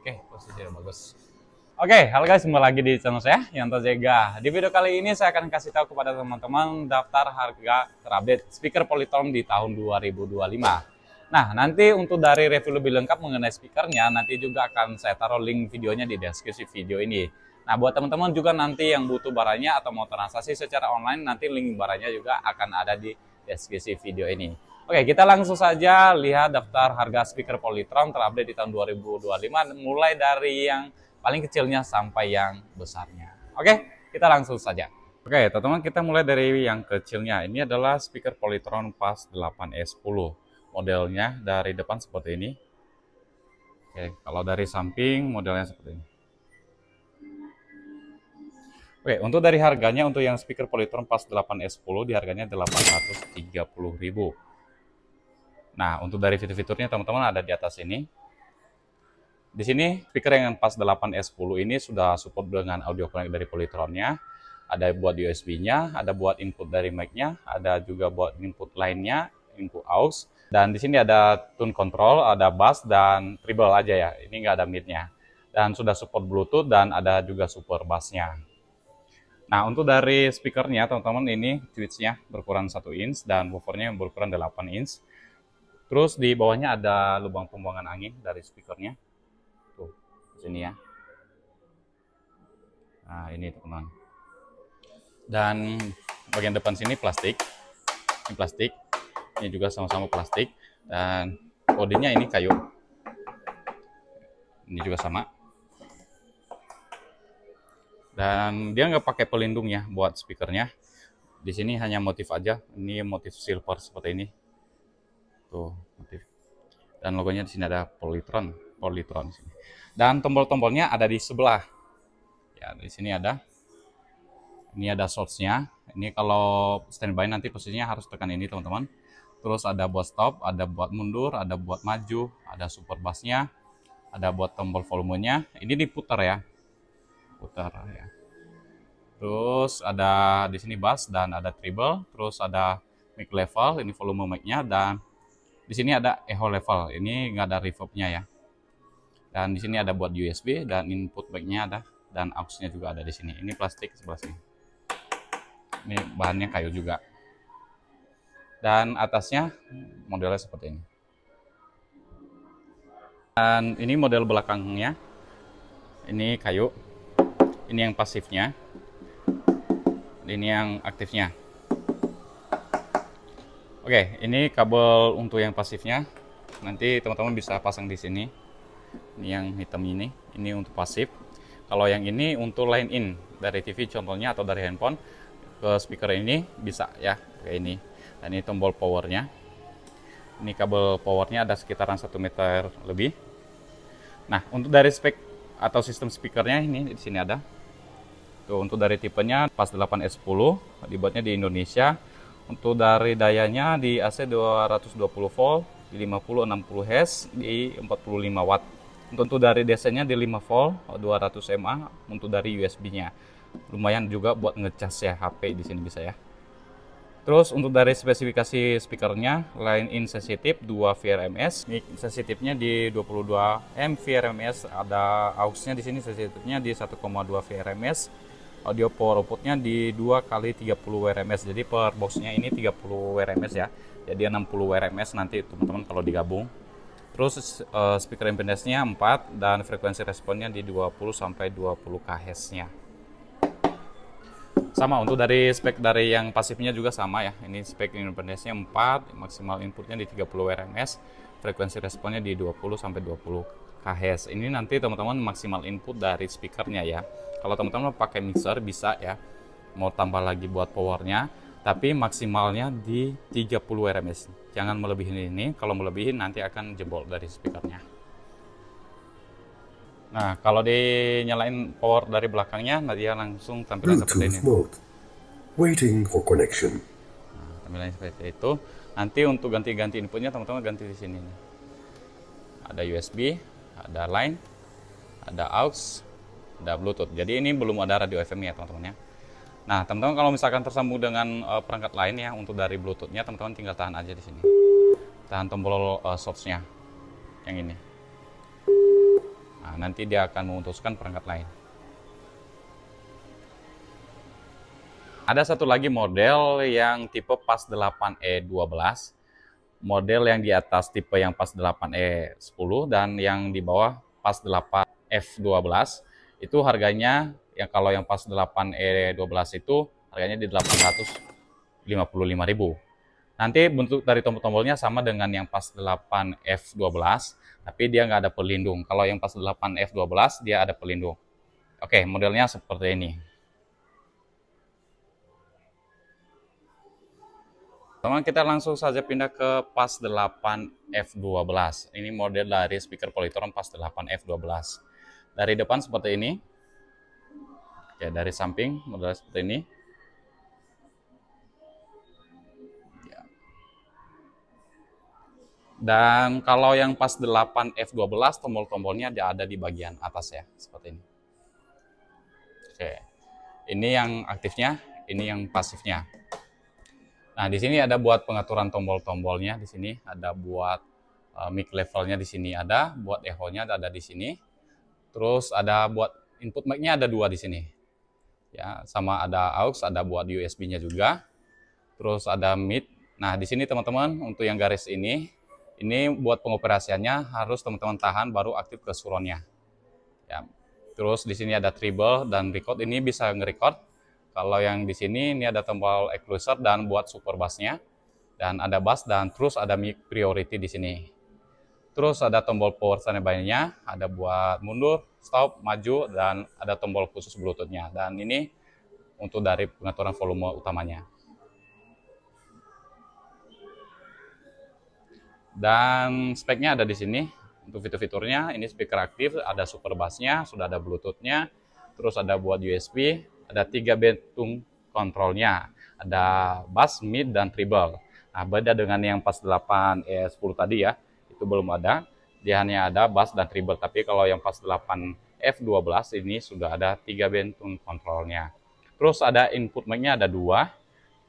Oke, posisi udah bagus. Oke, halo guys, kembali lagi di channel saya, Yanto Zega. Di video kali ini saya akan kasih tahu kepada teman-teman daftar harga terupdate speaker Polytron di tahun 2025. Nah, nanti untuk dari review lebih lengkap mengenai speakernya, nanti juga akan saya taruh link videonya di deskripsi video ini. Nah, buat teman-teman juga nanti yang butuh barangnya atau mau transaksi secara online, nanti link barangnya juga akan ada di deskripsi video ini. Oke, kita langsung saja lihat daftar harga speaker Polytron terupdate di tahun 2025, mulai dari yang paling kecilnya sampai yang besarnya. Oke, kita langsung saja. Oke, teman-teman, kita mulai dari yang kecilnya. Ini adalah speaker Polytron PAS 8E10. Modelnya dari depan seperti ini. Oke, kalau dari samping modelnya seperti ini. Oke, untuk dari harganya, untuk yang speaker Polytron PAS 8E10 di harganya 830.000. Nah, untuk dari fitur-fiturnya teman-teman ada di atas ini. Di sini speaker yang PAS 8E10 ini sudah support dengan audio connect dari Polytronnya. Ada buat USB-nya, ada buat input dari mic-nya, ada juga buat input lainnya, input aux. Dan di sini ada tune control, ada bass dan treble aja ya. Ini nggak ada mid-nya. Dan sudah support Bluetooth dan ada juga super bass-nya. Nah, untuk dari speakernya teman-teman, ini switch-nya berukuran 1 inch dan woofernya berukuran 8 inch. Terus di bawahnya ada lubang pembuangan angin dari speakernya. Tuh, di sini ya. Nah, ini teman-teman. Dan bagian depan sini plastik. Ini plastik. Ini juga sama-sama plastik. Dan bodinya ini kayu. Ini juga sama. Dan dia nggak pakai pelindung ya buat speakernya. Di sini hanya motif aja. Ini motif silver seperti ini. Tuh, motif. Dan logonya di sini ada Polytron di sini. Dan tombol-tombolnya ada di sebelah. Ya, di sini ada. Ini ada shorts-nya. Ini kalau standby nanti posisinya harus tekan ini, teman-teman. Terus ada buat stop, ada buat mundur, ada buat maju, ada super bass-nya, ada buat tombol volumenya. Ini diputar ya. Putar ya. Terus ada di sini bass dan ada treble, terus ada mic level, ini volume mic-nya, dan di sini ada echo level, ini nggak ada reverb-nya ya. Dan di sini ada buat USB dan input mic-nya ada, dan aux-nya juga ada di sini. Ini plastik sebelah sini. Ini bahannya kayu juga. Dan atasnya modelnya seperti ini. Dan ini model belakangnya. Ini kayu. Ini yang pasifnya. Ini yang aktifnya. Oke, ini kabel untuk yang pasifnya. Nanti teman-teman bisa pasang di sini. Ini yang hitam ini untuk pasif. Kalau yang ini untuk line in dari TV contohnya atau dari handphone ke speaker ini bisa ya, kayak ini. Dan ini tombol powernya. Ini kabel powernya ada sekitaran 1 meter lebih. Nah, untuk dari spek atau sistem speakernya ini di sini ada. Tuh, untuk dari tipenya PAS 8E10, dibuatnya di Indonesia. Untuk dari dayanya di AC 220 volt, di 50-60 Hz, di 45 watt. Untuk dari DC-nya di 5 volt, 200 mAh. Untuk dari USB-nya, lumayan juga buat ngecas ya HP di sini bisa ya. Terus untuk dari spesifikasi speakernya, line in sensitif 2 VRMS, mic sensitifnya di 22 M VRMS, ada aux-nya di sini sensitifnya di 1,2 VRMS. Audio power outputnya di 2 kali 30 WRMS, jadi per boxnya ini 30 WRMS ya, jadi 60 WRMS nanti teman-teman kalau digabung. Terus speaker impedance-nya 4 dan frekuensi responnya di 20-20 kHz nya. Sama untuk dari spek dari yang pasifnya juga sama ya, ini spek impedance-nya 4, maksimal inputnya di 30 WRMS, frekuensi responnya di 20-20 kHz. Ini nanti teman-teman maksimal input dari speakernya ya. Kalau teman-teman pakai mixer bisa ya, mau tambah lagi buat powernya, tapi maksimalnya di 30 WRMS. Jangan melebihi ini, kalau melebihi nanti akan jebol dari speakernya. Nah, kalau dinyalain power dari belakangnya, dia langsung tampilan seperti ini. Mode. Waiting for connection. Nah, tampilannya seperti itu. Nanti untuk ganti-ganti inputnya teman-teman ganti di sini. Ada USB, ada line, ada aux, ada Bluetooth. Jadi ini belum ada radio FM ya teman-teman ya. Nah, teman-teman kalau misalkan tersambung dengan perangkat lain ya, untuk dari Bluetooth-nya teman-teman tinggal tahan aja di sini. Tahan tombol source-nya yang ini. Nah, nanti dia akan memutuskan perangkat lain. Ada satu lagi model yang tipe PAS 8E12. Model yang di atas tipe yang PAS 8E10 dan yang di bawah PAS 8F12. Itu harganya, yang kalau yang PAS 8E12 itu harganya di 855.000. Nanti bentuk dari tombol-tombolnya sama dengan yang PAS 8F12, tapi dia nggak ada pelindung. Kalau yang PAS 8F12 dia ada pelindung. Oke, modelnya seperti ini. Teman, kita langsung saja pindah ke PAS 8F12. Ini model dari speaker Polytron PAS 8F12. Dari depan seperti ini. Ya, dari samping model seperti ini. Dan kalau yang PAS 8F12, tombol-tombolnya ada di bagian atas ya, seperti ini. Oke. Ini yang aktifnya, ini yang pasifnya. Nah, di sini ada buat pengaturan tombol-tombolnya, di sini ada buat mic levelnya, di sini ada, buat echo-nya ada di sini. Terus ada buat input mic-nya ada 2 di sini. Ya, sama ada aux, ada buat USB-nya juga. Terus ada mid. Nah, di sini teman-teman untuk yang garis ini buat pengoperasiannya harus teman-teman tahan baru aktif ke suronnya. Ya. Terus di sini ada treble dan record, ini bisa nge-record. Kalau yang di sini ini ada tombol equalizer dan buat super bass-nya, dan ada bass, dan terus ada mic priority di sini. Terus ada tombol power standby-nya, ada buat mundur, stop, maju, dan ada tombol khusus Bluetooth-nya. Dan ini untuk dari pengaturan volume utamanya. Dan speknya ada di sini. Untuk fitur-fiturnya, ini speaker aktif, ada super bass-nya, sudah ada Bluetooth-nya, terus ada buat USB, ada 3 bentuk kontrolnya, ada bass, mid, dan treble. Nah, beda dengan yang PAS 8E10 tadi ya, itu belum ada, dia hanya ada bass dan treble. Tapi kalau yang PAS 8F12 ini sudah ada 3 bentuk kontrolnya. Terus ada input mic-nya ada 2.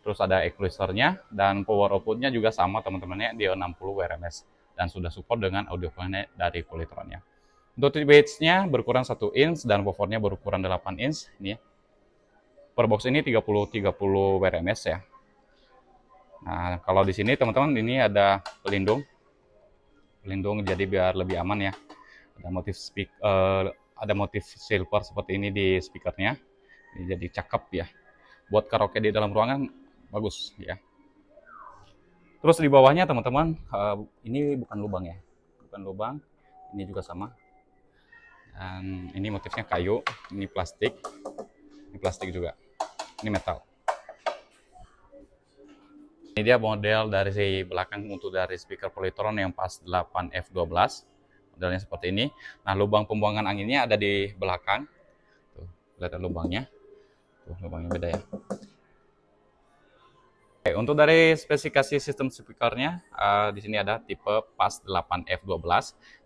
Terus ada equalizer-nya, dan power output-nya juga sama teman-temannya, dia 60 WRMS dan sudah support dengan audio connect dari Polytron-nya. Untuk pitch-nya berukuran 1 inch dan woofer-nya berukuran 8 inch ini ya. Per box ini 30 WRMS ya. Nah, kalau di sini teman-teman ini ada pelindung jadi biar lebih aman ya. Ada motif silver seperti ini di speakernya. Ini jadi cakep ya. Buat karaoke di dalam ruangan bagus ya. Terus di bawahnya teman-teman, ini bukan lubang ya, bukan lubang, ini juga sama. Dan ini motifnya kayu, ini plastik juga, ini metal. Ini dia model dari belakang untuk dari speaker Polytron yang PAS 8F12, modelnya seperti ini. Nah, lubang pembuangan anginnya ada di belakang, tuh kelihatan lubangnya, tuh lubangnya beda ya. Oke, untuk dari spesifikasi sistem speakernya, di sini ada tipe PAS 8F12,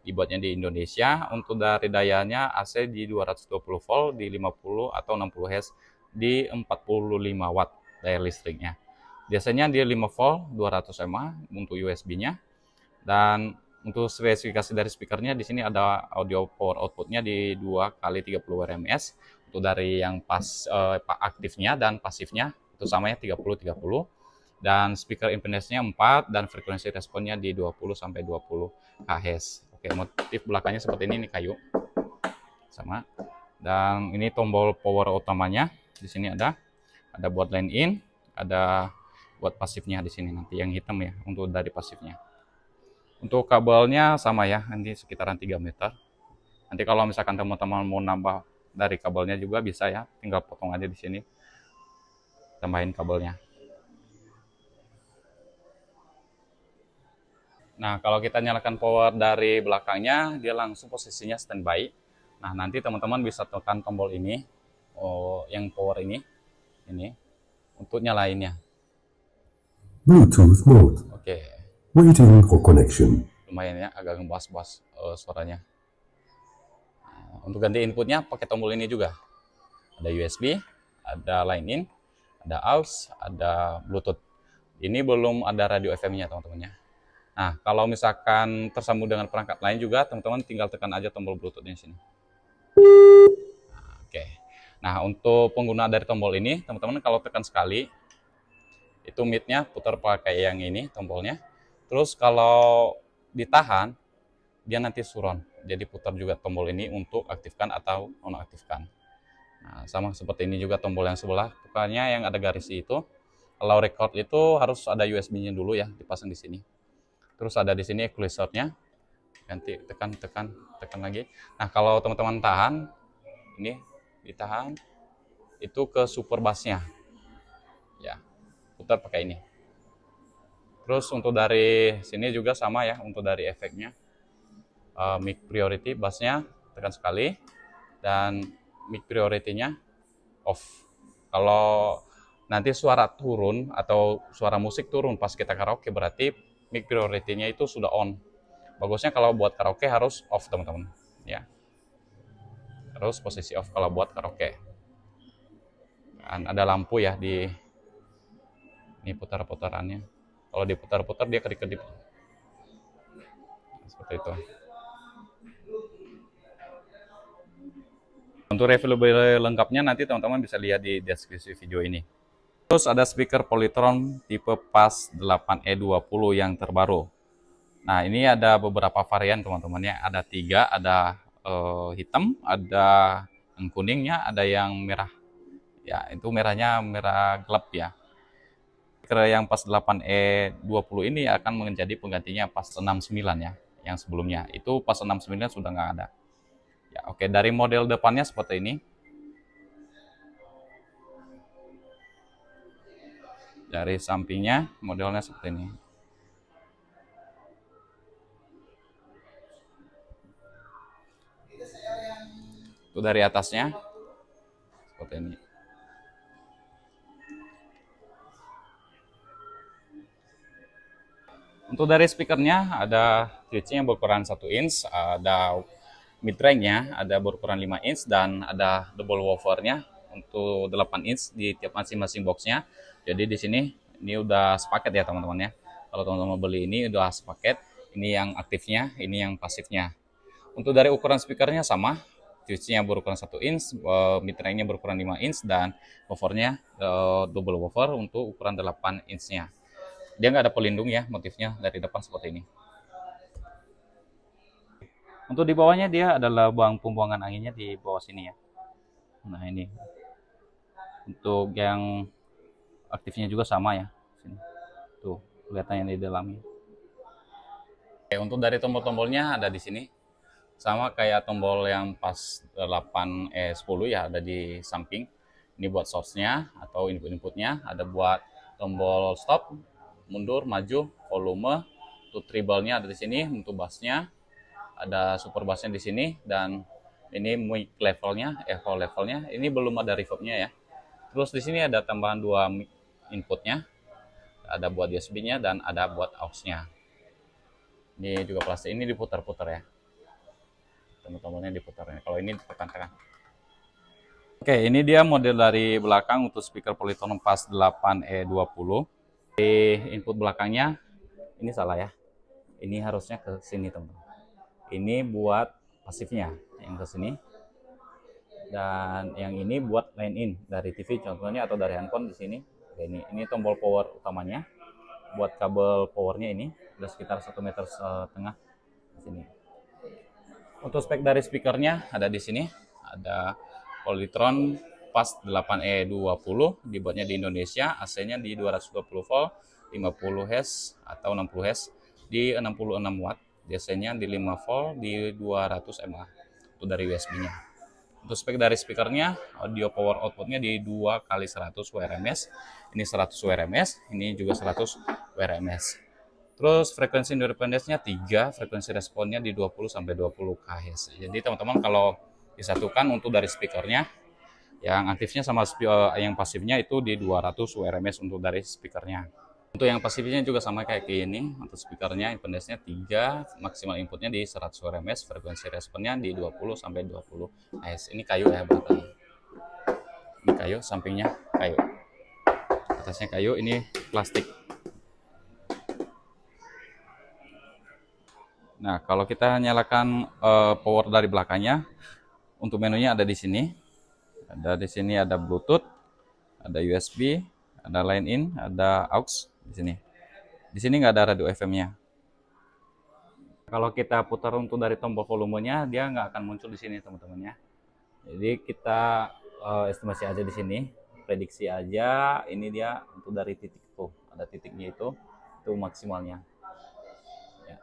dibuatnya di Indonesia. Untuk dari dayanya AC di 220 volt, di 50 atau 60 Hz, di 45 watt daya listriknya. Biasanya di 5 volt, 200 mAh untuk USB-nya. Dan untuk spesifikasi dari speakernya, di sini ada audio power output-nya di 2 kali 30 WRMS. Untuk dari yang aktifnya dan pasifnya, itu samanya 30-30. Dan speaker impedance-nya 4 dan frekuensi responnya di 20-20 Hz. Oke, motif belakangnya seperti ini kayu. Sama. Dan ini tombol power utamanya. Di sini ada buat line in, ada buat pasifnya di sini nanti yang hitam ya untuk dari pasifnya. Untuk kabelnya sama ya, nanti sekitaran 3 meter. Nanti kalau misalkan teman-teman mau nambah dari kabelnya juga bisa ya, tinggal potong aja di sini. Tambahin kabelnya. Nah, kalau kita nyalakan power dari belakangnya, dia langsung posisinya standby. Nah, nanti teman-teman bisa tekan tombol ini, yang power ini, untuk nyalainnya. Bluetooth mode. Oke. Waiting for connection. Lumayan ya, agak ngebas-bas suaranya. Nah, untuk ganti inputnya pakai tombol ini juga. Ada USB, ada line in, ada aux, ada Bluetooth. Ini belum ada radio FM-nya teman-teman ya. Nah, kalau misalkan tersambung dengan perangkat lain juga, teman-teman tinggal tekan aja tombol Bluetooth-nya sini. Oke. Nah, untuk pengguna dari tombol ini, teman-teman kalau tekan sekali, itu mid-nya putar pakai yang ini tombolnya. Terus kalau ditahan, dia nanti surround. Jadi putar juga tombol ini untuk aktifkan atau nonaktifkan. Nah, sama seperti ini juga tombol yang sebelah. Pokoknya yang ada garis itu. Kalau record itu harus ada USB-nya dulu ya, dipasang di sini. Terus ada di sini equalizer-nya. Ganti tekan lagi. Nah, kalau teman-teman tahan, ini ditahan, itu ke super bass-nya. Ya, putar pakai ini. Terus untuk dari sini juga sama ya, untuk dari efeknya. Mic priority bass-nya tekan sekali, dan mic priority-nya off. Kalau nanti suara turun atau suara musik turun pas kita karaoke, berarti mic priority-nya itu sudah on. Bagusnya kalau buat karaoke harus off, teman-teman. Ya, harus posisi off kalau buat karaoke. Dan ada lampu ya di ini putar-putarannya. Kalau diputar-putar dia kedip-kedip. Seperti itu. Untuk review lebih lengkapnya nanti teman-teman bisa lihat di deskripsi video ini. Terus ada speaker Polytron tipe PAS 8E20 yang terbaru. Nah, ini ada beberapa varian teman-teman ya. Ada 3, ada hitam, ada yang kuningnya, ada yang merah. Ya, itu merahnya merah gelap ya. Speaker yang PAS 8E20 ini akan menjadi penggantinya PAS 69 ya. Yang sebelumnya itu PAS 69 sudah nggak ada. Ya, oke, dari model depannya seperti ini. Dari sampingnya modelnya seperti ini. Itu dari atasnya seperti ini. Untuk dari speakernya ada switch-nya yang berukuran 1 inch, ada mid-range-nya ada berukuran 5 inch, dan ada double woofer-nya untuk 8 inch di tiap masing-masing box-nya. Jadi di sini ini udah sepaket ya teman-teman ya. Kalau teman-teman beli ini udah sepaket. Ini yang aktifnya, ini yang pasifnya. Untuk dari ukuran speakernya sama, switch-nya berukuran 1 inch, mid-range-nya berukuran 5 inch, dan woofer-nya double woofer untuk ukuran 8 inch-nya. Dia nggak ada pelindung ya, motifnya dari depan seperti ini. Untuk di bawahnya dia ada lubang pembuangan anginnya di bawah sini ya. Nah ini. Untuk yang aktifnya juga sama ya. Sini. Tuh, kelihatan yang di dalamnya. Oke, untuk dari tombol-tombolnya ada di sini. Sama kayak tombol yang pas 8E10 ya, ada di samping. Ini buat source-nya atau input-inputnya. Ada buat tombol stop, mundur, maju, volume. Untuk treble-nya ada di sini, untuk bass-nya ada super bass-nya di sini, dan ini mic levelnya, echo levelnya. Ini belum ada reverb-nya ya. Terus di sini ada tambahan 2 mic inputnya, ada buat USB-nya dan ada buat aux-nya. Ini juga plastik, ini diputar-putar ya. Tombol-tombolnya diputar ya. Kalau ini ditekan-tekan. Oke, ini dia model dari belakang untuk speaker Polytron PAS 8E20. Di input belakangnya ini salah ya, ini harusnya ke sini teman. Ini buat pasifnya yang ke sini, dan yang ini buat line in dari TV contohnya atau dari handphone di sini. Oke, ini tombol power utamanya. Buat kabel powernya ini udah sekitar 1,5 meter di sini. Untuk spek dari speakernya ada di sini, ada Polytron PAS 8E20, dibuatnya di Indonesia, AC-nya di 220 volt, 50 Hz atau 60 Hz di 66 watt, DC-nya di 5 volt di 200 mAh. Itu dari USB-nya. Untuk spek dari speakernya, audio power output-nya di 2 kali 100 WRMS. Ini 100 WRMS, ini juga 100 WRMS. Terus frekuensi independence-nya 3, frekuensi responnya di 20 sampai 20 kHz. Jadi teman-teman kalau disatukan untuk dari speakernya, yang aktifnya sama yang pasifnya itu di 200 WRMS untuk dari speakernya. Untuk yang pasifnya juga sama kayak gini. Untuk speakernya impedance-nya 3, maksimal inputnya di 100 WRMS, frekuensi responnya di 20 sampai 20 Hz. Ini kayu ya belakangnya. Ini kayu, sampingnya kayu. Atasnya kayu, ini plastik. Nah, kalau kita nyalakan power dari belakangnya, untuk menunya ada di sini. Ada di sini ada Bluetooth, ada USB, ada line in, ada aux di sini. Di sini nggak ada radio FM-nya. Kalau kita putar untuk dari tombol volumenya, dia nggak akan muncul di sini teman-teman ya. Jadi kita estimasi aja di sini, prediksi aja. Ini dia untuk dari titik tuh, ada titiknya itu maksimalnya. Ya,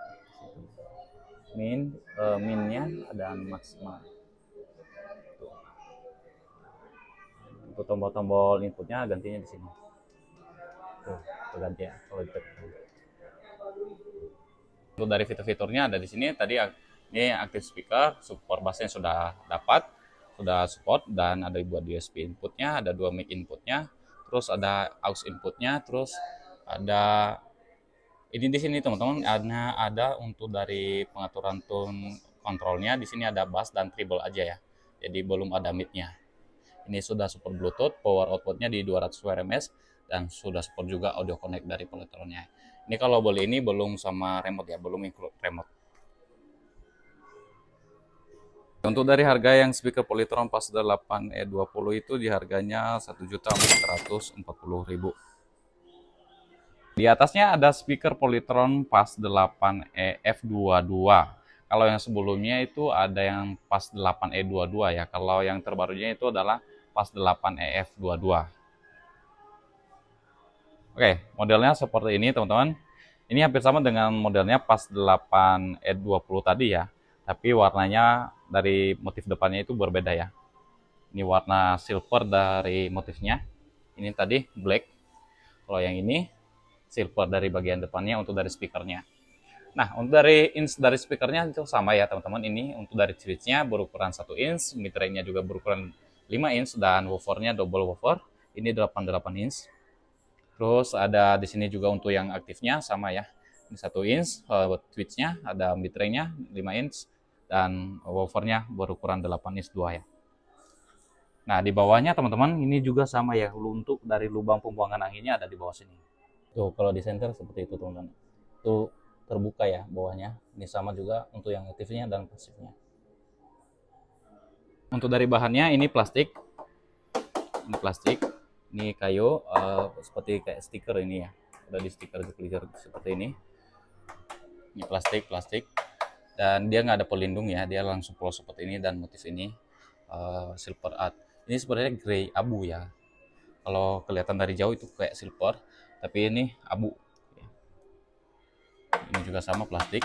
minnya ada maksimal. Tuh. Untuk tombol-tombol inputnya gantinya di sini. Tuh, ganti ya kalau ditekan. Untuk dari fitur-fiturnya ada di sini. Tadi ini active speaker, support bassnya sudah dapat, sudah support, dan ada buat USB inputnya, ada 2 mic inputnya, terus ada aux inputnya, terus ada ini di sini teman-teman ada untuk dari pengaturan tone kontrolnya. Di sini ada bass dan treble aja ya, jadi belum ada mid-nya. Ini sudah support Bluetooth, power outputnya di 200 WRMS, dan sudah support juga audio connect dari Polytronnya. Ini kalau boleh ini belum sama remote ya, belum include remote. Untuk dari harga yang speaker Polytron Pass 8E20 itu di harganya 1.440.000. Di atasnya ada speaker Polytron Pass 8E-F22. Kalau yang sebelumnya itu ada yang Pass 8E22 ya. Kalau yang terbarunya itu adalah Pass 8E-F22. Oke, modelnya seperti ini teman-teman. Ini hampir sama dengan modelnya Pass 8E20 tadi ya. Tapi warnanya dari motif depannya itu berbeda ya. Ini warna silver dari motifnya. Ini tadi black. Kalau yang ini silver dari bagian depannya untuk dari speakernya. Nah, untuk dari inch dari speakernya itu sama ya teman-teman. Ini untuk dari switchnya berukuran 1 inch, mid-range-nya juga berukuran 5 inch, dan woofernya double woofer. Ini 88 inch. Terus ada di sini juga untuk yang aktifnya sama ya. Ini 1 inch, switchnya ada mid-range-nya 5 inch, dan woofernya berukuran 8 inch 2 ya. Nah, di bawahnya teman-teman ini juga sama ya. Untuk dari lubang pembuangan anginnya ada di bawah sini. Tuh, kalau di center seperti itu teman-teman. Tuh terbuka ya bawahnya. Ini sama juga untuk yang aktifnya dan pasifnya. Untuk dari bahannya ini plastik. Ini plastik. Ini kayu seperti kayak stiker ini ya. Udah di stiker seperti ini. Ini plastik. Dan dia nggak ada pelindung ya. Dia langsung polos seperti ini, dan motif ini silver art. Ini sebenarnya grey abu ya. Kalau kelihatan dari jauh itu kayak silver, tapi ini abu. Ini juga sama plastik.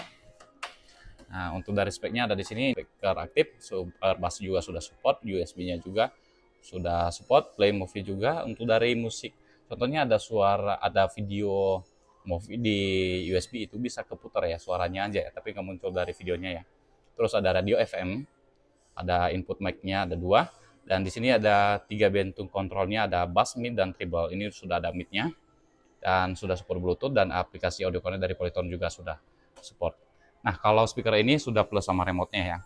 Nah, untuk dari speknya ada di sini, speaker aktif, super bass juga sudah support, USB-nya juga sudah support, play movie juga. Untuk dari musik, contohnya ada suara, ada video movie di USB itu bisa keputar ya, suaranya aja ya, tapi nggak muncul dari videonya ya. Terus ada radio FM, ada input mic-nya ada 2, dan di sini ada 3 bentuk kontrolnya, ada bass, mid, dan treble. Ini sudah ada mid-nya, dan sudah support Bluetooth, dan aplikasi audio connect dari Polytron juga sudah support. Nah, kalau speaker ini sudah plus sama remote-nya ya.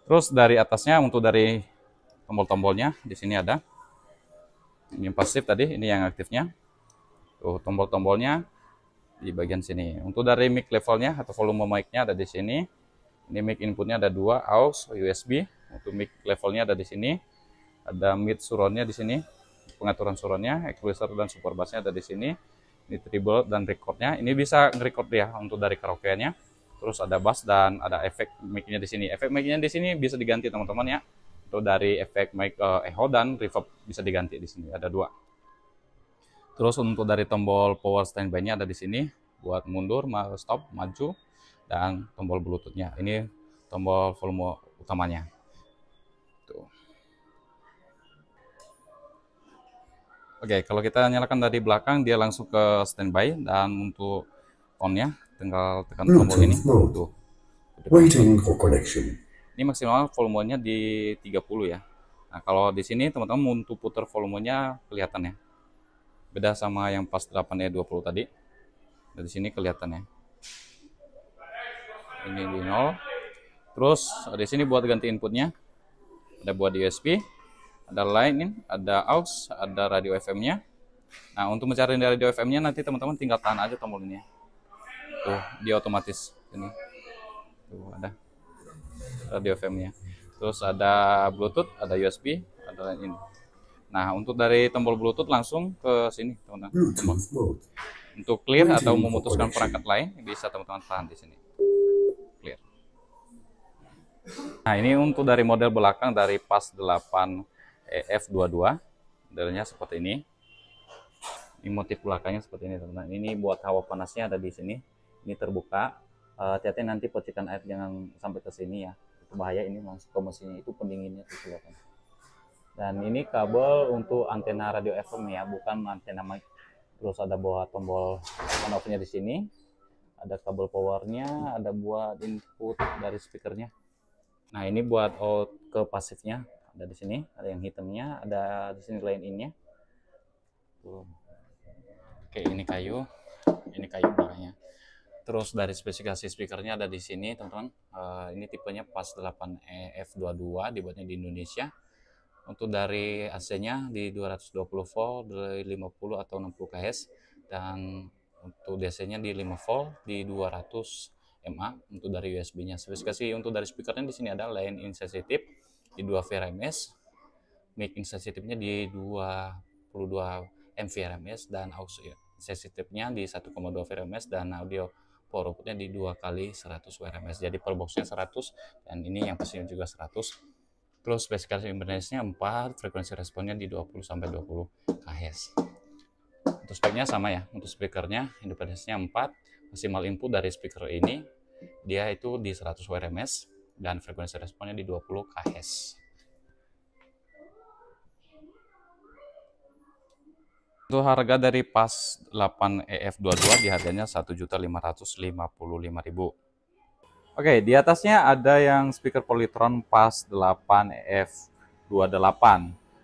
Terus dari atasnya untuk dari tombol-tombolnya di sini ada. Ini yang pasif tadi, ini yang aktifnya. Tuh, tombol-tombolnya di bagian sini. Untuk dari mic levelnya atau volume mic-nya ada di sini. Ini mic inputnya ada 2, aux, USB. Untuk mic levelnya ada di sini. Ada mid surround-nya di sini. Pengaturan surround-nya, equalizer dan super bass-nya ada di sini. Ini treble dan record-nya. Ini bisa nge-record ya untuk dari karaoke-nya. Terus ada bass dan ada efek mic-nya di sini. Efek mic-nya di sini bisa diganti teman-teman ya. Itu dari efek mic echo dan reverb bisa diganti di sini. Ada 2. Terus untuk dari tombol power standby-nya ada di sini buat mundur, stop, maju, dan tombol Bluetooth-nya. Ini tombol volume utamanya. Tuh. Oke, kalau kita nyalakan dari belakang, dia langsung ke standby, dan untuk on-nya tinggal tekan tombol ini. Tuh. Waiting for connection. Ini maksimal volumenya di 30 ya. Nah, kalau di sini teman-teman untuk putar volumenya kelihatan ya. Beda sama yang pas 8E20 tadi. Dari sini kelihatan ya. Ini di 0. Terus di sini buat ganti inputnya. Ada buat USB, ada line in, ada aux, ada radio FM-nya. Nah, untuk mencari radio FM-nya nanti teman-teman tinggal tahan aja tombol ini ya. Tuh, dia otomatis ini. Tuh ada radio FM-nya. Terus ada Bluetooth, ada USB, ada ini. Nah, untuk dari tombol Bluetooth langsung ke sini, teman-teman. Bluetooth mode. Untuk clear atau Waiting for memutuskan connection. perangkat lain bisa teman-teman tahan di sini. Clear. Nah, ini untuk dari model belakang dari PAS 8 EF22. Modelnya seperti ini. Ini motif belakangnya seperti ini, teman-teman. Ini buat hawa panasnya ada di sini. Ini terbuka. Hati-hati nanti percikan air jangan sampai ke sini ya. Itu bahaya, ini masuk ke mesinnya, itu pendinginnya tuh kelihatan. Dan ini kabel untuk antena radio FM ya, bukan antena mic. Terus ada buat tombol on off-nya di sini. Ada kabel powernya, ada buat input dari speakernya. Nah, ini buat out ke pasifnya. Ada di sini, ada yang hitamnya, ada di sini line in-nya. Tuh. Oke, ini kayu belakangnya. Terus dari spesifikasi speakernya ada di sini, teman-teman. Ini tipenya PAS 8 EF22, dibuatnya di Indonesia. Untuk dari AC-nya di 220 volt, dari 50 atau 60 kHz, dan untuk DC-nya di 5 volt, di 200 mA. Untuk dari USB-nya, spesifikasi untuk dari speakernya di sini ada line in sensitive di 2 VRMS, mic in sensitive-nya di 22 mVRMS, dan aux sensitive-nya di 1,2 VRMS, dan audio power output-nya di 2 kali 100 VRMS. Jadi per box-nya 100, dan ini yang pastinya juga 100. Terus spesifikasi impedance-nya 4, frekuensi responnya di 20-20 kHz. Untuk speknya sama ya, untuk speakernya impedance-nya 4, maksimal input dari speaker ini dia itu di 100 VRMS, dan frekuensi responnya di 20 kHz. Untuk harga dari PAS 8 EF22 di harganya Rp1.555.000. Oke, di atasnya ada yang speaker Polytron PAS 8 EF28.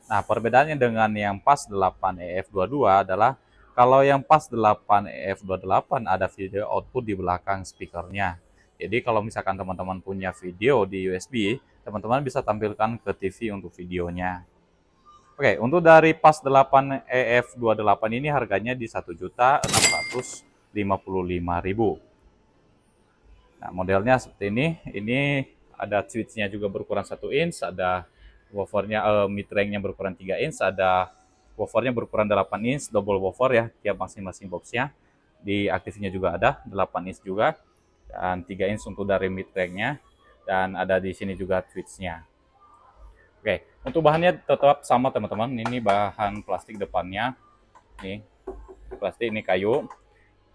Nah, perbedaannya dengan yang PAS 8 EF22 adalah kalau yang PAS 8 EF28 ada video output di belakang speakernya. Jadi kalau misalkan teman-teman punya video di USB, teman-teman bisa tampilkan ke TV untuk videonya. Oke, untuk dari PAS 8 EF28 ini harganya di Rp1.655.000. Nah, modelnya seperti ini. Ini ada switch-nya juga berukuran 1 inch, ada woofernya, mid-range-nya berukuran 3 inch, ada woofernya berukuran 8 inch, double woofer ya, tiap masing-masing box-nya. Di aktifnya juga ada 8 inch juga, dan 3 inch untuk dari mid-range-nya, dan ada di sini juga switch-nya. Oke, untuk bahannya tetap sama teman-teman. Ini bahan plastik depannya, nih plastik, ini kayu.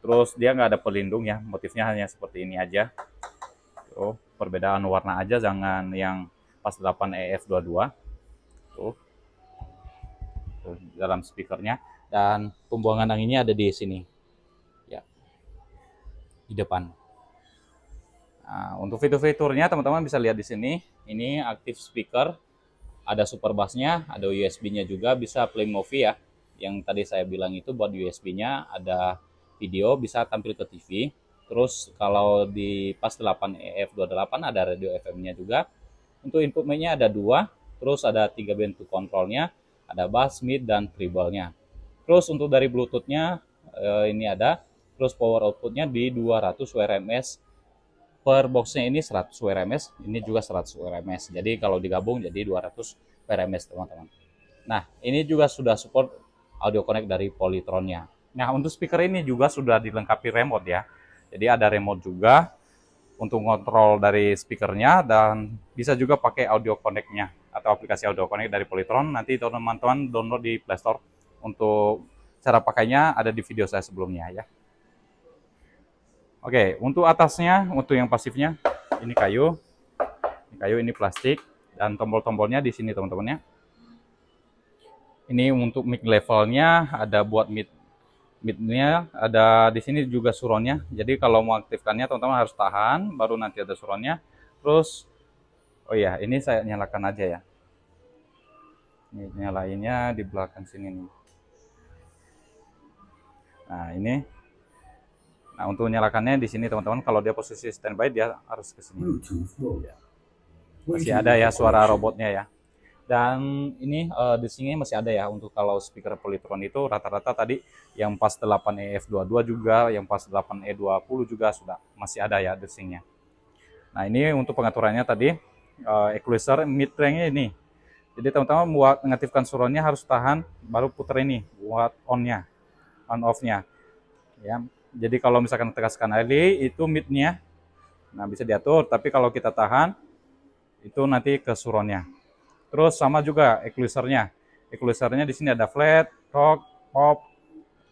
Terus dia nggak ada pelindung ya, motifnya hanya seperti ini aja. Tuh, perbedaan warna aja, jangan yang PAS 8 EF22. Tuh, dalam speakernya, dan pembuangan anginnya ada di sini, ya, di depan. Nah, untuk fitur-fiturnya teman-teman bisa lihat di sini. Ini aktif speaker. Ada super bass-nya, ada USB-nya juga, bisa play movie ya. Yang tadi saya bilang itu buat USB-nya, ada video, bisa tampil ke TV. Terus kalau di PAS 8 EF28 ada radio FM-nya juga. Untuk input mic-nya ada 2, terus ada 3 bentuk kontrolnya, ada bass, mid, dan treble-nya. Terus untuk dari Bluetooth-nya ini ada, terus power output-nya di 200 WRMS. Per boxnya ini 100 WRMS, ini juga 100 WRMS. Jadi kalau digabung jadi 200 WRMS teman-teman. Nah, ini juga sudah support audio connect dari Polytron-nya. Nah, untuk speaker ini juga sudah dilengkapi remote ya. Jadi ada remote juga untuk kontrol dari speakernya, dan bisa juga pakai audio connect-nya atau aplikasi audio connect dari Polytron. Nanti teman-teman download di Play Store. Untuk cara pakainya ada di video saya sebelumnya ya. Oke, untuk atasnya, untuk yang pasifnya, ini kayu, ini plastik, dan tombol-tombolnya di sini teman-teman ya. Ini untuk mic levelnya, ada buat mid-nya, ada di sini juga suronnya. Jadi kalau mau aktifkannya teman-teman harus tahan, baru nanti ada suronnya. Terus, oh ya, ini saya nyalakan aja ya. Ini nyalainnya di belakang sini nih. Nah, ini. Nah, untuk menyalakannya di sini teman-teman, kalau dia posisi standby dia harus ke sini. Ya. Masih ada ya suara robotnya ya. Dan ini desainnya masih ada ya untuk kalau speaker Polytron itu rata-rata tadi yang pas 8EF22 juga, yang pas 8E20 juga sudah masih ada ya desainnya. Nah, ini untuk pengaturannya tadi equalizer mid range-nya ini. Jadi teman-teman buat mengaktifkan surround-nya harus tahan baru putar ini buat on-nya, on off-nya. Ya. Jadi kalau misalkan tekan sekali itu mid-nya, nah bisa diatur, tapi kalau kita tahan itu nanti ke surround-nya. Terus sama juga equalizer-nya. Equalizer-nya di sini ada flat, rock, pop,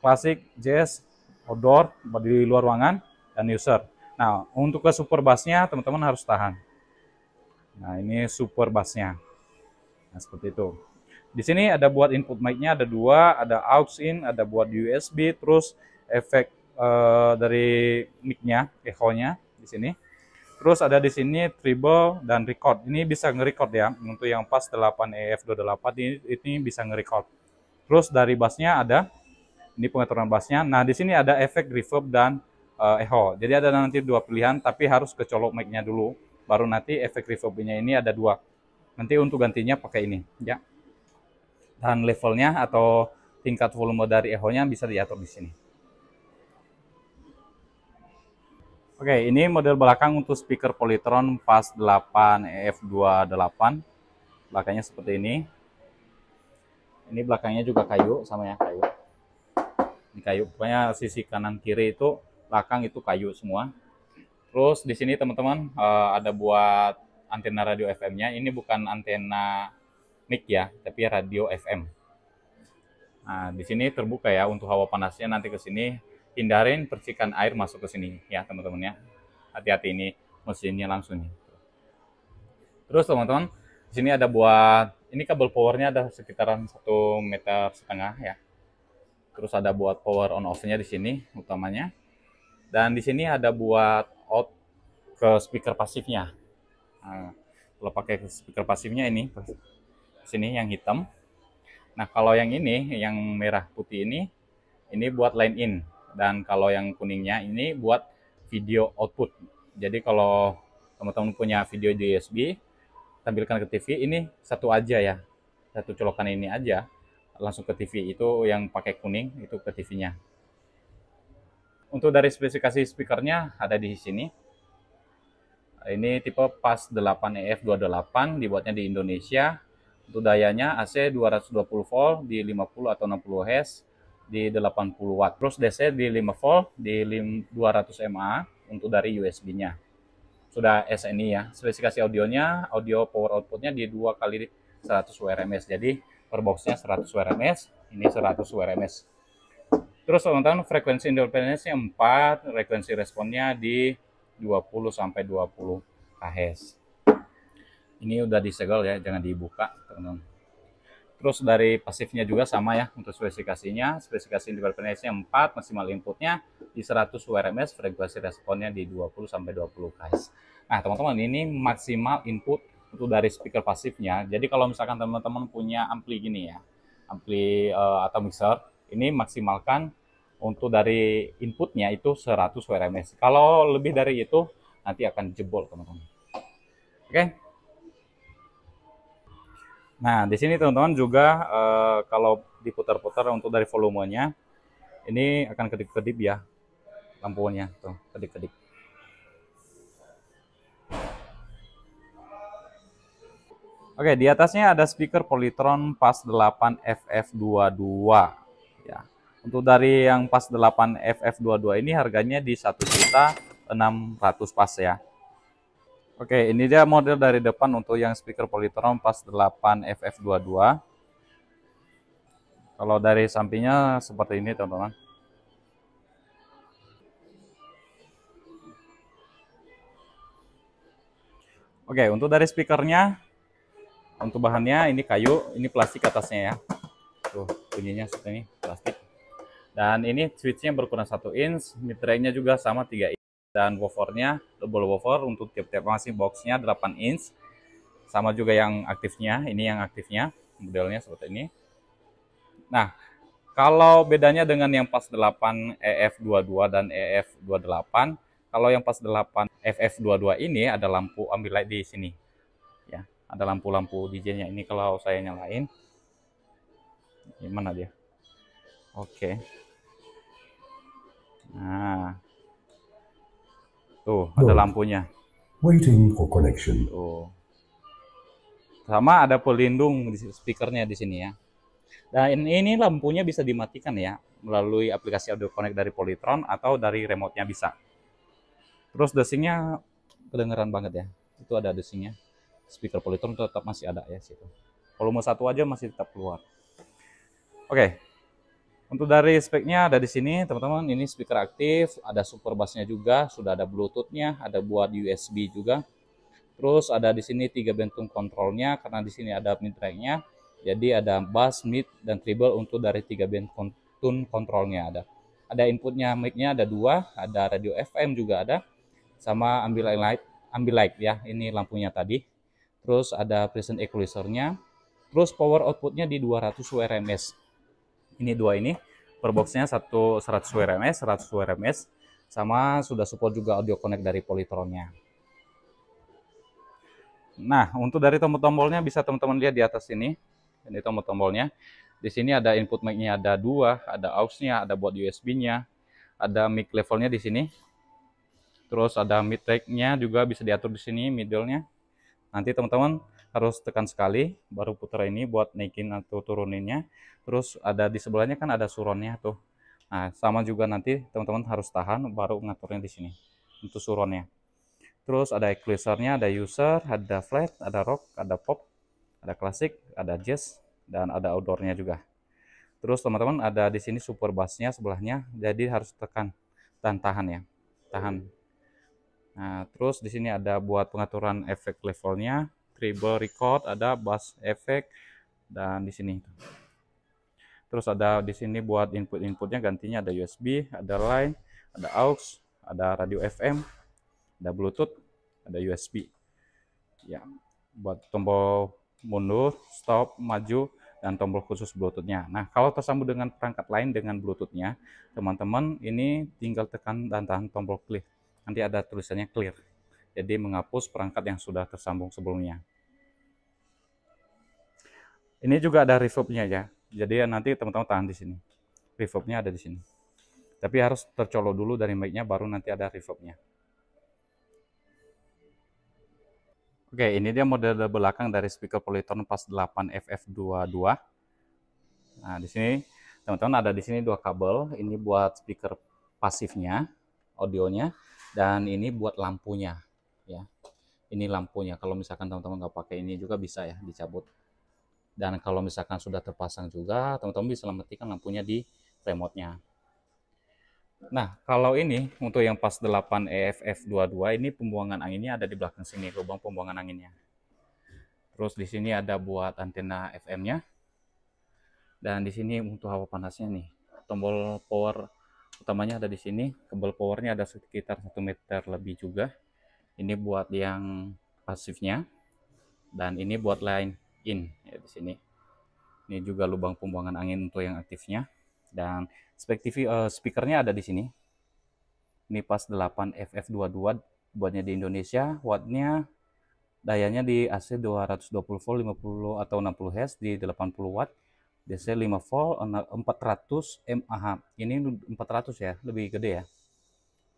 klasik, jazz, outdoor, di luar ruangan, dan user. Nah, untuk ke super bass-nya teman-teman harus tahan. Nah, ini super bass-nya. Nah, seperti itu. Di sini ada buat input mic-nya ada dua, ada aux in, ada buat USB, terus efek dari mic-nya, echo-nya di sini. Terus ada di sini treble dan record. Ini bisa nge-record ya. Untuk yang pas 8EF28 ini bisa nge-record. Terus dari bassnya ada, ini pengaturan bassnya. Nah, di sini ada efek reverb dan echo. Jadi ada nanti dua pilihan, tapi harus kecolok mic-nya dulu. Baru nanti efek reverb-nya ini ada dua. Nanti untuk gantinya pakai ini, ya. Dan levelnya atau tingkat volume dari echo-nya bisa diatur di sini. Oke, ini model belakang untuk speaker Polytron PAS 8EF28. Belakangnya seperti ini. Ini belakangnya juga kayu, sama ya kayu. Ini kayu, pokoknya sisi kanan kiri itu belakang itu kayu semua. Terus di sini teman-teman ada buat antena radio FM-nya. Ini bukan antena mic ya, tapi radio FM. Nah, di sini terbuka ya untuk hawa panasnya nanti ke sini. Hindarin percikan air masuk ke sini ya teman-teman ya. Hati-hati ini mesinnya langsung nih. Terus teman-teman, di sini ada buat ini kabel powernya ada sekitaran 1,5 meter ya. Terus ada buat power on off-nya di sini utamanya. Dan di sini ada buat out ke speaker pasifnya. Nah, kalau pakai speaker pasifnya ini sini yang hitam. Nah, kalau yang ini yang merah putih ini buat line in. Dan kalau yang kuningnya ini buat video output. Jadi kalau teman-teman punya video di USB, tampilkan ke TV, ini satu aja ya. Satu colokan ini aja, langsung ke TV. Itu yang pakai kuning, itu ke TV-nya. Untuk dari spesifikasi speakernya ada di sini. Ini tipe PAS 8EF28, dibuatnya di Indonesia. Untuk dayanya AC 220 volt di 50 atau 60 Hz di 80 watt. Terus DC di 5 volt di 200 mA untuk dari USB-nya. Sudah SNI ya. Spesifikasi audionya, audio power output-nya di 2 kali 100 WRMS. Jadi per box-nya 100 WRMS, ini 100 WRMS. Terus teman-teman frekuensi interference-nya 4, frekuensi responnya di 20 sampai 20 kHz. Ini udah disegel ya, jangan dibuka, teman-teman. Terus dari pasifnya juga sama ya untuk spesifikasinya. Spesifikasi interference-nya 4, maksimal inputnya di 100 WRMS, frekuensi responnya di 20 sampai 20 kHz. Nah, teman-teman, ini maksimal input untuk dari speaker pasifnya. Jadi kalau misalkan teman-teman punya ampli gini ya, ampli atau mixer, ini maksimalkan untuk dari inputnya itu 100 WRMS. Kalau lebih dari itu nanti akan jebol, teman-teman. Oke. Nah, di sini teman-teman juga kalau diputar-putar untuk dari volumenya, ini akan kedip-kedip ya lampunya, tuh kedip-kedip. Oke, di atasnya ada speaker Polytron PAS 8 FF22 ya. Untuk dari yang PAS 8 FF22 ini harganya di 1.600.000 pas ya. Oke, ini dia model dari depan untuk yang speaker Polytron PAS 8 FF22. Kalau dari sampingnya seperti ini, teman-teman. Oke, untuk dari speakernya, untuk bahannya ini kayu, ini plastik atasnya ya. Tuh, bunyinya seperti ini, plastik. Dan ini switchnya berukuran 1 inch, mid range-nya juga sama 3 inch. Dan woofernya double woofer untuk tiap-tiap masing boxnya 8 inch. Sama juga yang aktifnya, ini yang aktifnya, modelnya seperti ini. Nah, kalau bedanya dengan yang PAS 8 EF22 dan EF28, kalau yang PAS 8 FF22 ini ada lampu ambilight di sini. Ya, Ada lampu-lampu DJ-nya. Ini kalau saya nyalain, gimana dia? Oke. Nah, tuh ada lampunya. Waiting for connection. Tuh. Sama ada pelindung di speakernya di sini ya. Dan ini lampunya bisa dimatikan ya melalui aplikasi Audio Connect dari Polytron atau dari remote-nya bisa. Terus desingnya kedengeran banget ya. Itu ada desingnya. Speaker Polytron tetap masih ada ya situ. Volume 1 aja masih tetap keluar. Oke. Untuk dari speknya ada di sini, teman-teman. Ini speaker aktif, ada super bassnya juga, sudah ada Bluetooth-nya, ada buat USB juga. Terus ada di sini 3 bentuk kontrolnya, karena di sini ada mid track-nya. Jadi ada bass, mid, dan treble untuk dari 3 band tone kontrolnya ada. Ada inputnya mic-nya ada 2, ada radio FM juga ada, sama ambilight ya. Ini lampunya tadi. Terus ada present equalizer-nya. Terus power output-nya di 200 WRMS. Ini dua ini, per box-nya 100 WRMS, 100 WRMS, sama sudah support juga Audio Connect dari Polytron-nya. Nah, untuk dari tombol-tombolnya bisa teman-teman lihat di atas ini. Ini tombol-tombolnya. Di sini ada input mic-nya ada 2, ada aux-nya, ada buat USB-nya, ada mic levelnya di sini. Terus ada mid track-nya juga bisa diatur di sini, middle-nya. Nanti teman-teman harus tekan sekali baru putar ini buat naikin atau turuninnya. Terus ada di sebelahnya kan ada suronnya tuh. Nah, sama juga nanti teman-teman harus tahan baru ngaturnya di sini untuk suronnya. Terus ada equalizernya, ada user, ada flat, ada rock, ada pop, ada klasik, ada jazz, dan ada outdoornya juga. Terus teman-teman ada di sini super bassnya sebelahnya, jadi harus tekan dan tahan ya, tahan. Nah, terus di sini ada buat pengaturan efek levelnya, treble record, ada bass efek, dan di sini. Terus ada di sini buat inputnya gantinya ada USB, ada line, ada aux, ada radio FM, ada Bluetooth, ada USB. Ya, buat tombol mundur, stop, maju, dan tombol khusus Bluetooth-nya. Nah, kalau tersambung dengan perangkat lain dengan Bluetooth-nya, teman-teman ini tinggal tekan dan tahan tombol clear. Nanti ada tulisannya clear. Jadi menghapus perangkat yang sudah tersambung sebelumnya. Ini juga ada reverb-nya ya. Jadi nanti teman-teman tahan di sini. Reverb-nya ada di sini. Tapi harus tercolok dulu dari mic-nya baru nanti ada reverb-nya. Oke, ini dia model belakang dari speaker Polytron PAS 8 FF22. Nah, di sini teman-teman ada di sini 2 kabel. Ini buat speaker pasifnya, audionya, dan ini buat lampunya ya. Ini lampunya. Kalau misalkan teman-teman nggak pakai ini juga bisa ya dicabut. Dan kalau misalkan sudah terpasang juga, teman-teman bisa matikan lampunya di remote-nya. Nah, kalau ini untuk yang PAS 8 EFF22 ini pembuangan anginnya ada di belakang sini, lubang pembuangan anginnya. Terus di sini ada buat antena FM-nya. Dan di sini untuk hawa panasnya nih. Tombol power utamanya ada di sini, kabel powernya ada sekitar 1 meter lebih juga. Ini buat yang pasifnya. Dan ini buat line in ya di sini. Ini juga lubang pembuangan angin untuk yang aktifnya. Dan spek TV speakernya ada di sini. Ini PAS 8 FF22 buatnya di Indonesia. Wattnya dayanya di AC 220 volt 50 atau 60 Hz di 80 watt. DC 5 volt 400 mAh. Ini 400 ya, lebih gede ya.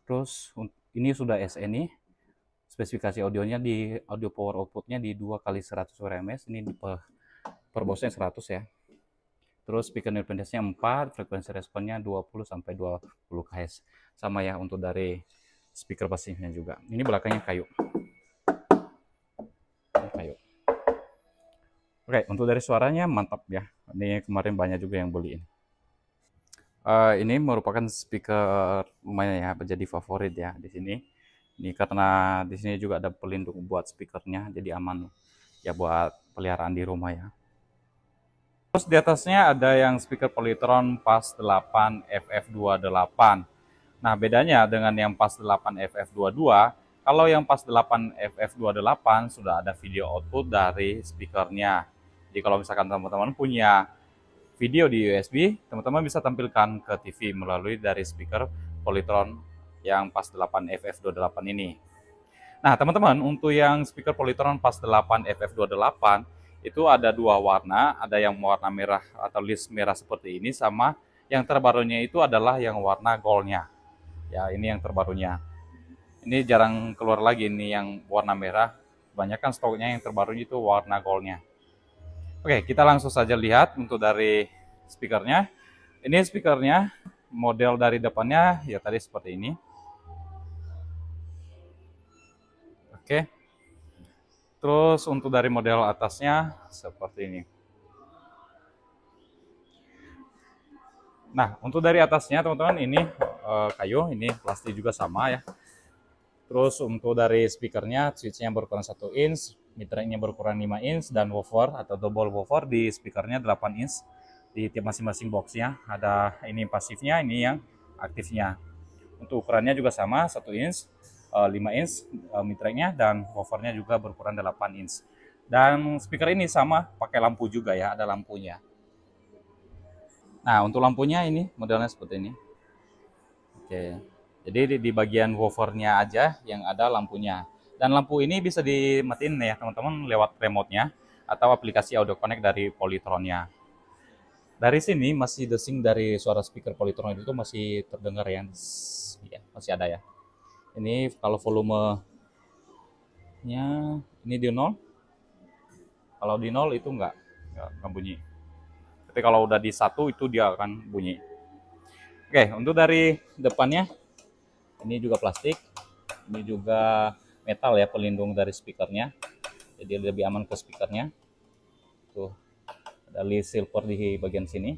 Terus ini sudah SE nih. Spesifikasi audionya di audio power outputnya di 2 kali 100 WRMS. Ini per boxnya 100 ya. Terus speaker impedance-nya 4, frekuensi responnya 20 sampai 20 Hz. Sama ya untuk dari speaker pasifnya juga. Ini belakangnya kayu. Kayu. Oke, untuk dari suaranya mantap ya. Ini kemarin banyak juga yang beli ini. Ini merupakan speaker lumayan ya, menjadi favorit ya di sini. Ini karena di sini juga ada pelindung buat speakernya, jadi aman ya buat peliharaan di rumah ya. Terus di atasnya ada yang speaker Polytron PAS 8 FF28. Nah, bedanya dengan yang PAS 8 FF22, kalau yang PAS 8 FF28 sudah ada video output dari speakernya. Jadi kalau misalkan teman-teman punya video di USB, teman-teman bisa tampilkan ke TV melalui dari speaker Polytron yang PAS 8 FF28 ini. Nah, teman-teman, untuk yang speaker Polytron PAS 8 FF28 itu ada dua warna, ada yang warna merah atau list merah seperti ini, sama yang terbarunya itu adalah yang warna goldnya. Ya, ini yang terbarunya. Ini jarang keluar lagi ini yang warna merah. Kebanyakan stoknya yang terbaru itu warna goldnya. Oke, kita langsung saja lihat untuk dari speakernya. Ini speakernya, model dari depannya ya tadi seperti ini. Oke. Terus untuk dari model atasnya seperti ini. Nah, untuk dari atasnya teman-teman ini kayu, ini plastik juga sama ya. Terus untuk dari speakernya, switchnya berukuran 1 inch, mid-range-nya berukuran 5 inch, dan woofer atau double woofer di speakernya 8 inch. Di tiap masing-masing boxnya ada ini pasifnya, ini yang aktifnya. Untuk ukurannya juga sama, 1 inch, 5 inch mid-range-nya, dan woofernya juga berukuran 8 inch. Dan speaker ini sama, pakai lampu juga ya, ada lampunya. Nah, untuk lampunya ini modelnya seperti ini. Oke. Jadi di bagian woofernya aja yang ada lampunya. Dan lampu ini bisa dimatiin ya teman-teman lewat remote-nya atau aplikasi audio connect dari Polytron-nya. Dari sini masih desing dari suara speaker Polytron itu masih terdengar ya. Ya, masih ada ya. Ini kalau volumenya ini di 0. Kalau di 0 itu enggak bunyi. Tapi kalau udah di 1 itu dia akan bunyi. Oke, untuk dari depannya ini juga plastik. Ini juga metal ya, pelindung dari speakernya. Jadi lebih aman ke speakernya. Tuh, ada list silver di bagian sini.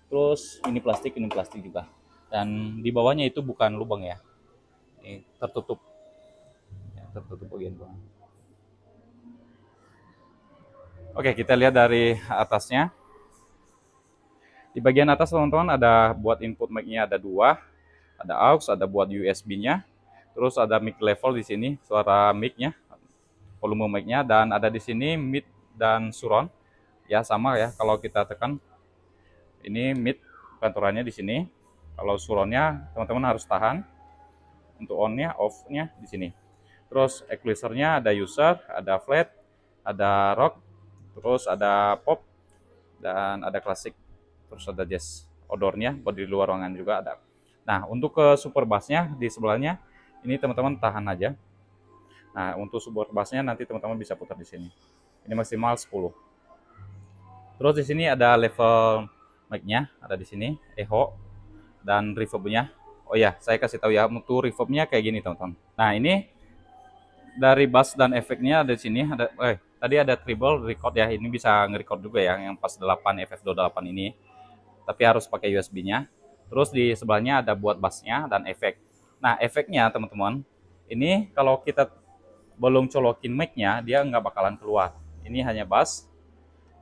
Terus ini plastik juga. Dan di bawahnya itu bukan lubang ya. Ini tertutup. Ya, tertutup bagian bawah. Oke, kita lihat dari atasnya. Di bagian atas teman-teman ada buat input mic-nya ada 2. Ada aux, ada buat USB-nya. Terus ada mic level di sini, suara mic-nya, volume mic-nya, dan ada di sini mid dan surround. Ya sama ya, kalau kita tekan ini mid pantulannya di sini. Kalau surround-nya teman-teman harus tahan. Untuk on-nya, off-nya di sini. Terus equalizer-nya ada user, ada flat, ada rock, terus ada pop, dan ada klasik. Terus ada jazz. Outdoor-nya buat di luar ruangan juga ada. Nah, untuk ke super bass-nya di sebelahnya ini teman-teman tahan aja. Nah, untuk super bass-nya nanti teman-teman bisa putar di sini. Ini maksimal 10. Terus di sini ada level mic-nya, ada di sini, echo dan reverb-nya. Oh ya, saya kasih tahu ya, untuk reverb-nya kayak gini, teman-teman. Nah, ini dari bass dan efeknya ada di sini, ada tadi ada treble record ya. Ini bisa nge-record juga ya yang pas 8 FF28 ini. Tapi harus pakai USB-nya. Terus di sebelahnya ada buat bassnya dan efek. Nah, efeknya teman-teman, ini kalau kita belum colokin mic-nya, dia nggak bakalan keluar. Ini hanya bass,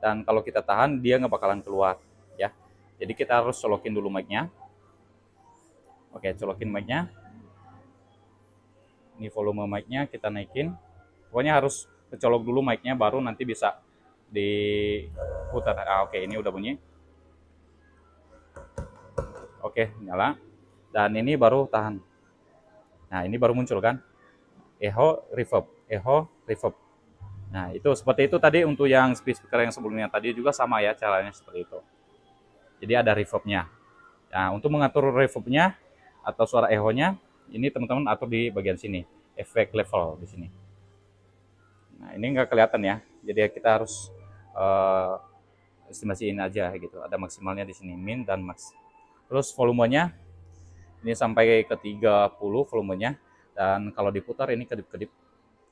dan kalau kita tahan, dia nggak bakalan keluar. Ya, jadi kita harus colokin dulu mic-nya. Oke, colokin mic-nya. Ini volume mic-nya kita naikin. Pokoknya harus kecolok dulu mic-nya, baru nanti bisa diputar. Oke, ini udah bunyi. Oke, nyala. Dan ini baru tahan. Nah, ini baru muncul kan. Echo, reverb. Echo, reverb. Nah, itu seperti itu tadi untuk yang speaker yang sebelumnya tadi juga sama ya caranya seperti itu. Jadi ada reverb-nya. Nah, untuk mengatur reverb-nya atau suara echo-nya, ini teman-teman atur di bagian sini. Efek level di sini. Nah, ini nggak kelihatan ya. Jadi kita harus estimasiin aja gitu. Ada maksimalnya di sini, min dan max. Terus volumenya ini sampai ke 30 volumenya, dan kalau diputar ini kedip-kedip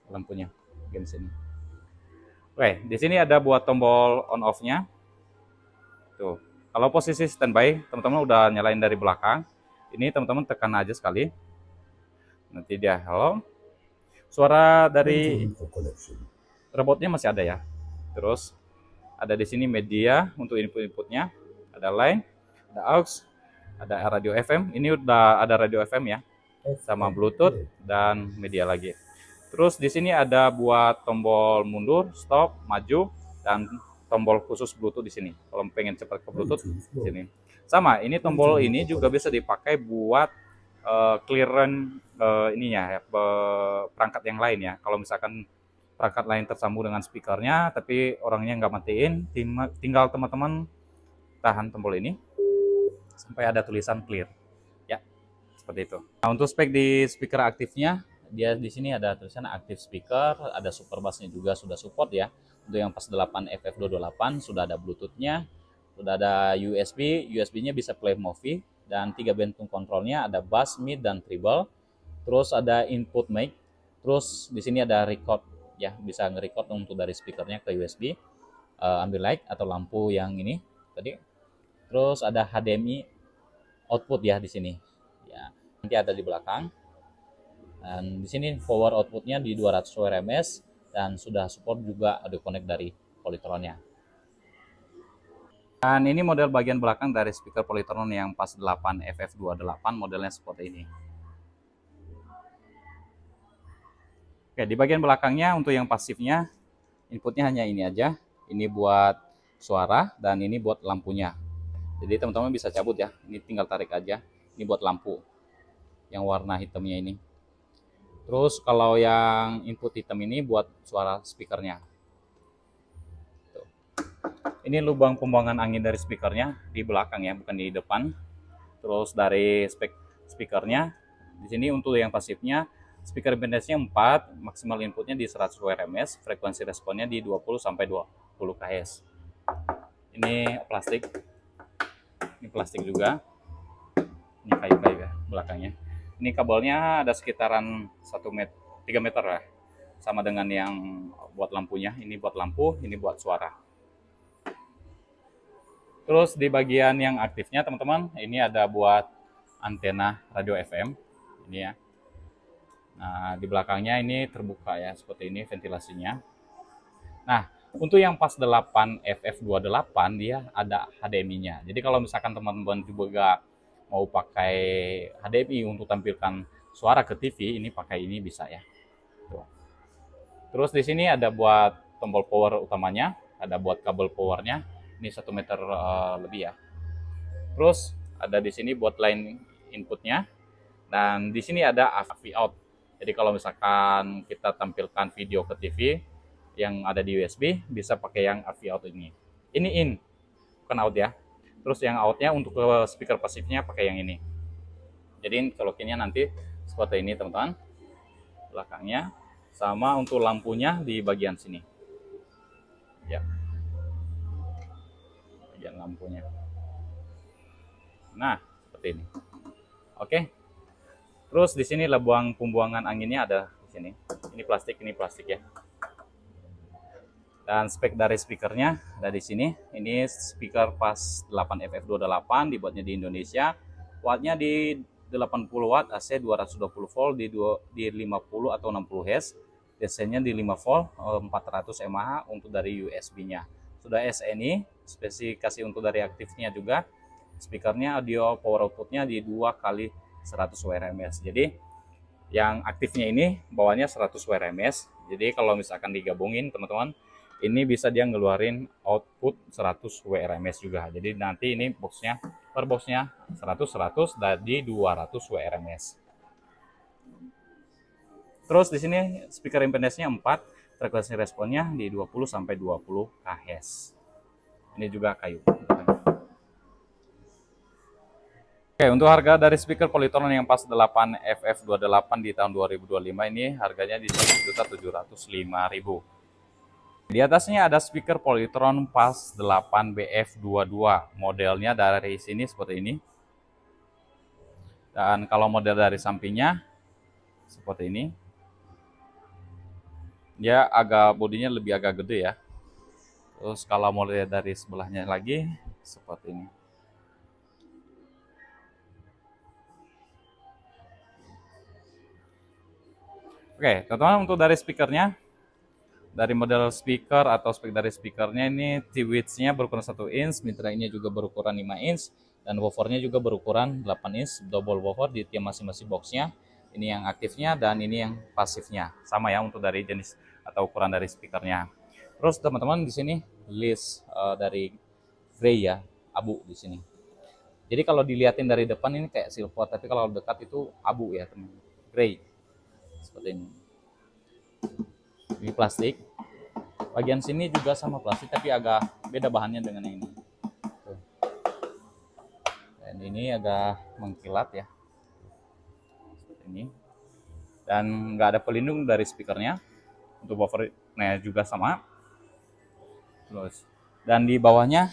lampunya bagian sini. Oke, di sini ada buat tombol on off-nya. Tuh. Kalau posisi standby, teman-teman udah nyalain dari belakang. Ini teman-teman tekan aja sekali. Nanti dia hello. Suara dari robotnya masih ada ya. Terus ada di sini media untuk input-inputnya, ada line, ada aux, ada radio FM. Ini udah ada radio FM ya, sama Bluetooth dan media lagi. Terus di sini ada buat tombol mundur, stop, maju, dan tombol khusus Bluetooth di sini. Kalau pengen cepat ke Bluetooth di sini. Sama, ini tombol ini juga bisa dipakai buat clearance ininya ya, perangkat yang lain ya. Kalau misalkan perangkat lain tersambung dengan speakernya tapi orangnya nggak matiin, tinggal teman-teman tahan tombol ini sampai ada tulisan clear ya, seperti itu. Nah, untuk spek di speaker aktifnya, dia di sini ada tulisan aktif speaker, ada super bassnya juga sudah support ya. Untuk yang pas 8 FF228 sudah ada bluetoothnya, sudah ada USB-nya bisa play movie, dan 3 bentuk kontrolnya, ada bass, mid, dan treble. Terus ada input mic, terus di sini ada record ya, bisa nge-record untuk dari speakernya ke USB, ambil light atau lampu yang ini tadi. Terus ada HDMI output ya di sini. Ya, nanti ada di belakang. Dan di sini power outputnya di 200 WRMS dan sudah support juga audio connect dari Polytronnya. Dan ini model bagian belakang dari speaker Polytron yang pas 8 FF28, modelnya seperti ini. Oke, di bagian belakangnya untuk yang pasifnya, inputnya hanya ini aja. Ini buat suara dan ini buat lampunya. Jadi teman-teman bisa cabut ya, ini tinggal tarik aja. Ini buat lampu yang warna hitamnya ini. Terus kalau yang input hitam ini buat suara speakernya. Tuh. Ini lubang pembuangan angin dari speakernya di belakang ya, bukan di depan. Terus dari spek speakernya, di sini untuk yang pasifnya, speaker impedance-nya 4, maksimal inputnya di 100 WRMS, frekuensi responnya di 20 sampai 20 kHz. Ini plastik juga. Ini kayu-kayu ya belakangnya. Ini kabelnya ada sekitaran 3 meter ya. Sama dengan yang buat lampunya. Ini buat lampu, ini buat suara. Terus di bagian yang aktifnya teman-teman, ini ada buat antena radio FM. Ini ya. Nah, di belakangnya ini terbuka ya, seperti ini ventilasinya. Nah, untuk yang pas 8 FF28 dia ada HDMI-nya. Jadi kalau misalkan teman-teman juga mau pakai HDMI untuk tampilkan suara ke TV, ini pakai ini bisa ya. Tuh. Terus di sini ada buat tombol power utamanya, ada buat kabel powernya. Ini 1 meter lebih ya. Terus ada di sini buat line inputnya, dan di sini ada AV out. Jadi kalau misalkan kita tampilkan video ke TV yang ada di USB, bisa pakai yang AV out ini. Ini in, bukan out ya. Terus yang outnya untuk ke speaker pasifnya pakai yang ini. Jadi colokinnya nanti seperti ini teman-teman, belakangnya. Sama untuk lampunya di bagian sini. Ya, bagian lampunya. Nah, seperti ini. Oke. Terus di sini lubang pembuangan anginnya ada di sini. Ini plastik ya. Dan spek dari speakernya ada di sini. Ini speaker pas 8FF28, dibuatnya di Indonesia. Wattnya di 80 watt, AC 220 volt di 50 atau 60 Hz. DC-nya di 5 volt, 400 mAh untuk dari USB-nya. Sudah SNI, spesifikasi untuk dari aktifnya juga. Speakernya audio power outputnya di 2 kali 100 WRMS. Jadi yang aktifnya ini bawahnya 100 WRMS. Jadi kalau misalkan digabungin teman-teman, ini bisa dia ngeluarin output 100 WRMS juga. Jadi nanti ini boxnya, per boxnya 100 dari 200 WRMS. Terus di sini speaker impedance-nya 4, frekuensi responnya di 20 sampai 20 kHz. Ini juga kayu. Oke, untuk harga dari speaker Polytron yang pas 8 FF28 di tahun 2025 ini harganya di 1.705.000. Di atasnya ada speaker Polytron pas 8 BF22. Modelnya dari sini seperti ini. Dan kalau model dari sampingnya seperti ini. Dia bodinya lebih agak gede ya. Terus kalau mau lihat dari sebelahnya lagi seperti ini. Oke, teman-teman, untuk dari speakernya, dari model speaker atau spek dari speakernya ini T-width-nya berukuran 1 inch, mid-range-nya juga berukuran 5 inch, dan woofer-nya juga berukuran 8 inch, double woofer di tiap masing-masing box-nya. Ini yang aktifnya dan ini yang pasifnya. Sama ya untuk dari jenis atau ukuran dari speakernya. Terus teman-teman di sini list dari gray ya, abu di sini. Jadi kalau dilihatin dari depan ini kayak silver, tapi kalau dekat itu abu ya teman, grey seperti ini. Ini plastik. Bagian sini juga sama plastik, tapi agak beda bahannya dengan yang ini. Tuh. Dan ini agak mengkilat ya, seperti ini. Dan nggak ada pelindung dari speakernya. Untuk buffernya juga sama. Terus, dan di bawahnya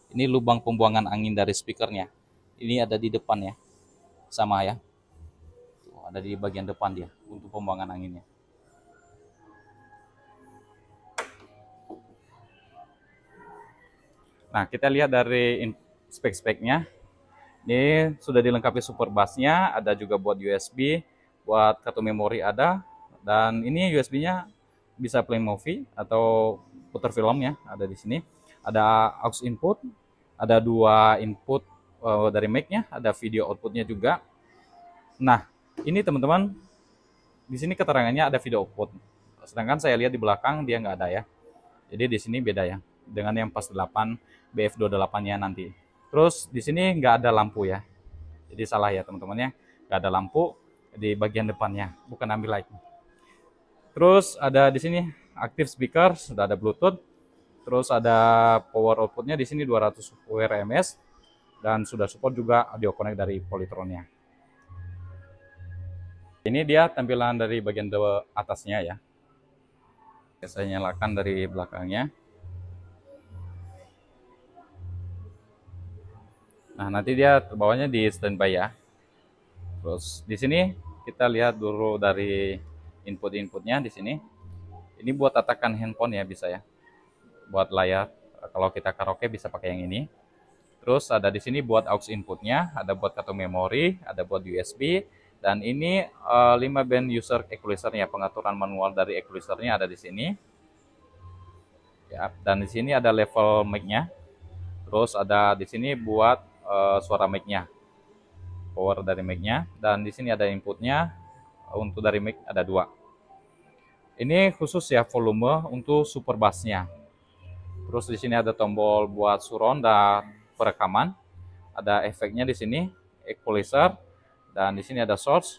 ini lubang pembuangan angin dari speakernya. Ini ada di depan ya, sama ya. Tuh, ada di bagian depan dia untuk pembuangan anginnya. Nah, kita lihat dari spek-speknya. Ini sudah dilengkapi super bass-nya, ada juga buat USB, buat kartu memori ada, dan ini USB-nya bisa play movie atau putar film ya, ada di sini. Ada aux input, ada 2 input dari mic-nya, ada video output-nya juga. Nah, ini teman-teman, di sini keterangannya ada video output. Sedangkan saya lihat di belakang dia nggak ada ya. Jadi di sini beda ya, dengan yang pas 8 BF28-nya nanti. Terus di sini nggak ada lampu ya. Jadi salah ya teman-teman ya. Nggak ada lampu di bagian depannya, bukan ambilight light. Terus ada di sini active speaker, sudah ada Bluetooth. Terus ada power outputnya di sini 200 WRMS dan sudah support juga audio connect dari Polytron-nya. Ini dia tampilan dari bagian atasnya ya. Saya nyalakan dari belakangnya. Nah, nanti dia bawahnya di standby ya. Terus di sini kita lihat dulu dari input-inputnya di sini. Ini buat tatakan handphone ya bisa ya. Buat layar. Kalau kita karaoke bisa pakai yang ini. Terus ada di sini buat aux inputnya, ada buat kartu memori, ada buat USB, dan ini 5 band user equalizernya, pengaturan manual dari equalizernya ada di sini. Ya, dan di sini ada level mic-nya. Terus ada di sini buat suara mic-nya, power dari mic-nya, dan di sini ada inputnya. Untuk dari mic ada 2. Ini khusus ya volume untuk super bass-nya. Terus di sini ada tombol buat surround dan perekaman. Ada efeknya di sini, equalizer, dan di sini ada source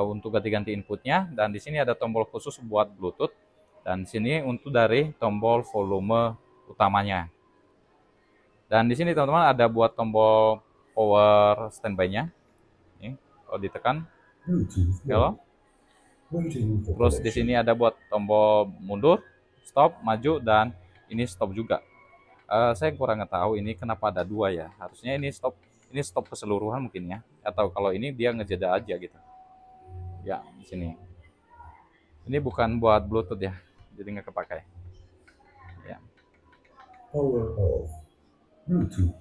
untuk ganti-ganti inputnya, dan di sini ada tombol khusus buat Bluetooth, dan di sini untuk dari tombol volume utamanya. Dan di sini teman-teman ada buat tombol power standby-nya. Ini kalau ditekan, hello. Terus di sini ada buat tombol mundur, stop, maju, dan ini stop juga. Saya kurang tahu ini kenapa ada 2 ya. Harusnya ini stop keseluruhan mungkin ya. Atau kalau ini dia ngejeda aja gitu. Ya di sini. Ini bukan buat Bluetooth ya, jadi nggak kepakai. Ya. Power off. Bluetooth.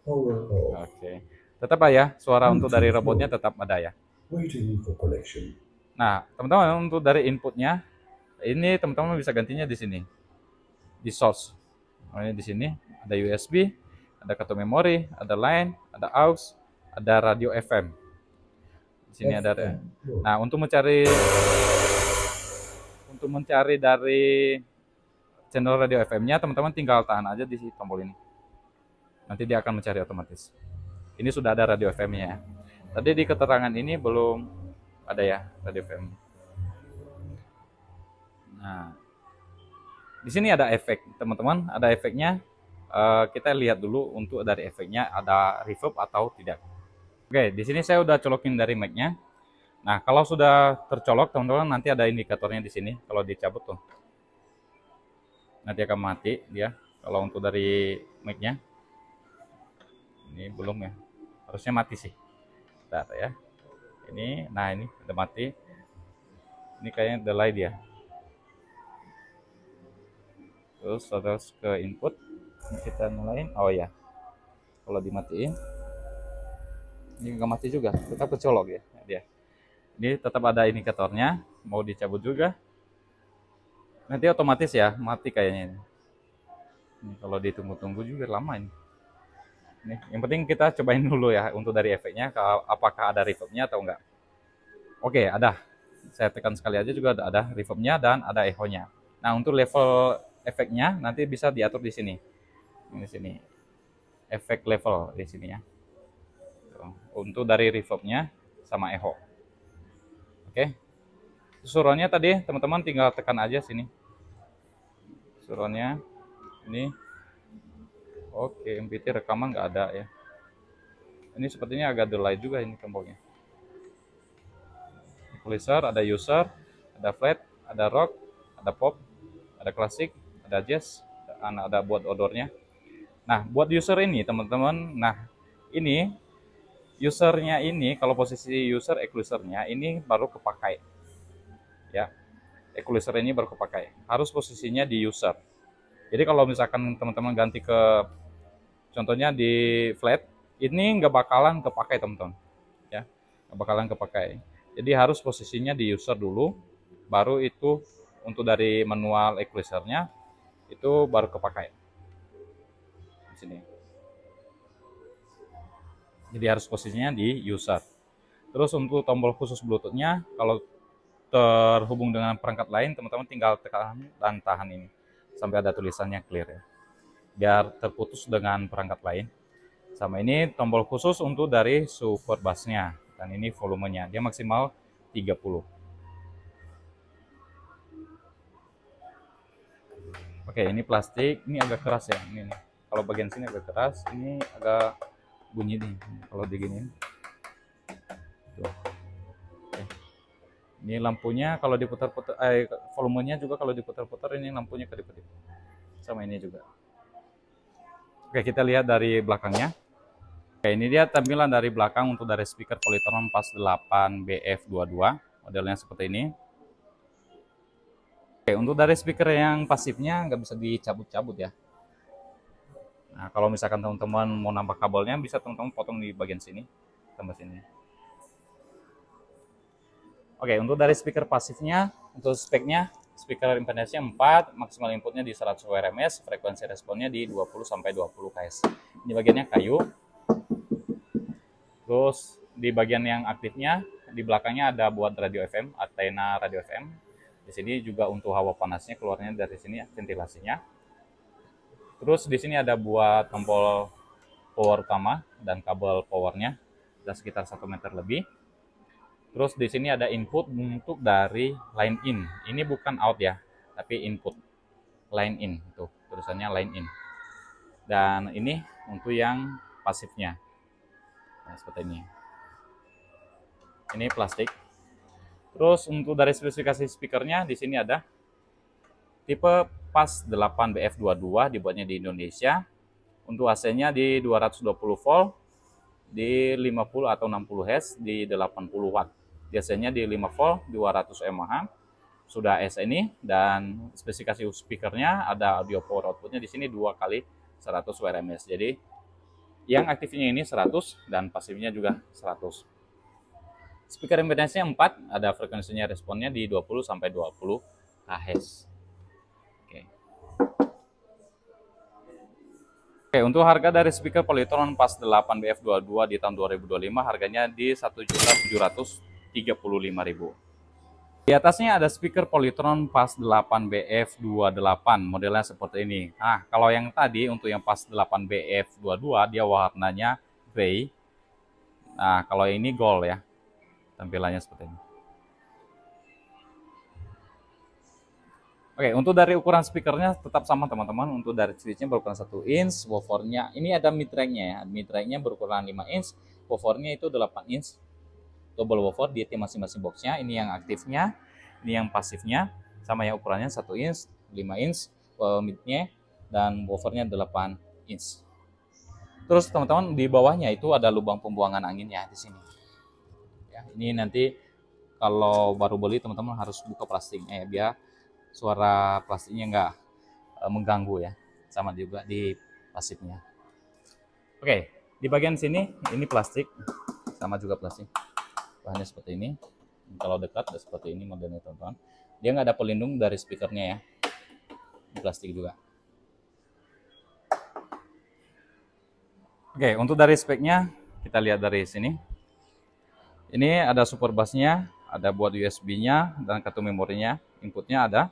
Power off. Oke. Tetap ya, suara untuk dari robotnya tetap ada ya. Waiting for connection. Nah, teman-teman untuk dari inputnya, ini teman-teman bisa gantinya di sini, di source. Ini di sini ada USB, ada kartu memori, ada line, ada aux, ada radio FM. Di sini ada. Nah, untuk mencari dari channel radio FM-nya, teman-teman tinggal tahan aja di tombol ini. Nanti dia akan mencari otomatis. Ini sudah ada radio FM-nya. Tadi di keterangan ini belum ada ya radio FM. Nah, di sini ada efek, teman-teman. Ada efeknya. Kita lihat dulu untuk dari efeknya ada reverb atau tidak. Oke, di sini saya udah colokin dari mic-nya. Nah, kalau sudah tercolok, teman-teman, nanti ada indikatornya di sini. Kalau dicabut tuh, nanti akan mati dia. Kalau untuk dari mic-nya, ini belum ya. Harusnya mati sih. Bentar ya. Ini, nah ini udah mati. Ini kayaknya delay dia. Terus ke input. Ini kita nyalain. Oh ya. Kalau dimatiin, ini nggak mati juga. Tetap kecolok ya dia. Ini tetap ada indikatornya. Mau dicabut juga. Nanti otomatis ya mati kayaknya ini. Ini kalau ditunggu-tunggu juga lama ini. Nih, yang penting kita cobain dulu ya untuk dari efeknya, apakah ada reverbnya atau enggak. Oke, ada. Saya tekan sekali aja juga ada reverbnya dan ada echo-nya. Nah, untuk level efeknya nanti bisa diatur di sini. Di sini. efek level di sini ya. Untuk dari reverbnya sama echo. Oke. Suronnya tadi teman-teman tinggal tekan aja sini. Suronnya ini. Oke, MPT rekaman nggak ada ya. Ini sepertinya agak delay juga ini tombolnya. Equalizer, ada user, ada flat, ada rock, ada pop, ada klasik, ada jazz, ada buat odornya. Nah, buat user ini teman-teman, nah ini usernya ini kalau posisi user equalizernya ini baru kepakai ya. Equalizer ini baru kepakai, harus posisinya di user. Jadi kalau misalkan teman-teman ganti ke contohnya di flat, ini nggak bakalan kepakai teman-teman ya, nggak bakalan kepakai. Jadi harus posisinya di user dulu, baru itu untuk dari manual equalizernya itu baru kepakai di sini. Jadi harus posisinya di user. Terus untuk tombol khusus Bluetooth-nya, kalau terhubung dengan perangkat lain, teman-teman tinggal tekan dan tahan ini sampai ada tulisannya clear ya, biar terputus dengan perangkat lain. Sama ini tombol khusus untuk dari super bass-nya, dan ini volumenya, dia maksimal 30. Oke, ini plastik, ini agak keras ya, ini nih. Kalau bagian sini agak keras, ini agak bunyi nih kalau diginiin. Tuh. Ini lampunya kalau diputar-putar, volumenya juga kalau diputar-putar ini lampunya kedip-kedip. Sama ini juga. Oke, kita lihat dari belakangnya. Oke, ini dia tampilan dari belakang untuk dari speaker Polytron PAS 8 BF22. Modelnya seperti ini. Oke, untuk dari speaker yang pasifnya nggak bisa dicabut-cabut ya. Nah, kalau misalkan teman-teman mau nambah kabelnya, bisa teman-teman potong di bagian sini, tambah sini. Oke, untuk dari speaker pasifnya, untuk speknya, speaker impedance-nya 4, maksimal inputnya di 100 WRMS, frekuensi responnya di 20-20 kHz. Ini bagiannya kayu. Terus di bagian yang aktifnya, di belakangnya ada buat radio FM, antena radio FM. Di sini juga untuk hawa panasnya keluarnya dari sini, ventilasinya. Terus di sini ada buat tombol power utama dan kabel powernya, ada sekitar 1 meter lebih. Terus di sini ada input untuk dari line in. Ini bukan out ya, tapi input line in. Tuh, tulisannya line in. Dan ini untuk yang pasifnya. Nah, seperti ini. Ini plastik. Terus untuk dari spesifikasi speakernya di sini ada tipe PAS 8 BF22, dibuatnya di Indonesia. Untuk AC-nya di 220 volt, di 50 atau 60 Hz, di 80 watt. Biasanya di 5 volt 200 mAh sudah AC ini, dan spesifikasi speakernya ada audio power outputnya di sini 2 kali 100 WRMS. Jadi yang aktifnya ini 100 dan pasifnya juga 100. Speaker impedance-nya 4, ada frekuensinya responnya di 20-20 kHz. Oke, untuk harga dari speaker Polytron PAS 8 BF22 di tahun 2025 harganya di 1.735.000. Di atasnya ada speaker Polytron PAS 8 BF28, modelnya seperti ini. Nah, kalau yang tadi untuk yang PAS 8 BF22 dia warnanya grey. Nah, kalau ini gold ya. Tampilannya seperti ini. Oke, untuk dari ukuran speakernya tetap sama teman-teman. Untuk dari switchnya berukuran 1 inch, woofernya ini ada mid-range-nya ya. Mid-range-nya berukuran 5 inch, woofernya itu 8 inch. Double woofer di masing-masing boxnya. Ini yang aktifnya, ini yang pasifnya. Sama yang ukurannya 1 inch, 5 inch, mid-nya, dan woofernya 8 inch. Terus teman-teman di bawahnya itu ada lubang pembuangan anginnya di sini. Ya, ini nanti kalau baru beli teman-teman harus buka plastiknya ya, biar suara plastiknya nggak mengganggu ya, sama juga di pasifnya. Oke, di bagian sini ini plastik, sama juga plastik, bahannya seperti ini. Kalau dekat seperti ini modelnya teman-teman, dia nggak ada pelindung dari speakernya ya, di plastik juga. Oke, untuk dari speknya kita lihat dari sini. Ini ada super bassnya, ada buat USB-nya dan kartu memorinya, inputnya ada.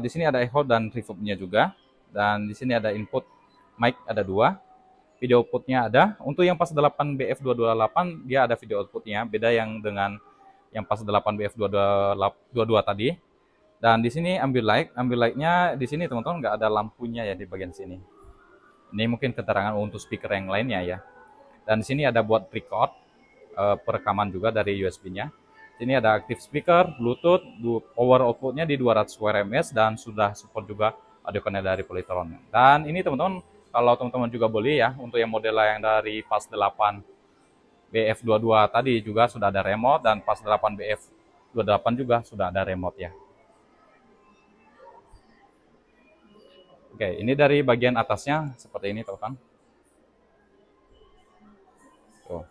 Di sini ada echo dan reverb-nya juga, dan di sini ada input mic ada 2, video outputnya ada. Untuk yang pas 8 BF228 dia ada video outputnya, beda yang dengan yang pas 8 BF22 tadi. Dan di sini ambilight lightnya di sini teman-teman nggak ada lampunya ya di bagian sini. Ini mungkin keterangan untuk speaker yang lainnya ya. Dan di sini ada buat record, perekaman juga dari USB-nya. Ini ada active speaker, Bluetooth, power outputnya di 200 WRMS dan sudah support juga audio connect dari Polytron. Dan ini teman-teman, kalau teman-teman juga beli ya, untuk yang model yang dari pas 8 BF22 tadi juga sudah ada remote, dan pas 8 BF28 juga sudah ada remote ya. Oke, ini dari bagian atasnya seperti ini teman-teman. Tuh.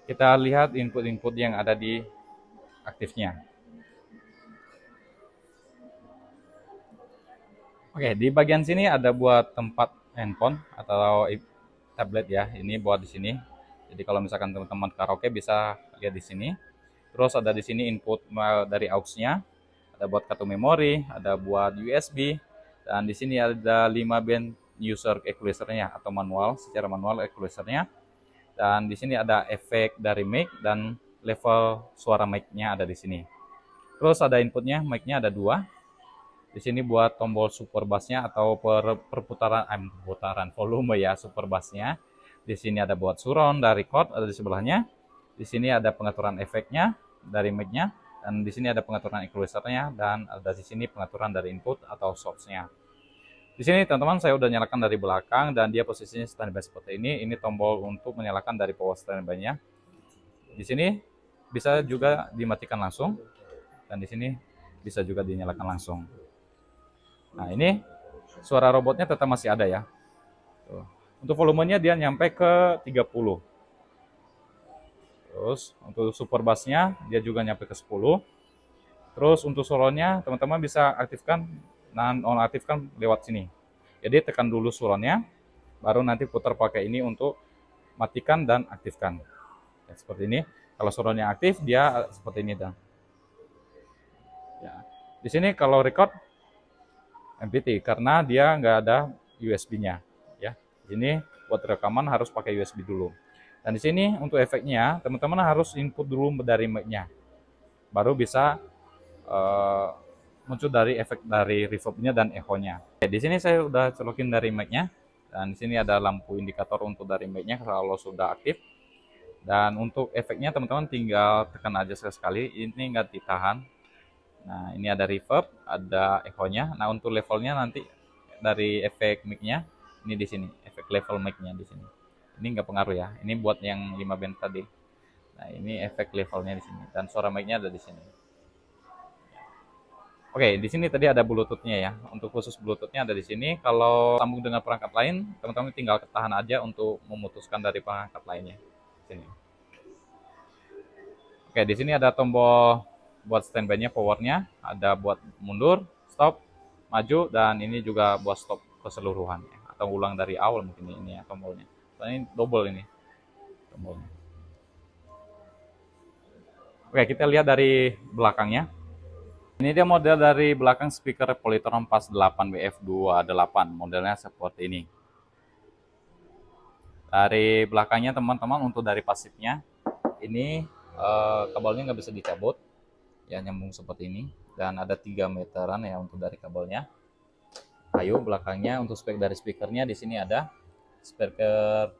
Kita lihat input-input yang ada di aktifnya. Oke, di bagian sini ada buat tempat handphone atau tablet ya. Ini buat di sini. Jadi kalau misalkan teman-teman karaoke bisa lihat di sini. Terus ada di sini input dari aux-nya. Ada buat kartu memori, ada buat USB, dan di sini ada 5 band user equalizer-nya atau manual, secara manual equalizer-nya. Dan di sini ada efek dari mic dan level suara mic-nya ada di sini. Terus ada inputnya, mic-nya ada 2. Di sini buat tombol super bass-nya atau perputaran volume ya, super bass-nya. Di sini ada buat surround dari record ada di sebelahnya. Di sini ada pengaturan efeknya dari mic-nya. Dan di sini ada pengaturan equalizer-nya, dan ada di sini pengaturan dari input atau source-nya. Di sini teman-teman saya udah nyalakan dari belakang dan dia posisinya standby seperti ini. Ini tombol untuk menyalakan dari power standby-nya. Di sini bisa juga dimatikan langsung, dan di sini bisa juga dinyalakan langsung. Nah, ini suara robotnya tetap masih ada ya. Tuh. Untuk volumenya dia nyampe ke 30. Terus untuk super bass-nya dia juga nyampe ke 10. Terus untuk solonya teman-teman bisa aktifkan dan nonaktifkan lewat sini. Jadi tekan dulu suronnya, baru nanti putar pakai ini untuk matikan dan aktifkan. Ya, seperti ini. Kalau suronnya aktif dia seperti ini dan. Ya. Di sini kalau record MPT karena dia nggak ada USB-nya. Ya, ini buat rekaman harus pakai USB dulu. Dan di sini untuk efeknya, teman-teman harus input dulu dari mic-nya. Baru bisa muncul dari efek dari reverb-nya dan echo-nya. Di sini saya udah colokin dari mic-nya. Dan di sini ada lampu indikator untuk dari mic-nya kalau sudah aktif. Dan untuk efeknya teman-teman tinggal tekan aja sekali. Ini nggak ditahan. Nah, ini ada reverb, ada echo-nya. Nah, untuk levelnya nanti dari efek mic-nya, ini di sini, efek level mic-nya di sini. Ini nggak pengaruh ya. Ini buat yang 5 band tadi. Nah, ini efek levelnya di sini dan suara mic-nya ada di sini. Oke, di sini tadi ada Bluetooth-nya ya. Untuk khusus Bluetooth-nya ada di sini. Kalau sambung dengan perangkat lain, teman-teman tinggal ketahan aja untuk memutuskan dari perangkat lainnya. Sini. Oke, di sini ada tombol buat standby-nya, powernya, ada buat mundur, stop, maju, dan ini juga buat stop keseluruhan ya. Atau ulang dari awal mungkin ini ya tombolnya. Ini double ini tombolnya. Oke, kita lihat dari belakangnya. Ini dia model dari belakang speaker Polytron PAS 8 BF28. Modelnya seperti ini. Dari belakangnya teman-teman untuk dari pasifnya, ini kabelnya nggak bisa dicabut. Ya, nyambung seperti ini. Dan ada 3 meteran ya untuk dari kabelnya. Ayo belakangnya untuk spek dari speakernya di sini ada speaker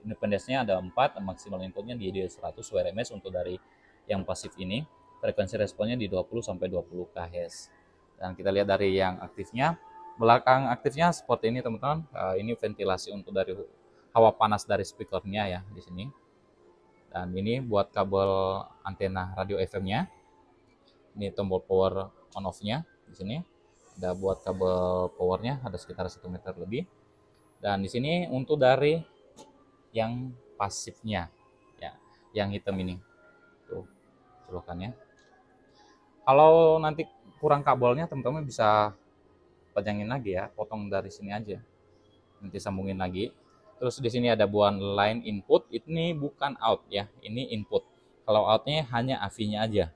independence-nya ada 4, maksimal inputnya di 100 WRMS untuk dari yang pasif ini. Frekuensi responnya di 20 sampai 20 kHz. Dan kita lihat dari yang aktifnya, belakang aktifnya seperti ini teman-teman. Ini ventilasi untuk dari hawa panas dari speakernya ya di sini. Dan ini buat kabel antena radio FM-nya. Ini tombol power on off-nya di sini. Ada buat kabel powernya ada sekitar 1 meter lebih. Dan di sini untuk dari yang pasifnya ya, yang hitam ini. Tuh, colokannya. Kalau nanti kurang kabelnya teman-teman bisa panjangin lagi ya, potong dari sini aja. Nanti sambungin lagi. Terus di sini ada buat line input, ini bukan out ya, ini input. Kalau outnya hanya AV-nya aja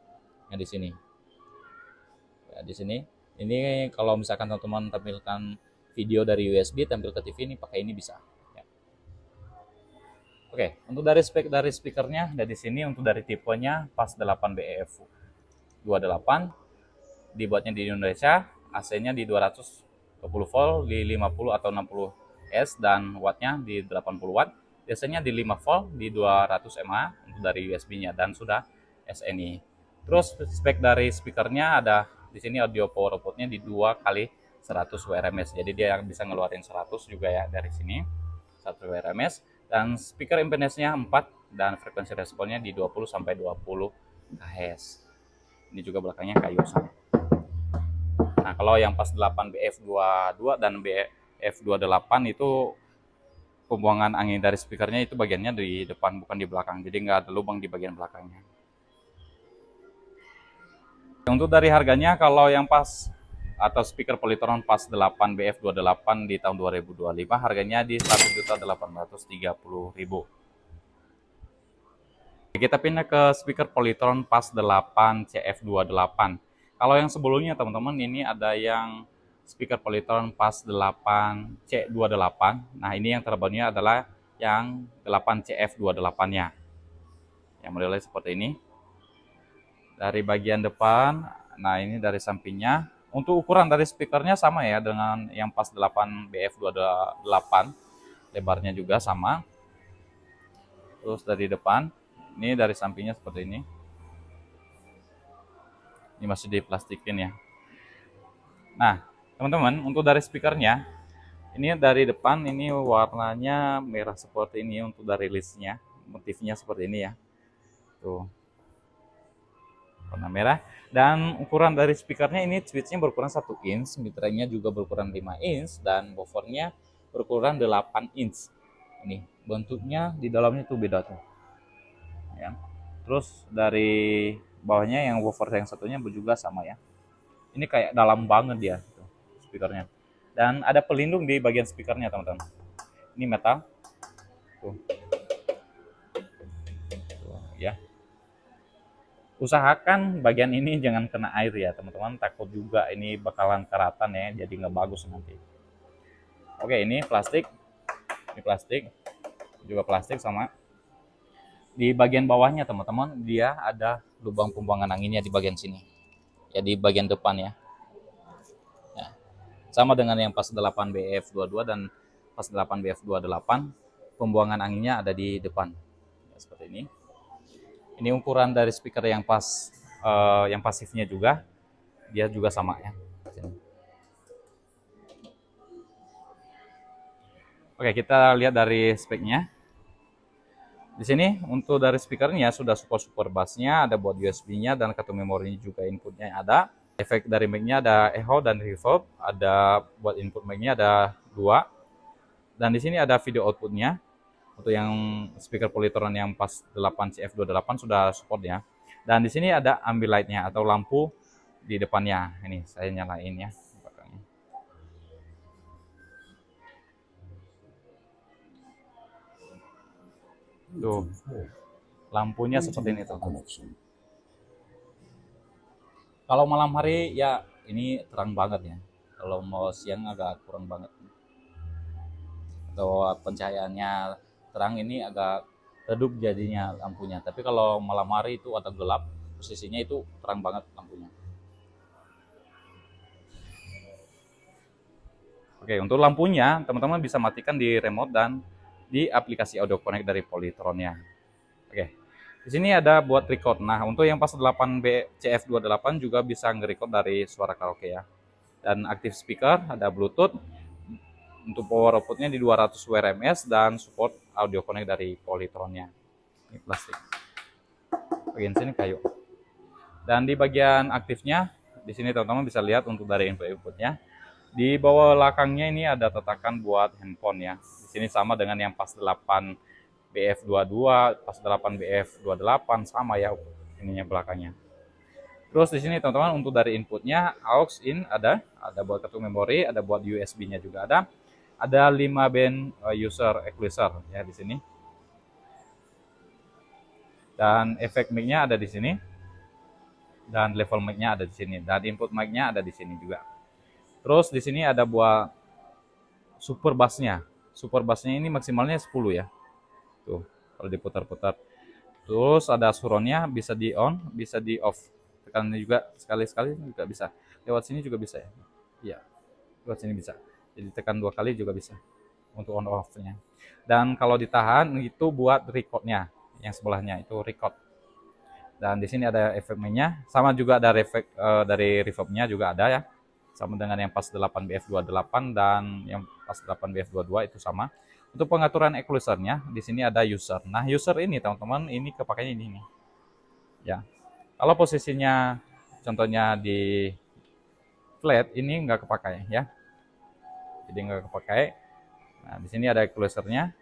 yang di sini. Ya, di sini ini kalau misalkan teman-teman tampilkan video dari USB tampil ke TV ini pakai ini bisa. Ya. Oke, untuk dari spek dari speakernya dari sini, untuk dari tipenya PAS 8 BEF 28, dibuatnya di Indonesia, AC-nya di 220 volt, di 50 atau 60 S, dan wattnya di 80 watt. Biasanya di 5 volt, di 200 mAh untuk dari USB-nya, dan sudah SNI. Terus spek dari speakernya ada di sini audio power output-nya di 2 kali 100 WRMS. Jadi dia yang bisa ngeluarin 100 juga ya dari sini. 100 WRMS, dan speaker impedance-nya 4, dan frekuensi responnya di 20 sampai 20 Hz. Ini juga belakangnya kayu sama. Nah, kalau yang PAS 8 BF22 dan BF28 itu pembuangan angin dari speakernya itu bagiannya di depan, bukan di belakang. Jadi nggak ada lubang di bagian belakangnya. Untuk dari harganya, kalau yang PAS atau speaker Polytron PAS 8 BF28 di tahun 2025 harganya di 1.830.000. Kita pindah ke speaker Polytron PAS 8 CF28. Kalau yang sebelumnya teman-teman, ini ada yang speaker Polytron PAS 8 C28. Nah, ini yang terbarunya adalah yang 8 CF28-nya. Yang modelnya seperti ini. Dari bagian depan, nah ini dari sampingnya. Untuk ukuran dari speakernya sama ya dengan yang PAS 8 BF28. Lebarnya juga sama. Terus dari depan, ini dari sampingnya seperti ini. Ini masih diplastikin ya. Nah, teman-teman, untuk dari speakernya, ini dari depan ini warnanya merah seperti ini untuk dari listnya. Motifnya seperti ini ya. Tuh. Warna merah. Dan ukuran dari speakernya ini switchnya berukuran 1 inch, mid-range-nya juga berukuran 5 inch, dan woofernya berukuran 8 inch. Ini bentuknya di dalamnya tuh beda tuh. Ya. Terus dari bawahnya yang woofer yang satunya juga sama ya. Ini kayak dalam banget dia tuh, speakernya. Dan ada pelindung di bagian speakernya teman-teman. Ini metal. Tuh. Tuh, ya. Usahakan bagian ini jangan kena air ya teman-teman, takut juga ini bakalan karatan ya, jadi nggak bagus nanti. Oke, ini plastik juga plastik sama. Di bagian bawahnya teman-teman, dia ada lubang pembuangan anginnya di bagian sini ya, di bagian depan ya. Sama dengan yang PAS 8 BF22 dan PAS 8 BF28, pembuangan anginnya ada di depan ya, seperti ini. Ini ukuran dari speaker yang yang pasifnya juga, dia juga sama ya. Oke, kita lihat dari speknya. Di sini untuk dari speakernya sudah support bassnya, ada buat USB-nya, dan kartu memorinya juga inputnya ada. Efek dari mic-nya ada echo dan reverb, ada buat input mic-nya ada 2. Dan di sini ada video outputnya. Untuk yang speaker Polytron yang PAS 8 CF28 sudah support ya. Dan di sini ada ambilight nya atau lampu di depannya. Ini saya nyalain ya. Tuh, lampunya seperti ini tuh. Kalau malam hari ya ini terang banget ya. Kalau mau siang agak kurang banget. Atau pencahayaannya terang, ini agak redup jadinya lampunya. Tapi kalau malam hari itu atau gelap, posisinya itu terang banget lampunya. Oke, untuk lampunya teman-teman bisa matikan di remote dan di aplikasi Audio Connect dari Polytronnya. Oke, di sini ada buat record. Nah, untuk yang PAS 8B CF28 juga bisa nge-record dari suara karaoke ya. Dan aktif speaker, ada Bluetooth. Untuk power outputnya di 200 WRMS dan support Audio Connect dari Polytronnya. Ini plastik. Bagian sini kayu. Dan di bagian aktifnya, di sini teman-teman bisa lihat untuk dari input-inputnya. Di bawah belakangnya ini ada tatakan buat handphone ya. Di sini sama dengan yang PAS 8 BF22, PAS 8 BF28 sama ya ininya belakangnya. Terus di sini teman-teman untuk dari inputnya aux in ada buat kartu memori, ada buat USB-nya juga ada. Ada 5 band user equalizer ya di sini. Dan efek mic-nya ada di sini. Dan level mic-nya ada di sini. Dan input mic-nya ada di sini juga. Terus di sini ada buat super bass-nya. Super bass-nya ini maksimalnya 10 ya. Tuh. kalau diputar-putar. Terus ada suronnya, bisa di on, bisa di off. Tekan juga sekali-sekali juga bisa. Lewat sini juga bisa ya. Iya, lewat sini bisa. Jadi tekan 2 kali juga bisa untuk on off-nya. Dan kalau ditahan itu buat recordnya, yang sebelahnya itu record. Dan di sini ada efek mainnya, sama juga ada efek dari reverb-nya juga ada ya. Sama dengan yang pas 8BF28 dan yang pas 8BF22 itu sama. Untuk pengaturan equalizernya di sini ada user. Nah, user ini teman-teman ini kepakainya ini nih. Ya. Kalau posisinya contohnya di flat ini nggak kepakai ya. Jadi nggak kepakai. Nah, di sini ada equalizernya,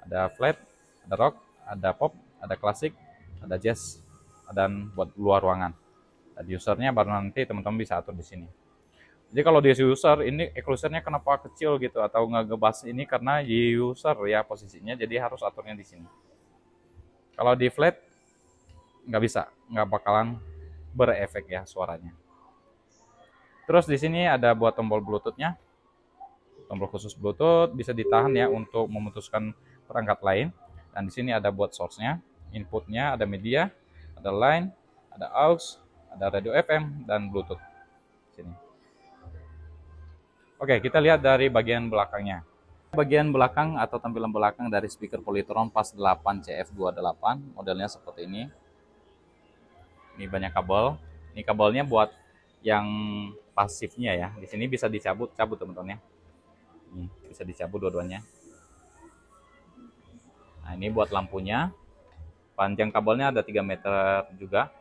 ada flat, ada rock, ada pop, ada klasik, ada jazz, dan buat luar ruangan. Dan usernya baru nanti teman-teman bisa atur di sini. Jadi kalau di user ini equalizernya kenapa kecil gitu atau nggak ngebas ini karena di user ya posisinya, jadi harus aturnya di sini. Kalau di flat nggak bisa, nggak bakalan berefek ya suaranya. Terus di sini ada buat tombol Bluetooth-nya. Tombol khusus Bluetooth bisa ditahan ya untuk memutuskan perangkat lain. Dan di sini ada buat source-nya, inputnya ada media, ada line, ada aux, ada radio FM dan Bluetooth. Sini. Oke, kita lihat dari bagian belakangnya. Bagian belakang atau tampilan belakang dari speaker Polytron PAS 8 CF28 modelnya seperti ini. Ini banyak kabel. Ini kabelnya buat yang pasifnya ya. Di sini bisa dicabut teman-teman ya. Ini bisa dicabut dua-duanya. Nah, ini buat lampunya. Panjang kabelnya ada 3 meter juga.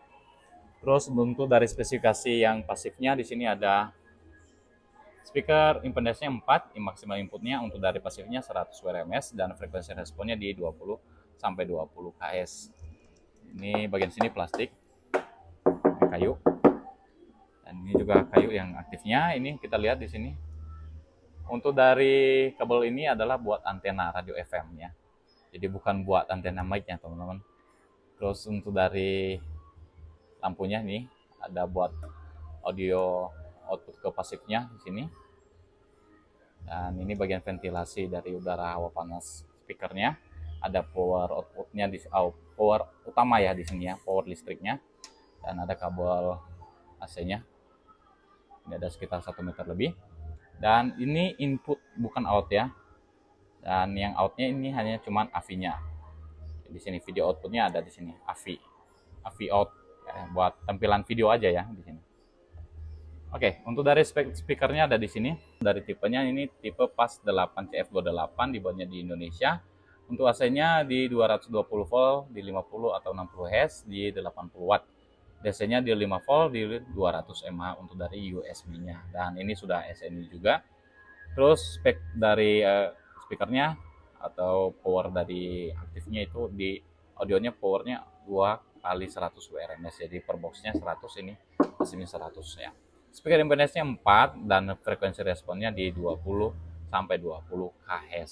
Terus untuk dari spesifikasi yang pasifnya di sini ada speaker impedance-nya 4, maksimal inputnya untuk dari pasifnya 100 WRMS dan frekuensi responnya di 20 sampai 20 KHz. Ini bagian sini plastik, kayu. Dan ini juga kayu yang aktifnya. Ini kita lihat di sini. Untuk dari kabel ini adalah buat antena radio FM ya. Jadi bukan buat antena mic-nya teman-teman. Terus untuk dari lampunya nih ada buat audio output ke pasifnya di sini. Dan ini bagian ventilasi dari udara hawa panas speakernya. Ada power outputnya di power utama ya di sini ya, power listriknya. Dan ada kabel AC-nya. Ini ada sekitar 1 meter lebih. Dan ini input bukan out ya. Dan yang outnya ini hanya cuman AV-nya. Di sini video outputnya ada di sini AV out ya, buat tampilan video aja ya di sini. Oke, untuk dari speakernya ada di sini. Dari tipenya ini tipe PAS 8 CF28 dibuatnya di Indonesia. Untuk AC-nya di 220 volt, di 50 atau 60 Hz, di 80 watt. DC-nya di 5 volt, di 200 mAh untuk dari USB-nya. Dan ini sudah SNI juga. Terus spek dari speakernya atau power dari aktifnya itu di audionya powernya 2 kali 100 WRMS. Jadi per boxnya 100, ini pasifnya 100 ya. Speaker impedance-nya 4 dan frekuensi responnya di 20 sampai 20 KHz.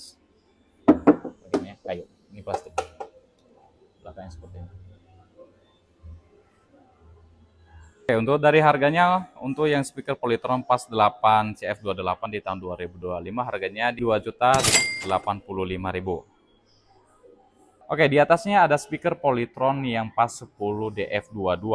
Begini ya, kayu. Ini plastik. Belakangnya seperti ini. Oke, untuk dari harganya, untuk yang speaker Polytron PAS 8 CF28 di tahun 2025 harganya di 2.085.000. Oke, di atasnya ada speaker Polytron yang PAS 10 DF22.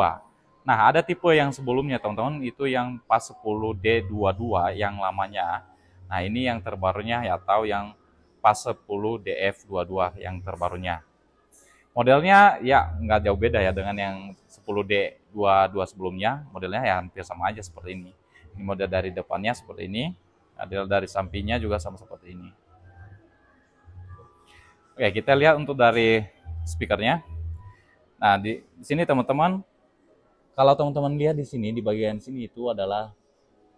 Nah, ada tipe yang sebelumnya teman-teman, itu yang PAS 10 D22 yang lamanya. Nah, ini yang terbarunya ya, atau yang PAS 10 DF22 yang terbarunya. Modelnya ya nggak jauh beda ya dengan yang 10D22 sebelumnya. Modelnya ya hampir sama aja seperti ini. Ini model dari depannya seperti ini. Model dari sampingnya juga sama seperti ini. Oke, kita lihat untuk dari speakernya. Nah, di sini teman-teman, kalau teman-teman lihat di sini, di bagian sini itu adalah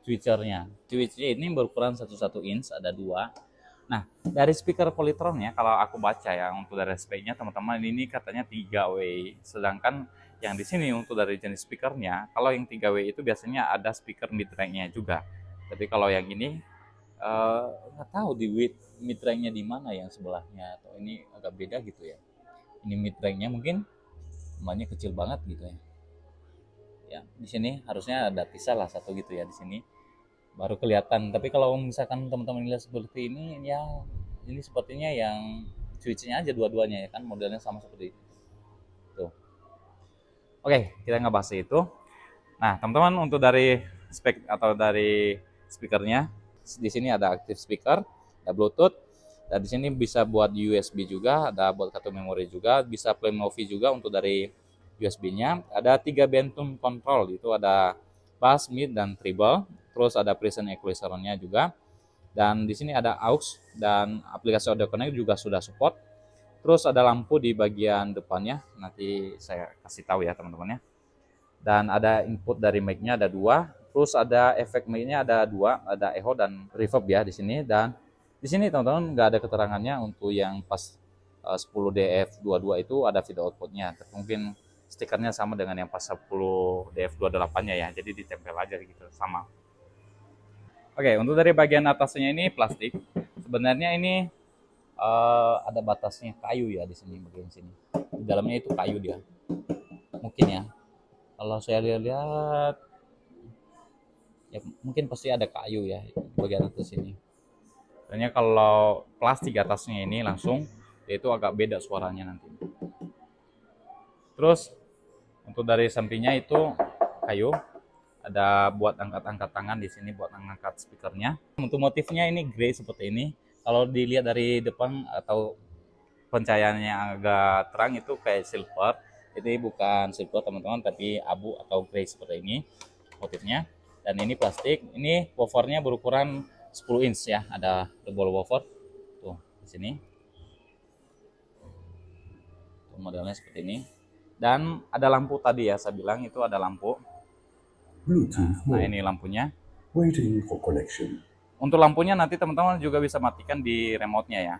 switchernya. Switchernya ini berukuran 1 inch, ada 2. Nah, dari speaker Polytronnya, kalau aku baca ya, untuk dari speknya teman-teman, ini katanya 3W. Sedangkan yang di sini untuk dari jenis speakernya, kalau yang 3W itu biasanya ada speaker mid-range-nya juga. Tapi kalau yang ini, nggak tahu di mid-range-nya di mana yang sebelahnya, atau ini agak beda gitu ya. Ini mid-range-nya mungkin namanya kecil banget gitu ya. Ya, di sini harusnya ada pisah lah satu gitu ya di sini. Baru kelihatan. Tapi kalau misalkan teman-teman lihat seperti ini, ya ini sepertinya yang switchnya aja dua-duanya ya kan, modelnya sama seperti itu. Tuh. Oke, kita nggak bahas itu. Nah, teman-teman, untuk dari spek atau dari speakernya, di sini ada active speaker, ada Bluetooth, dan di sini bisa buat USB juga, ada buat kartu memori juga, bisa play movie juga untuk dari USB-nya. Ada 3 band tone control, itu ada bass, mid, dan treble. Terus ada presence equalizer-nya juga. Dan di sini ada aux dan aplikasi Audio Connect juga sudah support. Terus ada lampu di bagian depannya, nanti saya kasih tahu ya teman-teman ya. Dan ada input dari mic-nya ada 2, terus ada efek mic-nya ada 2, ada echo dan reverb ya di sini. Dan di sini teman-teman nggak ada keterangannya untuk yang pas 10DF22 itu ada video outputnya. Mungkin stikernya sama dengan yang pas 10DF28-nya ya, jadi ditempel aja gitu sama. Oke, untuk dari bagian atasnya ini plastik. Sebenarnya ini ada batasnya kayu ya di sini bagian sini. Di dalamnya itu kayu dia. Mungkin ya. Kalau saya lihat ya mungkin pasti ada kayu ya di bagian atas ini. Soalnya kalau plastik atasnya ini langsung itu agak beda suaranya nanti. Terus untuk dari sampingnya itu kayu. Ada buat angkat-angkat tangan di sini buat angkat speakernya. Untuk motifnya ini grey seperti ini. Kalau dilihat dari depan atau pencahayaannya agak terang itu kayak silver. Ini bukan silver teman-teman, tapi abu atau grey seperti ini motifnya. Dan ini plastik. Ini woofernya berukuran 10 inch ya. Ada double woofer tuh di sini. Tuh, modelnya seperti ini. Dan ada lampu tadi ya, saya bilang itu ada lampu. Bluetooth Nah, mode. ini lampunya. Waiting for connection. Untuk lampunya nanti teman-teman juga bisa matikan di remote-nya ya.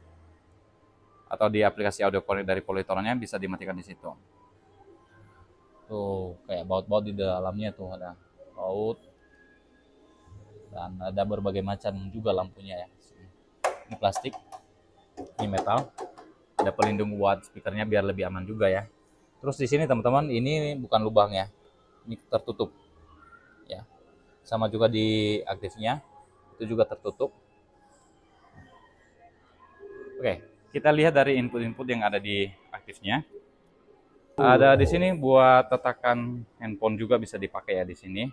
Atau di aplikasi audio connect dari Polytron-nya bisa dimatikan di situ. Tuh, kayak baut-baut di dalamnya tuh ada baut. Dan ada berbagai macam juga lampunya ya. Ini plastik, ini metal. Ada pelindung buat speakernya biar lebih aman juga ya. Terus di sini teman-teman ini bukan lubang ya. Ini tertutup. Ya. Sama juga di aktifnya itu juga tertutup. Oke, kita lihat dari input-input yang ada di aktifnya. Ada di sini buat tetakan handphone juga bisa dipakai ya di sini.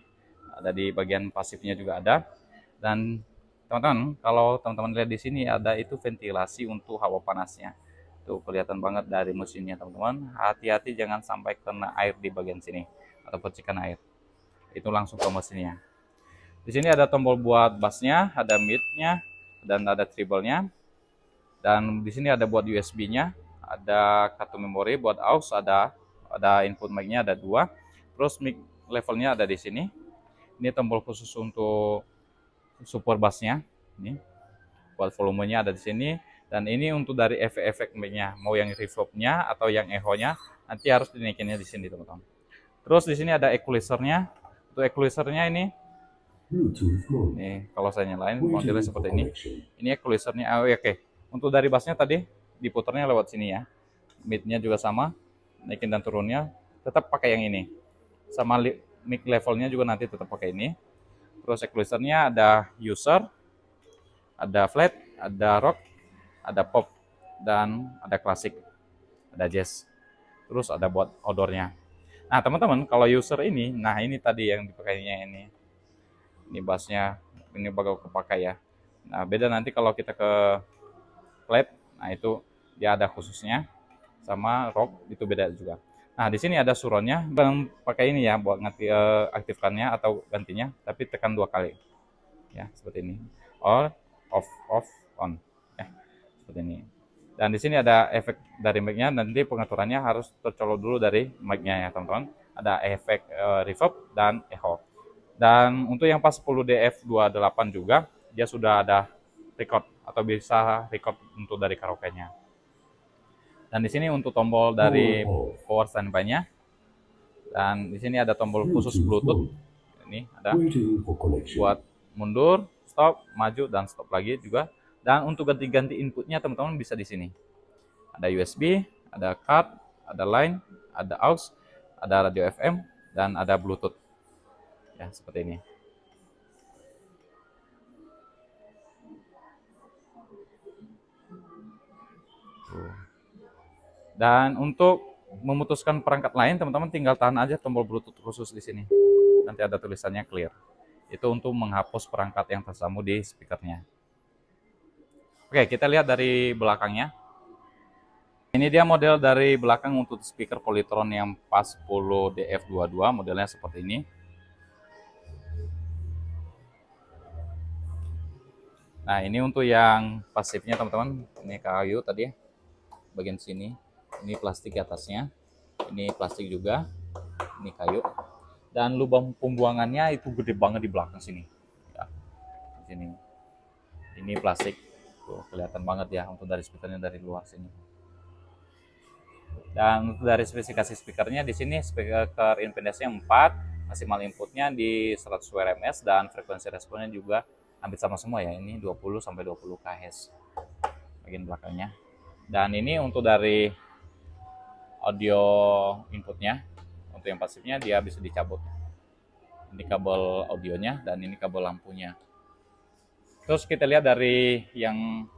Ada di bagian pasifnya juga ada. Dan teman-teman, kalau teman-teman lihat di sini ada itu ventilasi untuk hawa panasnya. Tuh kelihatan banget dari mesinnya teman-teman. Hati-hati jangan sampai kena air di bagian sini atau percikan air. Itu langsung ke mesinnya. Di sini ada tombol buat bassnya, ada mid-nya, dan ada treble-nya. Dan di sini ada buat USB-nya, ada kartu memori buat aux, ada input mic-nya ada 2. Terus mic levelnya ada di sini. Ini tombol khusus untuk support bass-nya. Ini buat volumenya ada di sini. Dan ini untuk dari efek-efek mic-nya, mau yang reverb-nya atau yang echo-nya, nanti harus dinaikinnya di sini teman-teman. Terus di sini ada equalizer-nya. Untuk equalizer-nya ini Bluetooth mode. nih, kalau saya nyalain modelnya Waiting for seperti ini. connection. Ini equalizernya. Oke. Untuk dari bassnya tadi diputarnya lewat sini ya. Mid-nya juga sama. Naikin dan turunnya tetap pakai yang ini. Sama mic levelnya juga nanti tetap pakai ini. Terus equalizernya ada user, ada flat, ada rock, ada pop, dan ada klasik, ada jazz. Terus ada buat outdoornya. Nah teman-teman, kalau user ini, nah ini tadi yang dipakainya ini. Ini bassnya, ini bakal kepakai ya. Nah beda nanti kalau kita ke flat, nah itu dia ada khususnya, sama rock itu beda juga. Nah di sini ada suronnya, bang pakai ini ya buat aktifkannya atau gantinya, tapi tekan 2 kali, ya seperti ini, on, off, on, ya seperti ini. Dan di sini ada efek dari mic-nya, nanti pengaturannya harus tercolok dulu dari mic-nya ya teman-teman. Ada efek reverb dan echo. Dan untuk yang pas 10DF28 juga, dia sudah ada record atau bisa record untuk dari karaoke-nya. Dan di sini untuk tombol dari power standby-nya. Dan di sini ada tombol khusus Bluetooth. Ini ada buat mundur, stop, maju, dan stop lagi juga. Dan untuk ganti-ganti inputnya teman-teman bisa di sini. Ada USB, ada card, ada line, ada aux, ada radio FM, dan ada Bluetooth. Ya, seperti ini. Tuh. Dan untuk memutuskan perangkat lain, teman-teman tinggal tahan aja tombol Bluetooth khusus di sini. Nanti ada tulisannya clear. Itu untuk menghapus perangkat yang tersambung di speakernya. Oke, kita lihat dari belakangnya. Ini dia model dari belakang untuk speaker Polytron yang PAS 10 DF22, modelnya seperti ini. Nah, ini untuk yang pasifnya teman-teman, ini kayu tadi ya, bagian sini. Ini plastik di atasnya, ini plastik juga, ini kayu. Dan lubang pembuangannya itu gede banget di belakang sini. Ya, di sini. Ini plastik, tuh kelihatan banget ya untuk dari speakernya dari luar sini. Dan untuk dari spesifikasi speakernya di sini speaker impedance-nya 4, maksimal inputnya di 100 WRMS dan frekuensi responnya juga hampir sama semua ya. Ini 20 sampai 20 kHz bagian belakangnya. Dan ini untuk dari audio inputnya, untuk yang pasifnya dia bisa dicabut. Ini kabel audionya dan ini kabel lampunya. Terus kita lihat dari yang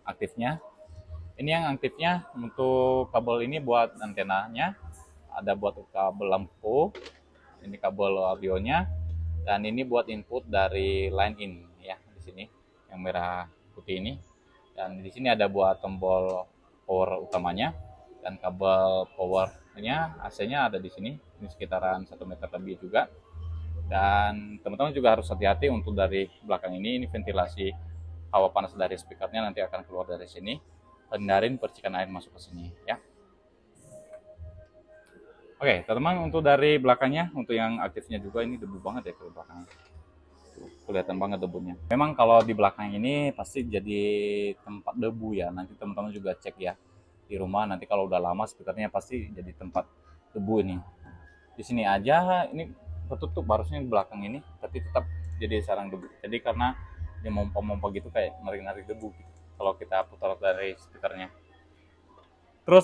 aktifnya. Ini yang aktifnya untuk kabel ini buat antenanya, ada buat kabel lampu, ini kabel audionya, dan ini buat input dari line in ya di sini yang merah putih ini. Dan di sini ada buat tombol power utamanya dan kabel powernya AC-nya ada di sini. Ini sekitaran 1 meter lebih juga. Dan teman-teman juga harus hati-hati untuk dari belakang ini ventilasi hawa panas dari speakernya nanti akan keluar dari sini. Hindarin percikan air masuk ke sini ya. Oke, teman-teman, untuk dari belakangnya, untuk yang aktifnya juga ini debu banget ya ke belakang. Kelihatan banget debunya. Memang kalau di belakang ini pasti jadi tempat debu ya. Nanti teman-teman juga cek ya di rumah. Nanti kalau udah lama speakernya pasti jadi tempat debu ini. Di sini aja ini tertutup harusnya di belakang ini, tapi tetap jadi sarang debu. Jadi karena dia mompa-mompa gitu kayak narik-narik debu gitu kalau kita putar dari speakernya. Terus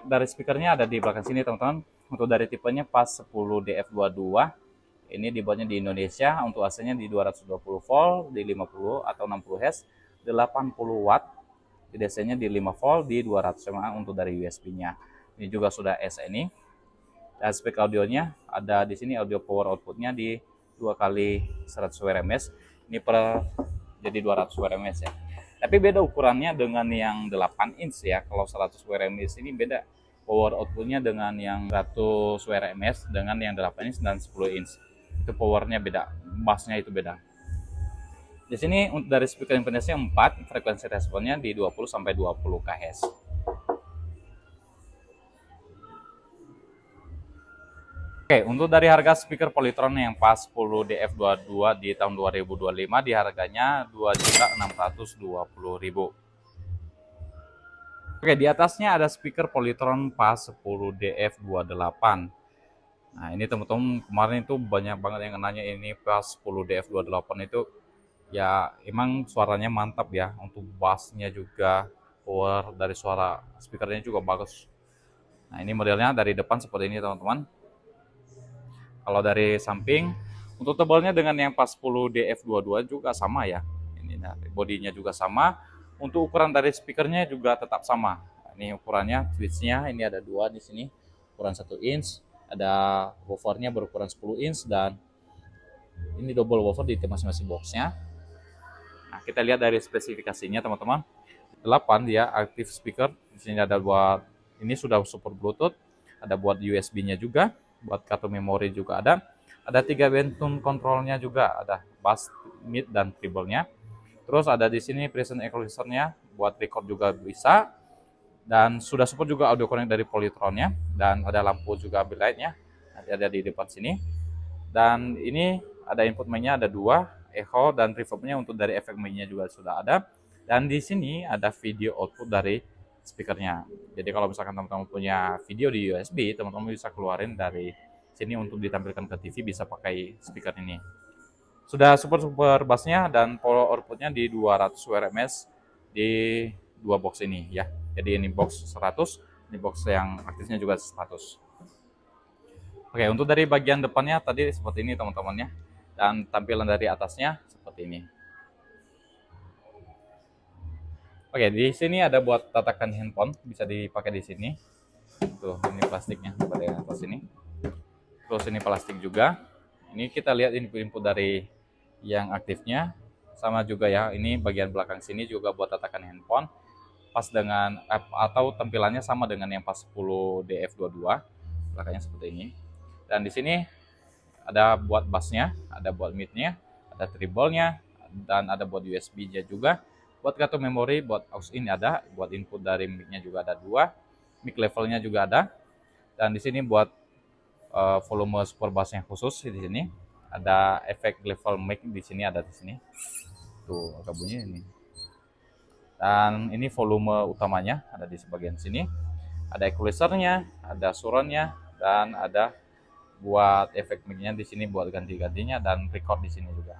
dari speakernya ada di belakang sini teman-teman. Untuk dari tipenya PAS 10 DF22. Ini dibuatnya di Indonesia. Untuk AC-nya di 220 volt, di 50 atau 60 Hz, 80 watt. Di DC-nya di 5 volt, di 200 mAh untuk dari USB-nya. Ini juga sudah SNI. Dan spek audionya ada di sini, audio power outputnya di 2 kali 100 WRMS. Ini jadi 200 WRMS ya. Tapi beda ukurannya dengan yang 8 inch ya. Kalau 100 WRMS ini beda power outputnya dengan yang 100 WRMS dengan yang 8 inch dan 10 inch. Itu powernya beda, bassnya itu beda. Di sini untuk dari speaker impedance-nya 4, frekuensi responnya di 20 sampai 20 kHz. Oke, untuk dari harga speaker Polytron yang PAS 10 DF22 di tahun 2025 di harganya Rp2.620.000. Oke, di atasnya ada speaker Polytron PAS 10 DF28. Nah, ini teman-teman kemarin itu banyak banget yang nanya ini PAS 10 DF28 itu ya emang suaranya mantap ya, untuk bassnya juga, power dari suara speakernya juga bagus. Nah, ini modelnya dari depan seperti ini teman-teman. Kalau dari samping, untuk tebalnya dengan yang PAS 10 DF22 juga sama ya. Ini bodinya juga sama. Untuk ukuran dari speakernya juga tetap sama. Ini ukurannya, switchnya ini ada 2 di sini, ukuran 1 inch. Ada woofernya berukuran 10 inch dan ini double woofer di masing-masing boxnya. Nah, kita lihat dari spesifikasinya teman-teman. 8 dia aktif speaker. Di sini ada buat ini sudah support Bluetooth, ada buat USB-nya juga. Buat kartu memori juga ada 3 band tone controlnya juga, ada bass, mid dan treble-nya. Terus ada di sini present equalizer-nya, buat record juga bisa, dan sudah support juga audio connect dari Polytron-nya, dan ada lampu juga ambilight-nya, nanti ada di depan sini. Dan ini ada input mic-nya ada 2, echo dan reverb-nya untuk dari efek mic-nya juga sudah ada. Dan di sini ada video output dari speakernya. Jadi kalau misalkan teman-teman punya video di USB, teman-teman bisa keluarin dari sini untuk ditampilkan ke TV, bisa pakai speaker ini. Sudah super bassnya dan power outputnya di 200 WRMS di 2 box ini ya. Jadi ini box 100, ini box yang aktifnya juga 100. Oke, untuk dari bagian depannya tadi seperti ini teman-temannya, dan tampilan dari atasnya seperti ini. Oke, di sini ada buat tatakan handphone, bisa dipakai di sini. Tuh, ini plastiknya pada atas sini. Terus ini plastik juga. Ini kita lihat input-input dari yang aktifnya. Sama juga ya, ini bagian belakang sini juga buat tatakan handphone. Pas dengan atau tampilannya sama dengan yang pas 10 DF22. Belakangnya seperti ini. Dan di sini ada buat bassnya, ada buat midnya, ada treble-nya, dan ada buat USB-nya juga. Buat kartu memori, buat aux in ada, buat input dari mic-nya juga ada dua, mic levelnya juga ada. Dan di sini buat volume super bass-nya khusus di sini. Ada efek level mic di sini, ada di sini. Tuh, agak bunyi ini. Dan ini volume utamanya ada di sebagian sini. Ada equalizer-nya, ada surround-nya, dan ada buat efek mic-nya di sini buat ganti-gantinya, dan record di sini juga.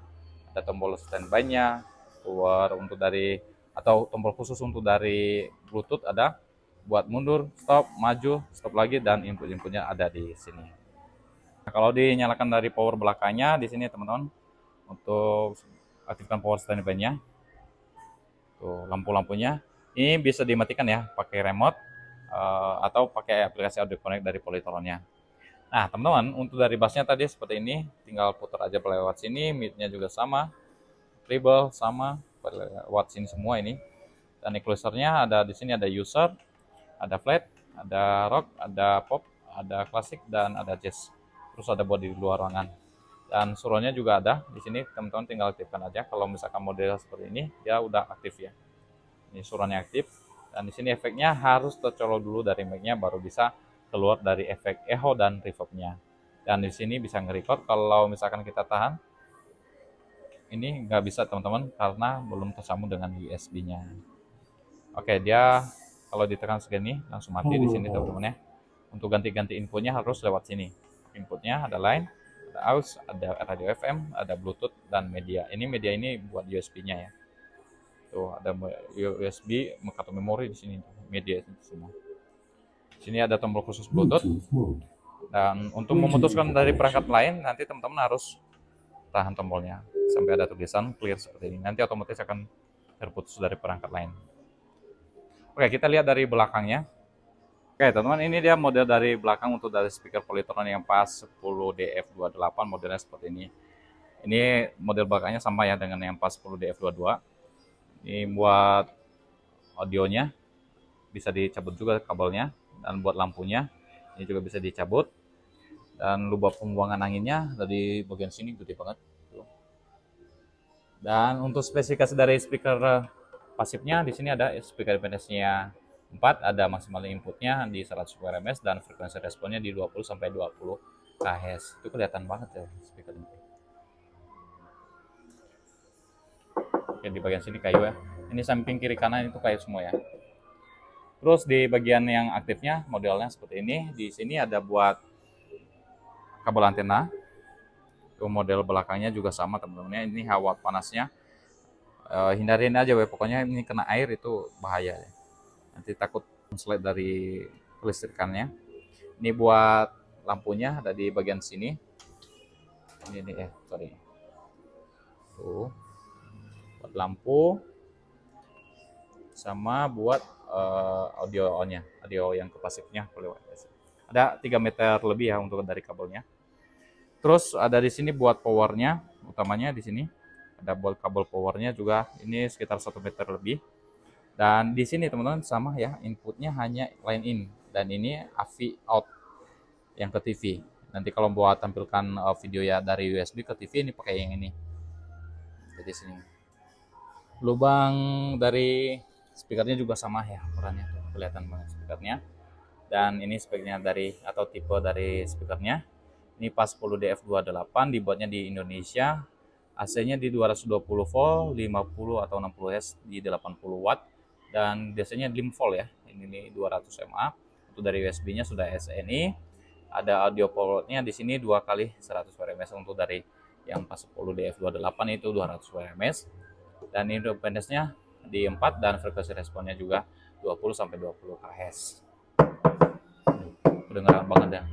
Ada tombol standby-nya, power untuk dari atau tombol khusus untuk dari Bluetooth ada, buat mundur, stop, maju, stop lagi, dan input-inputnya ada di sini. Nah, kalau dinyalakan dari power belakangnya di sini teman-teman, untuk aktifkan power standby-nya, tuh lampu-lampunya ini bisa dimatikan ya pakai remote atau pakai aplikasi audio connect dari Polytron-nya. Nah, teman-teman, untuk dari bassnya tadi seperti ini, tinggal putar aja lewat sini, mid-nya juga sama, treble sama, lewat sini semua ini. Dan equalizer-nya ada di sini, ada user, ada flat, ada rock, ada pop, ada klasik, dan ada jazz. Terus ada buat di luar ruangan. Dan surround-nya juga ada di sini, teman-teman tinggal aktifkan aja. Kalau misalkan model seperti ini, dia udah aktif ya. Ini surround-nya aktif. Dan di sini efeknya harus tercolok dulu dari mic-nya baru bisa keluar dari efek echo dan reverb-nya. Dan di sini bisa nge-record. Kalau misalkan kita tahan, ini nggak bisa teman-teman karena belum tersambung dengan USB-nya. Oke, dia kalau ditekan segini langsung mati di sini teman-teman ya. Untuk ganti-ganti infonya harus lewat sini. Inputnya ada line, ada aux, ada radio FM, ada Bluetooth, dan media. Ini media ini buat USB-nya ya. Tuh ada USB, kartu memori di sini, media semua. Di sini ada tombol khusus Bluetooth. Dan untuk memutuskan dari perangkat lain, nanti teman-teman harus tahan tombolnya sampai ada tulisan clear seperti ini. Nanti otomatis akan terputus dari perangkat lain. Oke, kita lihat dari belakangnya. Oke, teman-teman, ini dia model dari belakang untuk dari speaker Polytron yang pas 10DF28, modelnya seperti ini. Ini model belakangnya sama ya dengan yang pas 10DF22. Ini buat audionya bisa dicabut juga kabelnya, dan buat lampunya ini juga bisa dicabut. Dan lubang pembuangan anginnya dari bagian sini gede banget. Dan untuk spesifikasi dari speaker pasifnya di sini ada speaker impedance-nya 4, ada maksimal inputnya di 100 WRMS dan frekuensi responnya di 20 sampai 20 kHz. Itu kelihatan banget ya speaker ini. Oke, di bagian sini kayu ya. Ini samping kiri kanan itu kayu semua ya. Terus di bagian yang aktifnya modelnya seperti ini. Di sini ada buat kabel antena. Model belakangnya juga sama teman-teman. Ini hawa panasnya. Hindarin aja ya, pokoknya ini kena air itu bahaya ya. Nanti takut konslet dari kelistrikannya. Ini buat lampunya ada di bagian sini. Ini sorry. Tuh. Buat lampu sama buat audio-nya, audio yang ke pasifnya. Ada 3 meter lebih ya untuk dari kabelnya. Terus ada di sini buat powernya, utamanya di sini ada buat kabel powernya juga, ini sekitar 1 meter lebih. Dan di sini teman-teman sama ya, inputnya hanya line in, dan ini AV out yang ke TV. Nanti kalau buat tampilkan video ya dari USB ke TV, ini pakai yang ini. Jadi sini lubang dari speakernya juga sama ya ukurannya, kelihatan banget speakernya. Dan ini speknya dari atau tipe dari speakernya. Ini pas 10DF28, dibuatnya di Indonesia. AC-nya di 220 volt, 50 atau 60 Hz di 80 watt. Dan biasanya dim volt ya. Ini 200 mA. Untuk dari USB-nya sudah SNI. Ada audio port-nya di sini 2 kali 100 WRMS untuk dari yang pas 10DF28 itu 200 WRMS. Dan ini impedance-nya di 4 dan frekuensi responnya juga 20 sampai 20 kHz. Kedengaran banget ya.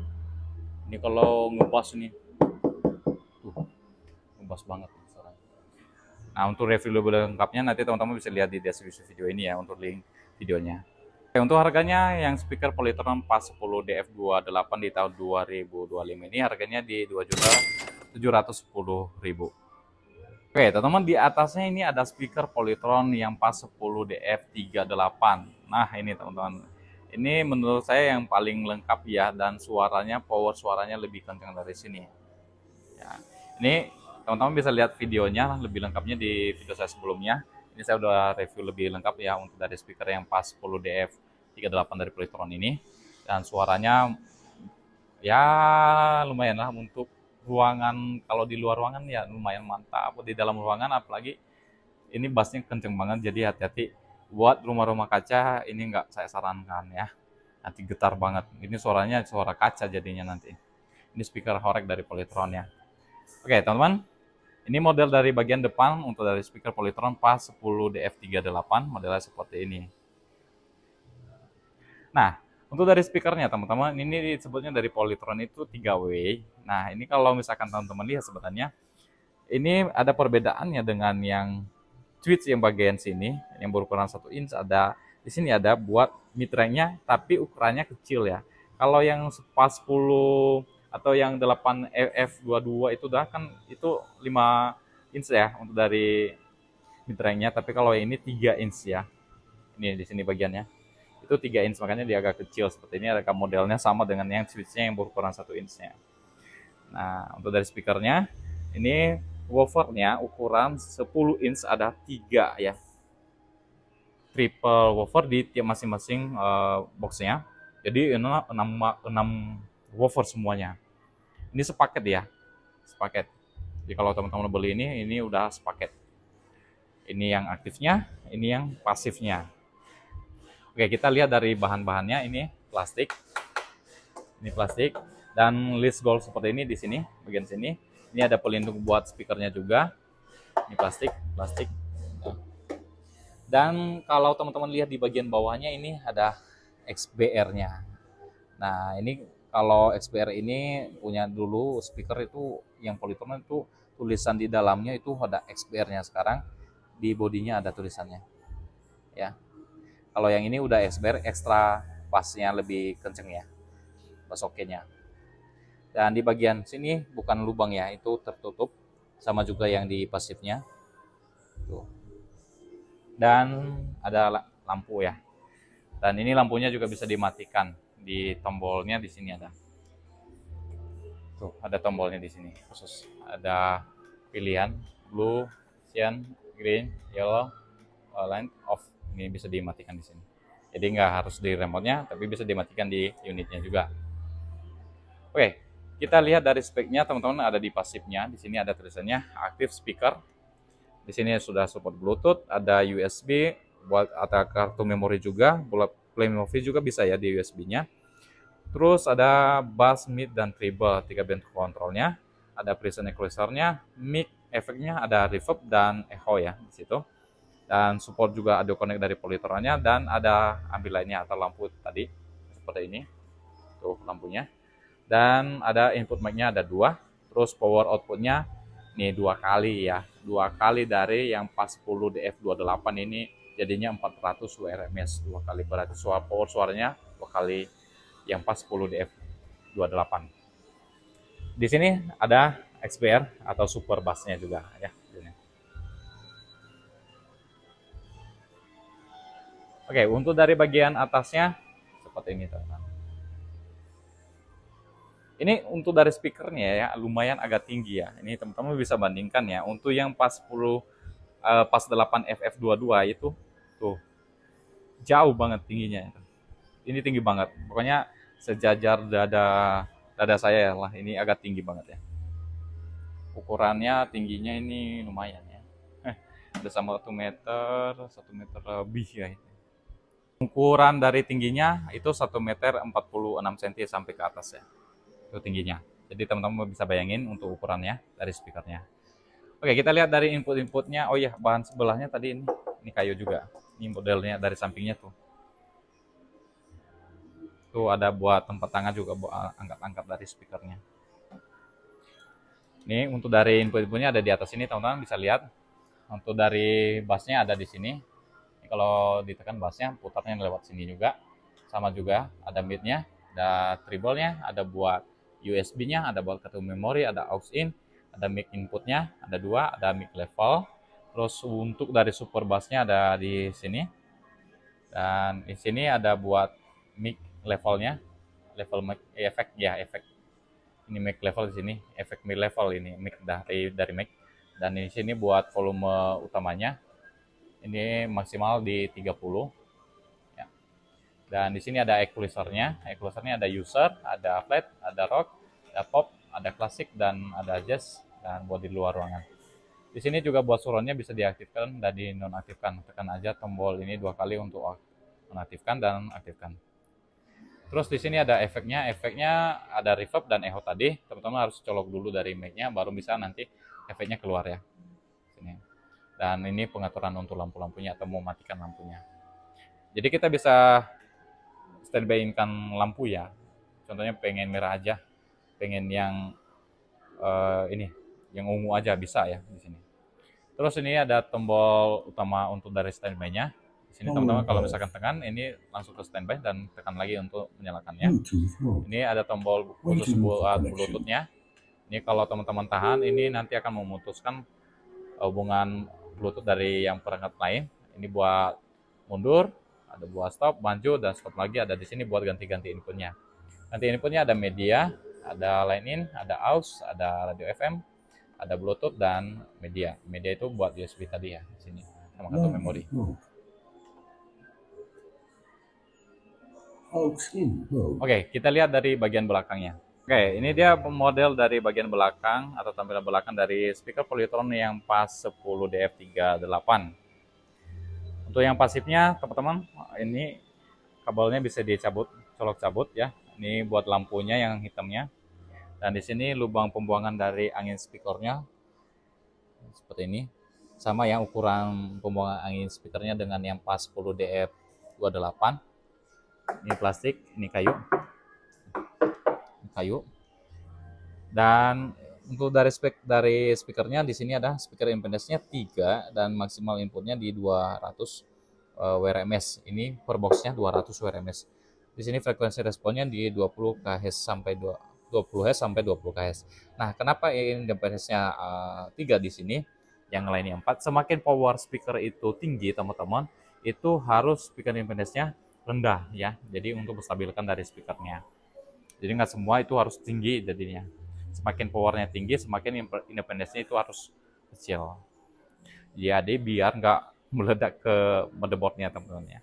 Ini kalau ngebas ini tuh ngebas banget suaranya. Nah, untuk review lebih lengkapnya nanti teman-teman bisa lihat di deskripsi video ini ya untuk link videonya. Oke, untuk harganya yang speaker Polytron PAS 10 DF28 di tahun 2025 ini harganya di 2.710.000. Oke, teman-teman, di atasnya ini ada speaker Polytron yang PAS 10 DF38. Nah, ini teman-teman. Ini menurut saya yang paling lengkap ya, dan suaranya, power suaranya lebih kencang dari sini. Ya, ini teman-teman bisa lihat videonya lebih lengkapnya di video saya sebelumnya. Ini saya udah review lebih lengkap ya untuk dari speaker yang PAS 10 DF38 dari Polytron ini. Dan suaranya ya lumayan lah untuk ruangan. Kalau di luar ruangan ya lumayan mantap. Di dalam ruangan apalagi ini bassnya kenceng banget, jadi hati-hati buat rumah-rumah kaca ini nggak saya sarankan ya, nanti getar banget. Ini suaranya suara kaca jadinya nanti. Ini speaker Horek dari Polytron ya. Oke teman-teman, ini model dari bagian depan untuk dari speaker Polytron PAS 10 DF38, modelnya seperti ini. Nah, untuk dari speakernya teman-teman, ini disebutnya dari Polytron itu 3W. Nah, ini kalau misalkan teman-teman lihat sebenarnya ini ada perbedaannya dengan yang switch yang bagian sini yang berukuran 1 inch. Ada di sini ada buat mid-range-nya tapi ukurannya kecil ya. Kalau yang PAS 10 atau yang 8F22 itu dah kan itu 5 inch ya untuk dari mid-range-nya, tapi kalau yang ini 3 inch ya. Ini di sini bagiannya. Itu 3 inch, makanya dia agak kecil seperti ini. Ada modelnya sama dengan yang switch-nya yang berukuran 1 inch-nya. Nah, untuk dari speakernya ini woofernya ukuran 10 inch ada 3 ya, triple woofer di tiap masing-masing boxnya, jadi 6 woofer semuanya. Ini sepaket ya, sepaket. Jadi kalau teman-teman beli ini udah sepaket. Ini yang aktifnya, ini yang pasifnya. Oke, kita lihat dari bahan-bahannya. Ini plastik, dan list gold seperti ini di sini bagian sini. Ini ada pelindung buat speakernya juga. Ini plastik. Dan kalau teman-teman lihat di bagian bawahnya ini ada XBR-nya. Nah, ini kalau XBR ini punya dulu speaker itu yang Polytron itu tulisan di dalamnya itu ada XBR-nya. Sekarang di bodinya ada tulisannya. Ya. Kalau yang ini udah XBR, ekstra bassnya lebih kenceng ya, bass oke-nya. Dan di bagian sini bukan lubang ya, itu tertutup, sama juga yang di pasifnya. Tuh. Dan ada lampu ya. Dan ini lampunya juga bisa dimatikan. Di tombolnya di sini ada. Tuh, ada tombolnya di sini khusus. Ada pilihan blue, cyan, green, yellow, line, off. Ini bisa dimatikan di sini. Jadi nggak harus di remote-nya, tapi bisa dimatikan di unitnya juga. Oke. Kita lihat dari speknya teman-teman, ada di pasifnya. Di sini ada tulisannya active speaker. Di sini sudah support Bluetooth, ada USB buat ada kartu memori juga, buat play movie juga bisa ya di USB-nya. Terus ada bass, mid dan treble, 3 band kontrolnya. Ada precision equalizer-nya, mic efeknya, ada reverb dan echo ya di situ. Dan support juga audio connect dari Polytron-nya, dan ada ambilight-nya atau lampu tadi seperti ini. Tuh lampunya. Dan ada input mic-nya ada 2, terus power output-nya nih 2 kali ya, 2 kali dari yang PAS 10 DF28 ini jadinya 400 WRMS 2 kali, berarti power suaranya 2 kali yang PAS 10 DF28. Di sini ada XBR atau super bass-nya juga ya. Oke, untuk dari bagian atasnya seperti ini teman-teman. Ini untuk dari speakernya ya, lumayan agak tinggi ya. Ini teman-teman bisa bandingkan ya. Untuk yang PAS 10, PAS 8 FF22 itu tuh jauh banget tingginya. Ini tinggi banget. Pokoknya sejajar dada saya lah. Ini agak tinggi banget ya. Ukurannya tingginya ini lumayan ya. Ada sama 1 meter, 1 meter lebih ya. Ukuran dari tingginya itu 1 meter 46 cm sampai ke atas ya. Itu tingginya. Jadi teman-teman bisa bayangin untuk ukurannya dari speakernya. Oke, kita lihat dari input-inputnya. Oh iya, bahan sebelahnya tadi ini kayu juga. Ini modelnya dari sampingnya tuh. Tuh ada buat tempat tangan juga, buat angkat-angkat dari speakernya. Ini untuk dari input-inputnya ada di atas ini, teman-teman bisa lihat. Untuk dari bassnya ada di sini. Kalau ditekan bassnya putarnya lewat sini juga. Sama juga ada midnya, ada treble-nya, ada buat USB-nya, ada buat kartu memori, ada aux in, ada mic inputnya, ada dua, ada mic level. Terus untuk dari super bassnya ada di sini. Dan di sini ada buat mic levelnya, level mic efek ya, efek. Ini mic level di sini, efek mic level ini mic dari mic. Dan di sini buat volume utamanya ini maksimal di 30 ya. Dan di sini ada equalizernya. Equalizernya ada user, ada flat, ada rock, ada pop, ada klasik, dan ada jazz, dan buat di luar ruangan. Di sini juga buat surroundnya bisa diaktifkan dan dinonaktifkan. Tekan aja tombol ini 2 kali untuk nonaktifkan dan aktifkan. Terus di sini ada efeknya. Efeknya ada reverb dan echo tadi. Teman-teman harus colok dulu dari mic-nya baru bisa nanti efeknya keluar ya. Sini. Dan ini pengaturan untuk lampu-lampunya atau mematikan lampunya. Jadi kita bisa standby-kan lampu ya. Contohnya pengen merah aja, pengen yang ini, yang ungu aja bisa ya di sini. Terus ini ada tombol utama untuk dari standby-nya. Di sini teman-teman kalau misalkan tekan ini langsung ke standby dan tekan lagi untuk menyalakannya. Bluetooth mode. Ini ada tombol khusus buat Bluetooth-nya. Ini kalau teman-teman tahan ini nanti akan memutuskan hubungan Bluetooth dari yang perangkat lain. Ini buat mundur, ada buat stop, maju, dan stop lagi. Ada di sini buat ganti-ganti inputnya. Ganti inputnya ada media, ada line in, ada aux, ada radio FM, ada Bluetooth, dan media. Media itu buat USB tadi ya, di sini sama kartu memori. Aux in mode. Oke, kita lihat dari bagian belakangnya. Oke, ini dia model dari bagian belakang atau tampilan belakang dari speaker Polytron yang PAS 10 DF38. Untuk yang pasifnya, teman-teman, ini kabelnya bisa dicabut, colok cabut ya. Ini buat lampunya yang hitamnya. Dan di sini lubang pembuangan dari angin speakernya seperti ini. Sama yang ukuran pembuangan angin speakernya dengan yang PAS 10 DF28. Ini plastik, ini kayu. Dan untuk dari speakernya di sini ada speaker impedance-nya 3 dan maksimal inputnya di 200 WRMS. Ini per box-nya 200 WRMS. Di sini frekuensi responnya di 20 kHz sampai 20 Hz sampai 20 kHz. Nah, kenapa impedance-nya 3 di sini? Yang lainnya 4. Semakin power speaker itu tinggi, teman-teman, itu harus speaker impedance-nya rendah ya. Jadi untuk menstabilkan dari speakernya. Jadi nggak semua itu harus tinggi jadinya. Semakin powernya tinggi, semakin independence-nya itu harus kecil. Jadi biar nggak meledak ke motherboard-nya teman-teman ya.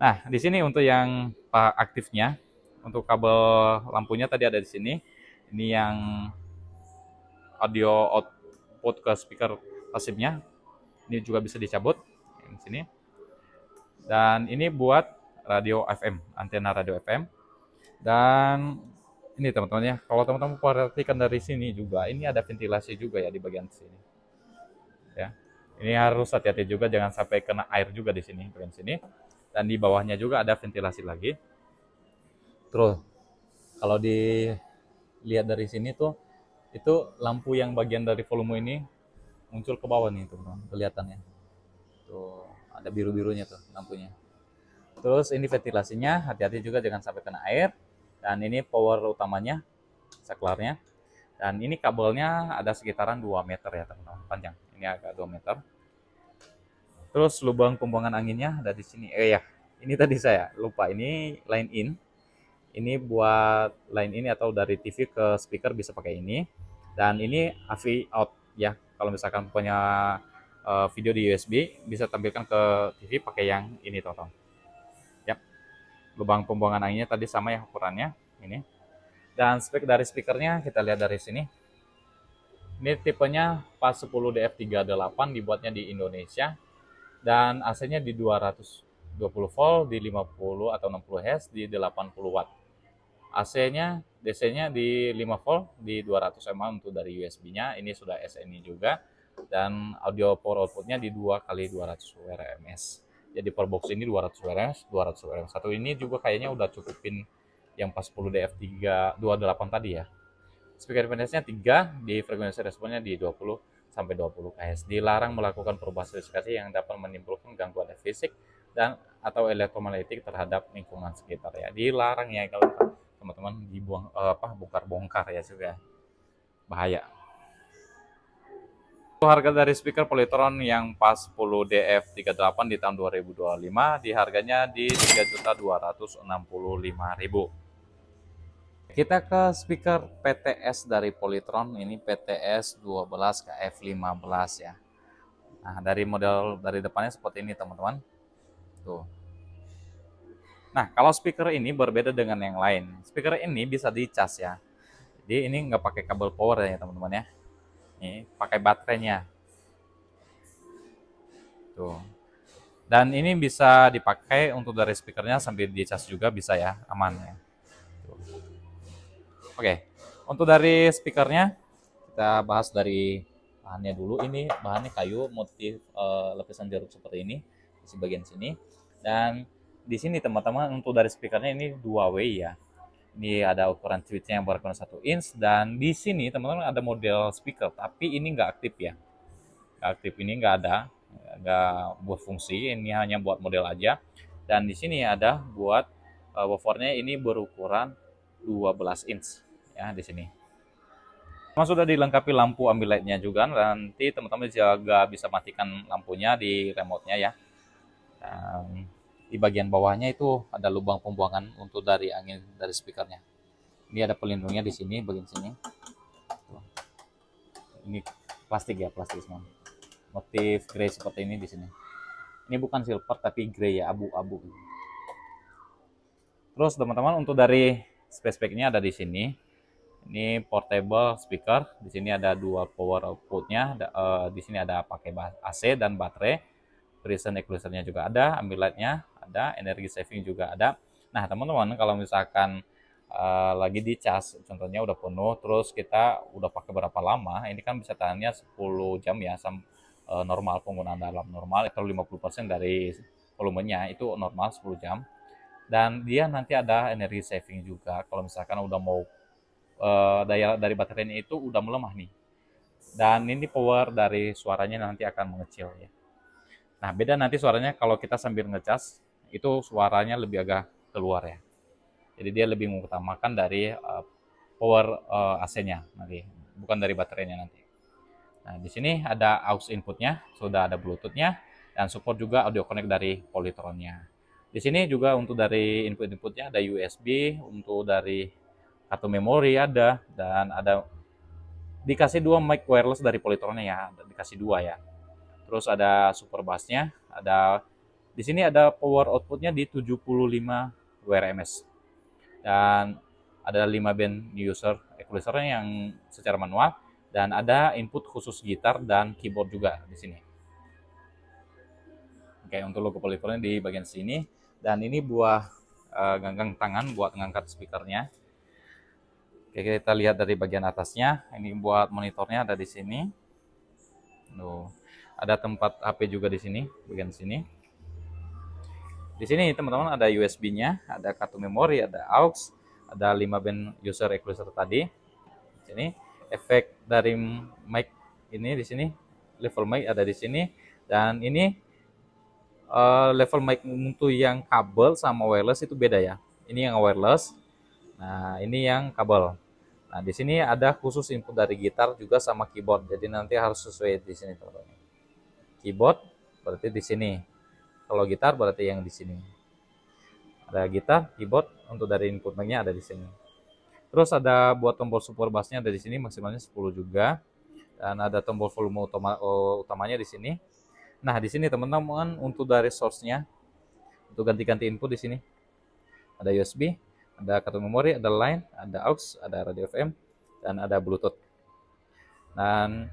Nah, di sini untuk yang aktifnya, untuk kabel lampunya tadi ada di sini. Ini yang audio output ke speaker pasifnya. Ini juga bisa dicabut di sini. Dan ini buat radio FM, antena radio FM. Dan ini teman-teman ya, kalau teman-teman perhatikan dari sini juga, ini ada ventilasi juga ya di bagian sini. Ya, ini harus hati-hati juga, jangan sampai kena air juga di sini, bagian sini. Dan di bawahnya juga ada ventilasi lagi. Terus, kalau dilihat dari sini tuh, itu lampu yang bagian dari volume ini muncul ke bawah nih teman-teman, kelihatannya. Tuh, ada biru-birunya tuh lampunya. Terus ini ventilasinya, hati-hati juga jangan sampai kena air. Dan ini power utamanya, saklarnya. Dan ini kabelnya ada sekitaran 2 meter ya teman-teman, panjang. Ini agak 2 meter. Terus lubang pembuangan anginnya ada di sini. Ya, ini tadi saya lupa, ini line in. Ini buat line in atau dari TV ke speaker bisa pakai ini. Dan ini AV out ya. Kalau misalkan punya video di USB, bisa tampilkan ke TV pakai yang ini teman-teman. Lubang pembuangan anginnya tadi sama ya ukurannya ini. Dan spek dari speakernya kita lihat dari sini. Ini tipenya PAS 10 DF38, dibuatnya di Indonesia. Dan AC-nya di 220 volt, di 50 atau 60 Hz, di 80 watt. AC-nya, DC-nya di 5 volt, di 200 mA untuk dari USB-nya. Ini sudah SNI juga. Dan audio power output-nya di 2 kali 200 WRMS. Jadi per box ini 200 WRMS, 200 WRMS. Satu ini juga kayaknya udah cukupin yang pas 10 DF328 tadi ya. Speaker impedance-nya 3, di frekuensi responnya di 20 sampai 20 kHz. Dilarang melakukan perubahan spesifikasi yang dapat menimbulkan gangguan fisik dan atau elektromagnetik terhadap lingkungan sekitar ya. Dilarang ya kalau teman-teman dibuang bongkar-bongkar ya juga. Bahaya. Harga dari speaker Polytron yang pas 10 DF38 di tahun 2025 di harganya di 3.265.000. Kita ke speaker PTS dari Polytron, ini PTS 12 ke F15 ya. Nah, dari model dari depannya seperti ini teman-teman. Tuh. Nah, kalau speaker ini berbeda dengan yang lain. Speaker ini bisa dicas ya. Jadi ini nggak pakai kabel power ya teman-teman ya. Ini pakai baterainya. Tuh. Dan ini bisa dipakai untuk dari speakernya sambil dicas juga bisa ya, aman ya. Tuh. Oke, untuk dari speakernya kita bahas dari bahannya dulu. Ini bahannya kayu, motif lapisan jeruk seperti ini di bagian sini. Dan di sini teman-teman untuk dari speakernya ini 2 way ya. Ini ada ukuran switchnya yang berukuran 1 inch dan di sini teman-teman ada model speaker tapi ini nggak aktif ya. Nggak aktif, ini nggak ada, nggak buat fungsi, ini hanya buat model aja. Dan di sini ada buat woofernya ini berukuran 12 inch ya di sini. Memang sudah dilengkapi lampu ambilight-nya juga, nanti teman-teman juga bisa matikan lampunya di remote-nya ya. Dan di bagian bawahnya itu ada lubang pembuangan untuk dari angin dari speakernya. Ini ada pelindungnya di sini, bagian sini. Ini plastik ya, plastik semua. Motif grey seperti ini di sini. Ini bukan silver tapi grey ya, abu-abu. Terus teman-teman untuk dari spek-speknya ada di sini. Ini portable speaker. Di sini ada 2 power outputnya. Di sini ada pakai AC dan baterai. Recent equalizer-nya juga ada, ambilight-nya ada, energi saving juga ada. Nah teman-teman kalau misalkan lagi dicas, contohnya udah penuh, terus kita udah pakai berapa lama, ini kan bisa tahannya 10 jam ya, normal penggunaan dalam normal itu 50% dari volumenya itu normal 10 jam. Dan dia nanti ada energi saving juga kalau misalkan udah mau daya dari baterainya itu udah melemah nih. Dan ini power dari suaranya nanti akan mengecil ya. Nah, beda nanti suaranya kalau kita sambil ngecas, itu suaranya lebih agak keluar ya. Jadi dia lebih mengutamakan dari power AC-nya nanti, bukan dari baterainya nanti. Nah, di sini ada aux inputnya, sudah ada Bluetooth-nya, dan support juga audio connect dari Polytron-nya. Di sini juga untuk dari input-inputnya ada USB, untuk dari kartu memori ada, dan ada dikasih 2 mic wireless dari Polytron-nya ya, dikasih 2 ya. Terus ada super bass-nya, ada di sini ada power output-nya di 75 WRMS. Dan ada 5 band user equalizer yang secara manual dan ada input khusus gitar dan keyboard juga di sini. Oke, untuk logo Polytron di bagian sini dan ini buah ganggang tangan buat ngangkat speakernya. Oke, kita lihat dari bagian atasnya. Ini buat monitornya ada di sini. Tuh. Ada tempat HP juga di sini, bagian sini. Di sini teman-teman ada USB-nya, ada kartu memori, ada aux, ada 5 band user equalizer tadi. Di sini efek dari mic ini di sini, level mic ada di sini dan ini level mic untuk yang kabel sama wireless itu beda ya. Ini yang wireless. Nah, ini yang kabel. Nah, di sini ada khusus input dari gitar juga sama keyboard. Jadi nanti harus sesuai di sini teman-teman. Keyboard berarti di sini. Kalau gitar berarti yang di sini. Ada gitar, keyboard untuk dari input mic-nya ada di sini. Terus ada buat tombol super bass-nya ada di sini maksimalnya 10 juga. Dan ada tombol volume utamanya di sini. Nah, di sini teman-teman untuk dari source-nya untuk ganti-ganti input di sini. Ada USB, ada kartu memori, ada line, ada aux, ada radio FM dan ada Bluetooth. Dan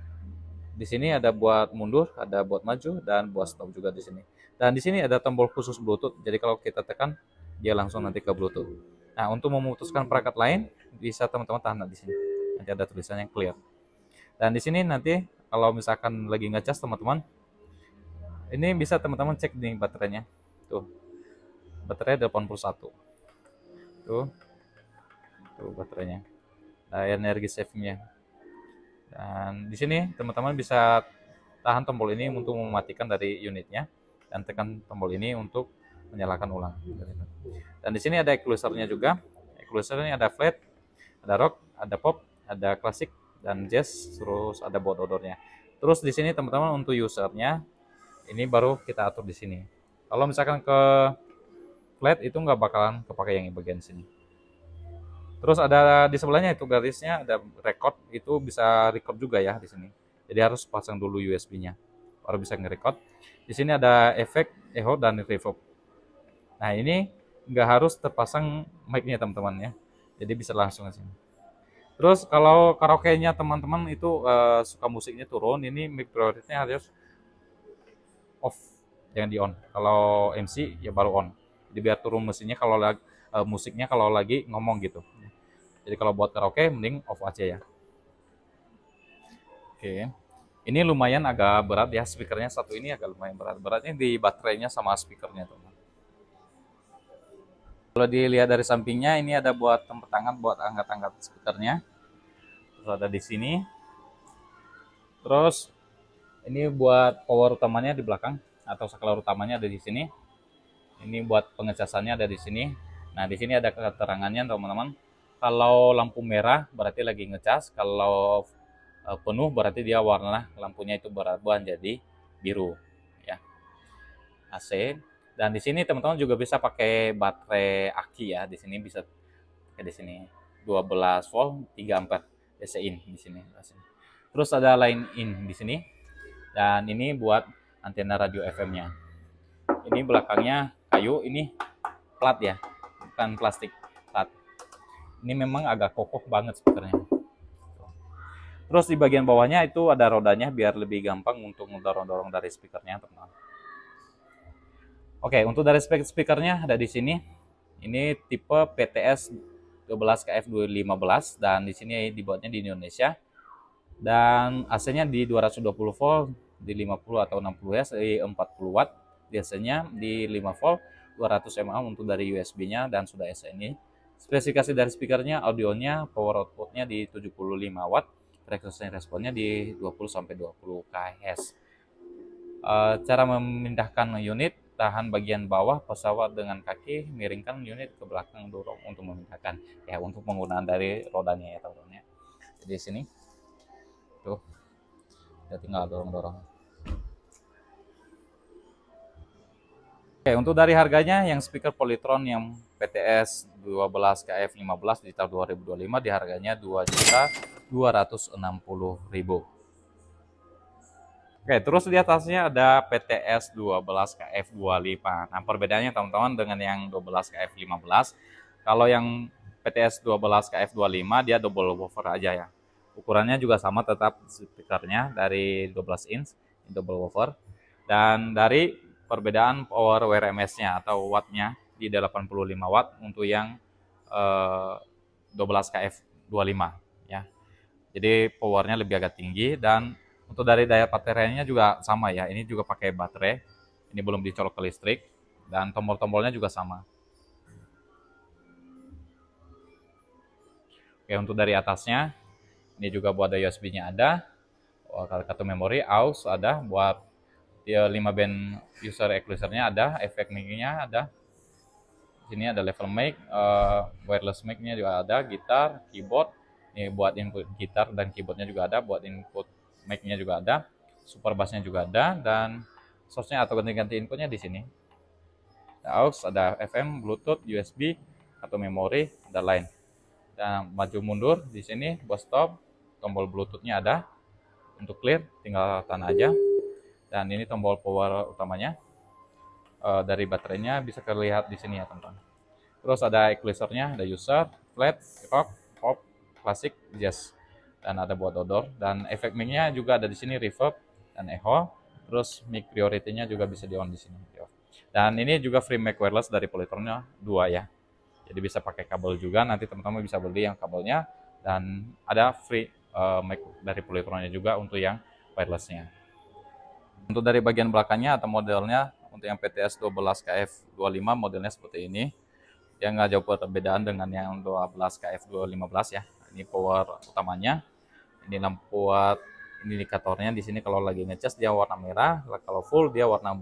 di sini ada buat mundur, ada buat maju, dan buat stop juga di sini. Dan di sini ada tombol khusus Bluetooth. Jadi kalau kita tekan, dia langsung nanti ke Bluetooth. Nah, untuk memutuskan perangkat lain, bisa teman-teman tahan di sini. Nanti ada tulisannya clear. Dan di sini nanti kalau misalkan lagi ngecas teman-teman, ini bisa teman-teman cek nih baterainya. Tuh, baterai 81. Tuh baterainya. Nah, energi savingnya. Dan di sini teman-teman bisa tahan tombol ini untuk mematikan dari unitnya dan tekan tombol ini untuk menyalakan ulang. Dan di sini ada equalizernya juga. Equalizernya ada flat, ada rock, ada pop, ada klasik dan jazz, terus ada board odornya. Terus di sini teman-teman untuk usernya ini baru kita atur di sini. Kalau misalkan ke flat itu nggak bakalan kepake yang di bagian sini. Terus ada di sebelahnya itu garisnya ada record, itu bisa record juga ya di sini. Jadi harus pasang dulu USB-nya baru bisa nge-record. Di sini ada efek, echo dan reverb. Nah, ini nggak harus terpasang mic-nya teman-teman ya. Jadi bisa langsung ke sini. Terus kalau karaoke-nya teman-teman itu suka musiknya turun, ini mic prioritasnya harus off, jangan di on. Kalau MC ya baru on. Jadi biar turun mesinnya kalau musiknya kalau lagi ngomong gitu. Jadi kalau buat karaoke mending off aja ya. Oke. Ini lumayan agak berat ya, speakernya satu ini agak lumayan berat. Beratnya di baterainya sama speakernya teman. Kalau dilihat dari sampingnya ini ada buat tempat tangan buat angkat-angkat speakernya. Terus ada di sini. Terus ini buat power utamanya di belakang atau saklar utamanya ada di sini. Ini buat pengecasannya ada di sini. Nah, di sini ada keterangannya teman-teman. Kalau lampu merah berarti lagi ngecas, kalau penuh berarti dia warna lampunya itu berubah jadi biru ya. AC. Dan di sini teman-teman juga bisa pakai baterai aki ya. Di sini bisa pakai di sini 12 volt 3 ampere DC in di sini. Terus ada line in di sini. Dan ini buat antena radio FM-nya. Ini belakangnya kayu, ini plat ya, bukan plastik, plat. Ini memang agak kokoh banget speakernya. Terus di bagian bawahnya itu ada rodanya biar lebih gampang untuk mendorong-dorong dari speakernya, teman-teman. Oke, untuk dari speakernya ada di sini. Ini tipe PTS 12KF215 dan di sini dibuatnya di Indonesia. Dan AC-nya di 220 volt, di 50 atau 60 Hz, di 40 watt. Biasanya di 5 volt, 200 mAh untuk dari USB-nya dan sudah SNI. Spesifikasi dari speakernya, audionya, power output-nya di 75 watt, frekuensi responnya di 20-20 kHz. Cara memindahkan unit, tahan bagian bawah pesawat dengan kaki, miringkan unit ke belakang, dorong untuk memindahkan. Ya, untuk penggunaan dari rodanya ya teman-teman ya. Jadi sini tuh, kita tinggal dorong-dorong. Oke, untuk dari harganya yang speaker Polytron yang PTS 12KF15 di tahun 2025 di harganya Rp2.260.000. Oke, terus di atasnya ada PTS 12KF25. Nah, perbedaannya teman-teman dengan yang 12KF15, kalau yang PTS 12KF25 dia double woofer aja ya. Ukurannya juga sama, tetap speakernya dari 12 inch, double woofer. Dan dari perbedaan power WRMS-nya atau watt-nya di 85 watt untuk yang 12KF25 ya. Jadi powernya lebih agak tinggi dan untuk dari daya baterainya juga sama ya. Ini juga pakai baterai. Ini belum dicolok ke listrik dan tombol-tombolnya juga sama. Oke, untuk dari atasnya ini juga buat USB-nya ada. Kartu memori, AUX ada, buat 5 band user equalizer-nya ada, efek mic-nya ada. Di sini ada level mic, wireless mic-nya juga ada, gitar, keyboard. Ini buat input gitar dan keyboardnya juga ada, buat input mic-nya juga ada, super bass-nya juga ada, dan source-nya atau ganti-ganti inputnya di sini. Ada AUX, ada FM, Bluetooth, USB, atau memori, ada line. Dan maju mundur di sini buat stop, tombol Bluetooth-nya ada. Untuk clear tinggal tahan aja. Dan ini tombol power utamanya. Dari baterainya bisa terlihat di sini ya teman-teman. Terus ada equalizer-nya, ada user, flat, rock, pop, klasik, jazz. Dan ada buat odor, dan efek mic-nya juga ada di sini, reverb dan echo. Terus mic priority-nya juga bisa di on di sini. Dan ini juga free mic wireless dari Polytron-nya 2 ya. Jadi bisa pakai kabel juga, nanti teman-teman bisa beli yang kabelnya, dan ada free mic dari Polytron-nya juga untuk yang wireless-nya. Untuk dari bagian belakangnya atau modelnya, untuk yang PTS 12KF25 modelnya seperti ini. Yang nggak jauh perbedaan dengan yang 12KF215 ya. Ini power utamanya. Ini lampu buat indikatornya di sini kalau lagi ngecas dia warna merah, kalau full dia warna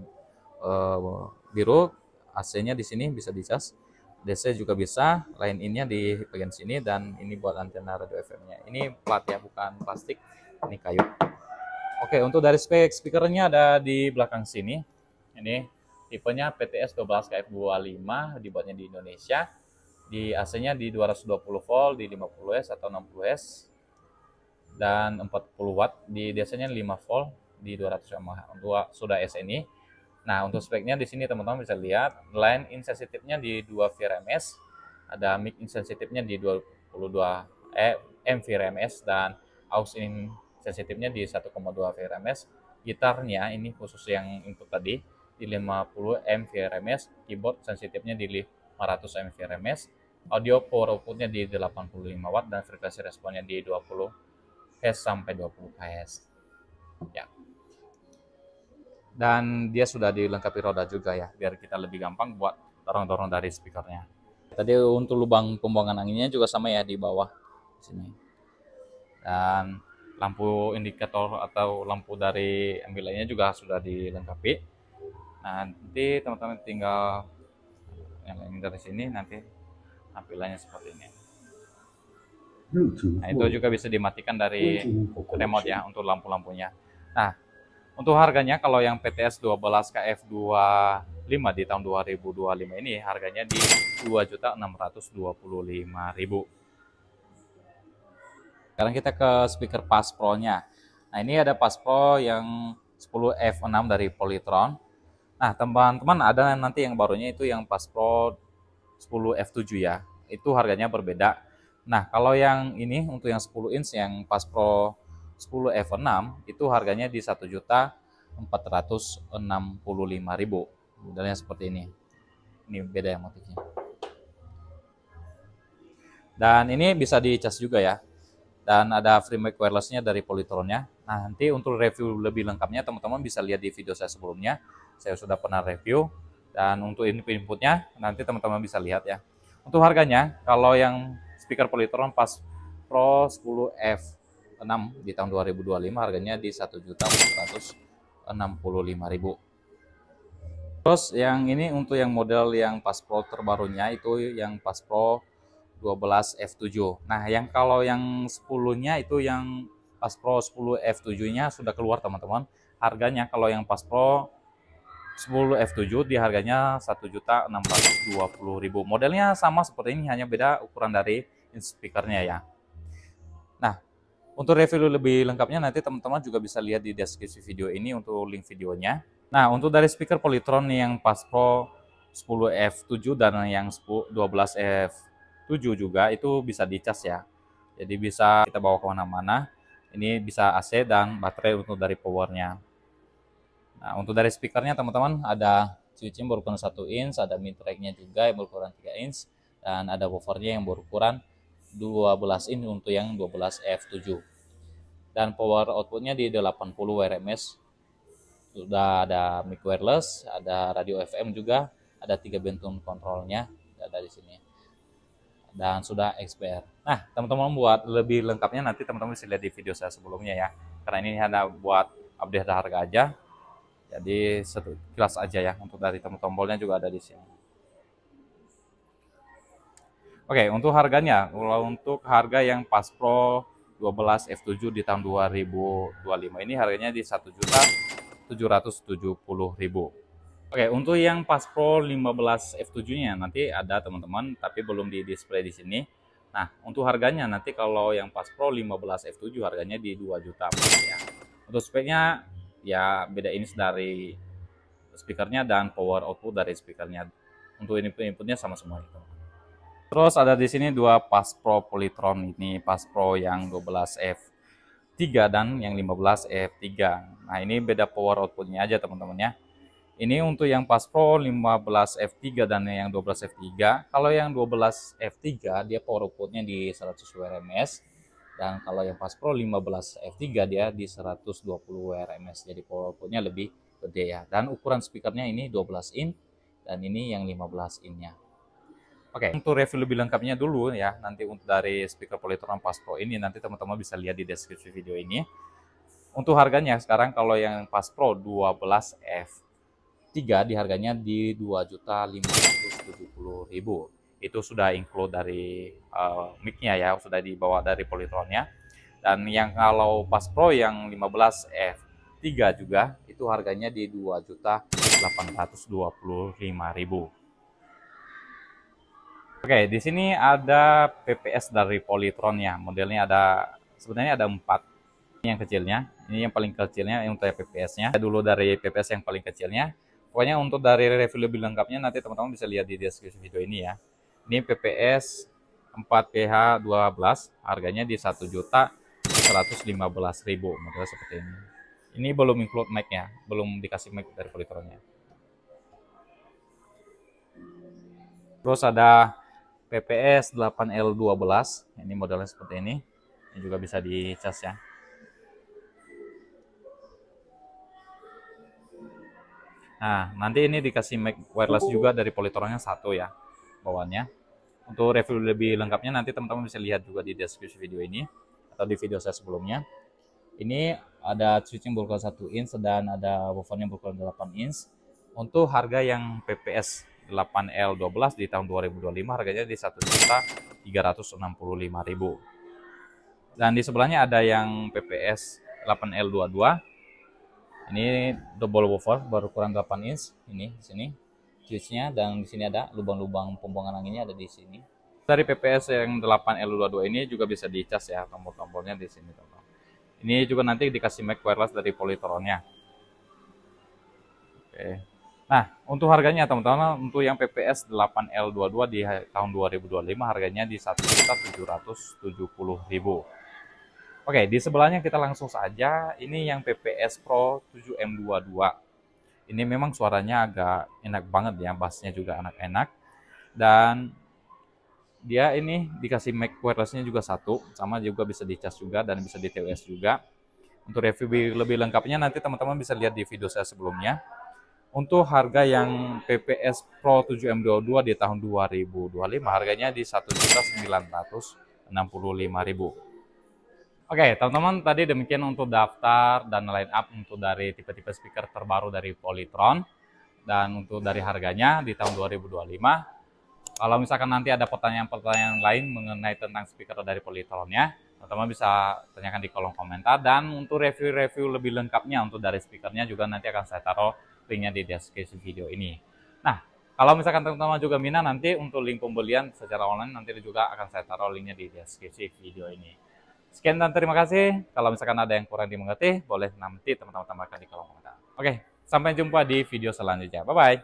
biru. AC-nya di sini bisa dicas. DC juga bisa, line in-nya di bagian sini, dan ini buat antena radio FM-nya. Ini plat ya, bukan plastik, ini kayu. Oke, untuk dari spek speakernya ada di belakang sini. Ini tipenya PTS 12 KF25, dibuatnya di Indonesia. Di AC-nya di 220 volt, di 50 Hz atau 60 Hz, dan 40 watt. Di DC-nya 5 volt, di 200 mAh. Sudah SNI. Nah, untuk speknya di sini teman-teman bisa lihat, line in sensitifnya di 2 VRMS, ada mic in sensitifnya di 22 M VRMS, dan aux in sensitifnya di 1,2 VRMS. Gitarnya ini khusus yang input tadi di 50 M VRMS, keyboard sensitifnya di 500 M VRMS, audio power outputnya di 85 watt, dan frekuensi responnya di 20 Hz sampai 20 Hz. Ya. Dan dia sudah dilengkapi roda juga ya, biar kita lebih gampang buat dorong-dorong dari speakernya. Tadi untuk lubang pembuangan anginnya juga sama ya, di bawah sini. Dan lampu indikator atau lampu dari ambilannya juga sudah dilengkapi. Nah, nanti teman-teman tinggal yang dari sini, nanti tampilannya seperti ini. Nah, itu juga bisa dimatikan dari remote ya untuk lampu-lampunya. Nah, untuk harganya kalau yang PTS 12 KF25 di tahun 2025 ini harganya di 2.625.000. Sekarang kita ke speaker Pass Pro-nya. Nah, ini ada Pass Pro yang 10F6 dari Polytron. Nah, teman-teman ada nanti yang barunya itu yang Pass Pro 10F7 ya. Itu harganya berbeda. Nah, kalau yang ini untuk yang 10 inch yang Pass Pro 10F6 itu harganya di 1.465.000. Modelnya seperti ini. Ini beda ya motifnya. Dan ini bisa dicas juga ya. Dan ada free mic wireless-nya dari Polytron-nya. Nah, nanti untuk review lebih lengkapnya teman-teman bisa lihat di video saya sebelumnya. Saya sudah pernah review. Dan untuk input-inputnya nanti teman-teman bisa lihat ya. Untuk harganya, kalau yang speaker Polytron Pass Pro 10F6 di tahun 2025 harganya di 1.465.000. Terus yang ini untuk yang model yang Pass Pro terbarunya itu yang Pass Pro 12F7. Nah, yang kalau yang 10-nya itu yang Pass Pro 10F7-nya sudah keluar teman-teman. Harganya kalau yang Pass Pro 10F7 di harganya 1.620.000. Modelnya sama seperti ini, hanya beda ukuran dari speakernya ya. Nah, untuk review lebih lengkapnya nanti teman-teman juga bisa lihat di deskripsi video ini untuk link videonya. Nah, untuk dari speaker Polytron yang Pass Pro 10F7 dan yang 12F7 juga itu bisa dicas ya. Jadi bisa kita bawa kemana-mana. Ini bisa AC dan baterai untuk dari powernya. Nah, untuk dari speakernya teman-teman ada switching berukuran 1 inch, ada mid track-nya juga yang berukuran 3 inch, dan ada woofernya yang berukuran 12 inch untuk yang 12F7. Dan power outputnya di 80 WRMS. Sudah ada mic wireless, ada radio FM juga, ada 3 bentun kontrolnya ada di sini. Dan sudah XPR. Nah, teman-teman buat lebih lengkapnya nanti teman-teman bisa lihat di video saya sebelumnya ya. Karena ini hanya buat update harga aja. Jadi sekilas aja ya, untuk dari tombolnya juga ada di sini. Oke, untuk harganya, kalau untuk harga yang Pass Pro 12F7 di tahun 2025 ini harganya di 1.770.000. Oke, untuk yang Pass Pro 15F7-nya nanti ada teman-teman, tapi belum di display di sini. Nah, untuk harganya nanti kalau yang Pass Pro 15F7 harganya di 2 juta ya. Untuk speknya ya beda inch dari speakernya dan power output dari speakernya. Untuk input-inputnya sama semua itu. Terus ada di sini dua Pass Pro Polytron, ini Pass Pro yang 12F3 dan yang 15F3. Nah, ini beda power outputnya aja teman-teman ya. Ini untuk yang Pass Pro 15F3 dan yang 12F3. Kalau yang 12F3 dia power outputnya di 100 WRMS. Dan kalau yang Pass Pro 15F3 dia di 120 WRMS. Jadi power outputnya lebih gede ya. Dan ukuran speakernya ini 12 in dan ini yang 15 in-nya. Oke, untuk review lebih lengkapnya dulu ya, nanti untuk dari speaker Polytron Pass Pro ini nanti teman-teman bisa lihat di deskripsi video ini. Untuk harganya sekarang kalau yang Pass Pro 12F3 di harganya di 2.570.000. Itu sudah include dari mic-nya ya, sudah dibawa dari Polytron-nya. Dan yang kalau Pass Pro yang 15F3 juga itu harganya di 2.825.000. Oke, di sini ada PPS dari Polytron-nya. Modelnya sebenarnya ada 4. Ini yang kecilnya, ini yang paling kecilnya untuk PPS-nya. Dulu dari PPS yang paling kecilnya. Pokoknya untuk dari review lebih lengkapnya nanti teman-teman bisa lihat di deskripsi video ini ya. Ini PPS 4PH12, harganya di 1.115.000, model seperti ini. Ini belum include mic-nya, belum dikasih mic dari Polytron-nya. Terus ada PPS 8L12, ini modelnya seperti ini. Ini juga bisa dicas ya. Nah, nanti ini dikasih mic wireless juga dari Polytron-nya 1 ya, bawaannya. Untuk review lebih lengkapnya nanti teman-teman bisa lihat juga di deskripsi video ini atau di video saya sebelumnya. Ini ada switching berukuran 1 inch dan ada woofernya berukuran 8 inch. Untuk harga yang PPS 8L12 di tahun 2025 harganya di 1.365.000. Dan di sebelahnya ada yang PPS 8L22. Ini double woofer berukuran 8 inch. Ini di sini switchnya, dan di sini ada lubang-lubang pembuangan anginnya ada di sini. Dari PPS yang 8L22 ini juga bisa dicas ya, tombol-tombolnya di sini teman-teman. Ini juga nanti dikasih mic wireless dari Polytron-nya. Oke. Nah, untuk harganya teman-teman, untuk yang PPS 8L22 di tahun 2025 harganya di 1.770.000. Oke, di sebelahnya kita langsung saja. Ini yang PPS Pro 7M22. Ini memang suaranya agak enak banget ya, bassnya juga enak. Dan dia ini dikasih mic wireless-nya juga 1, sama juga bisa dicas juga dan bisa di TWS juga. Untuk review lebih lengkapnya nanti teman-teman bisa lihat di video saya sebelumnya. Untuk harga yang PPS Pro 7M22 di tahun 2025 harganya di 1.965.000. Oke, teman-teman, tadi demikian untuk daftar dan line up untuk dari tipe-tipe speaker terbaru dari Polytron dan untuk dari harganya di tahun 2025. Kalau misalkan nanti ada pertanyaan-pertanyaan lain mengenai tentang speaker dari Polytron-nya, teman-teman bisa tanyakan di kolom komentar. Dan untuk review-review lebih lengkapnya untuk dari speakernya juga nanti akan saya taruh linknya di deskripsi video ini. Nah, kalau misalkan teman-teman juga minat nanti untuk link pembelian secara online nanti juga akan saya taruh linknya di deskripsi video ini. Sekian dan terima kasih. Kalau misalkan ada yang kurang dimengerti, boleh nanti teman-teman tambahkan di kolom komentar. Oke, sampai jumpa di video selanjutnya. Bye-bye.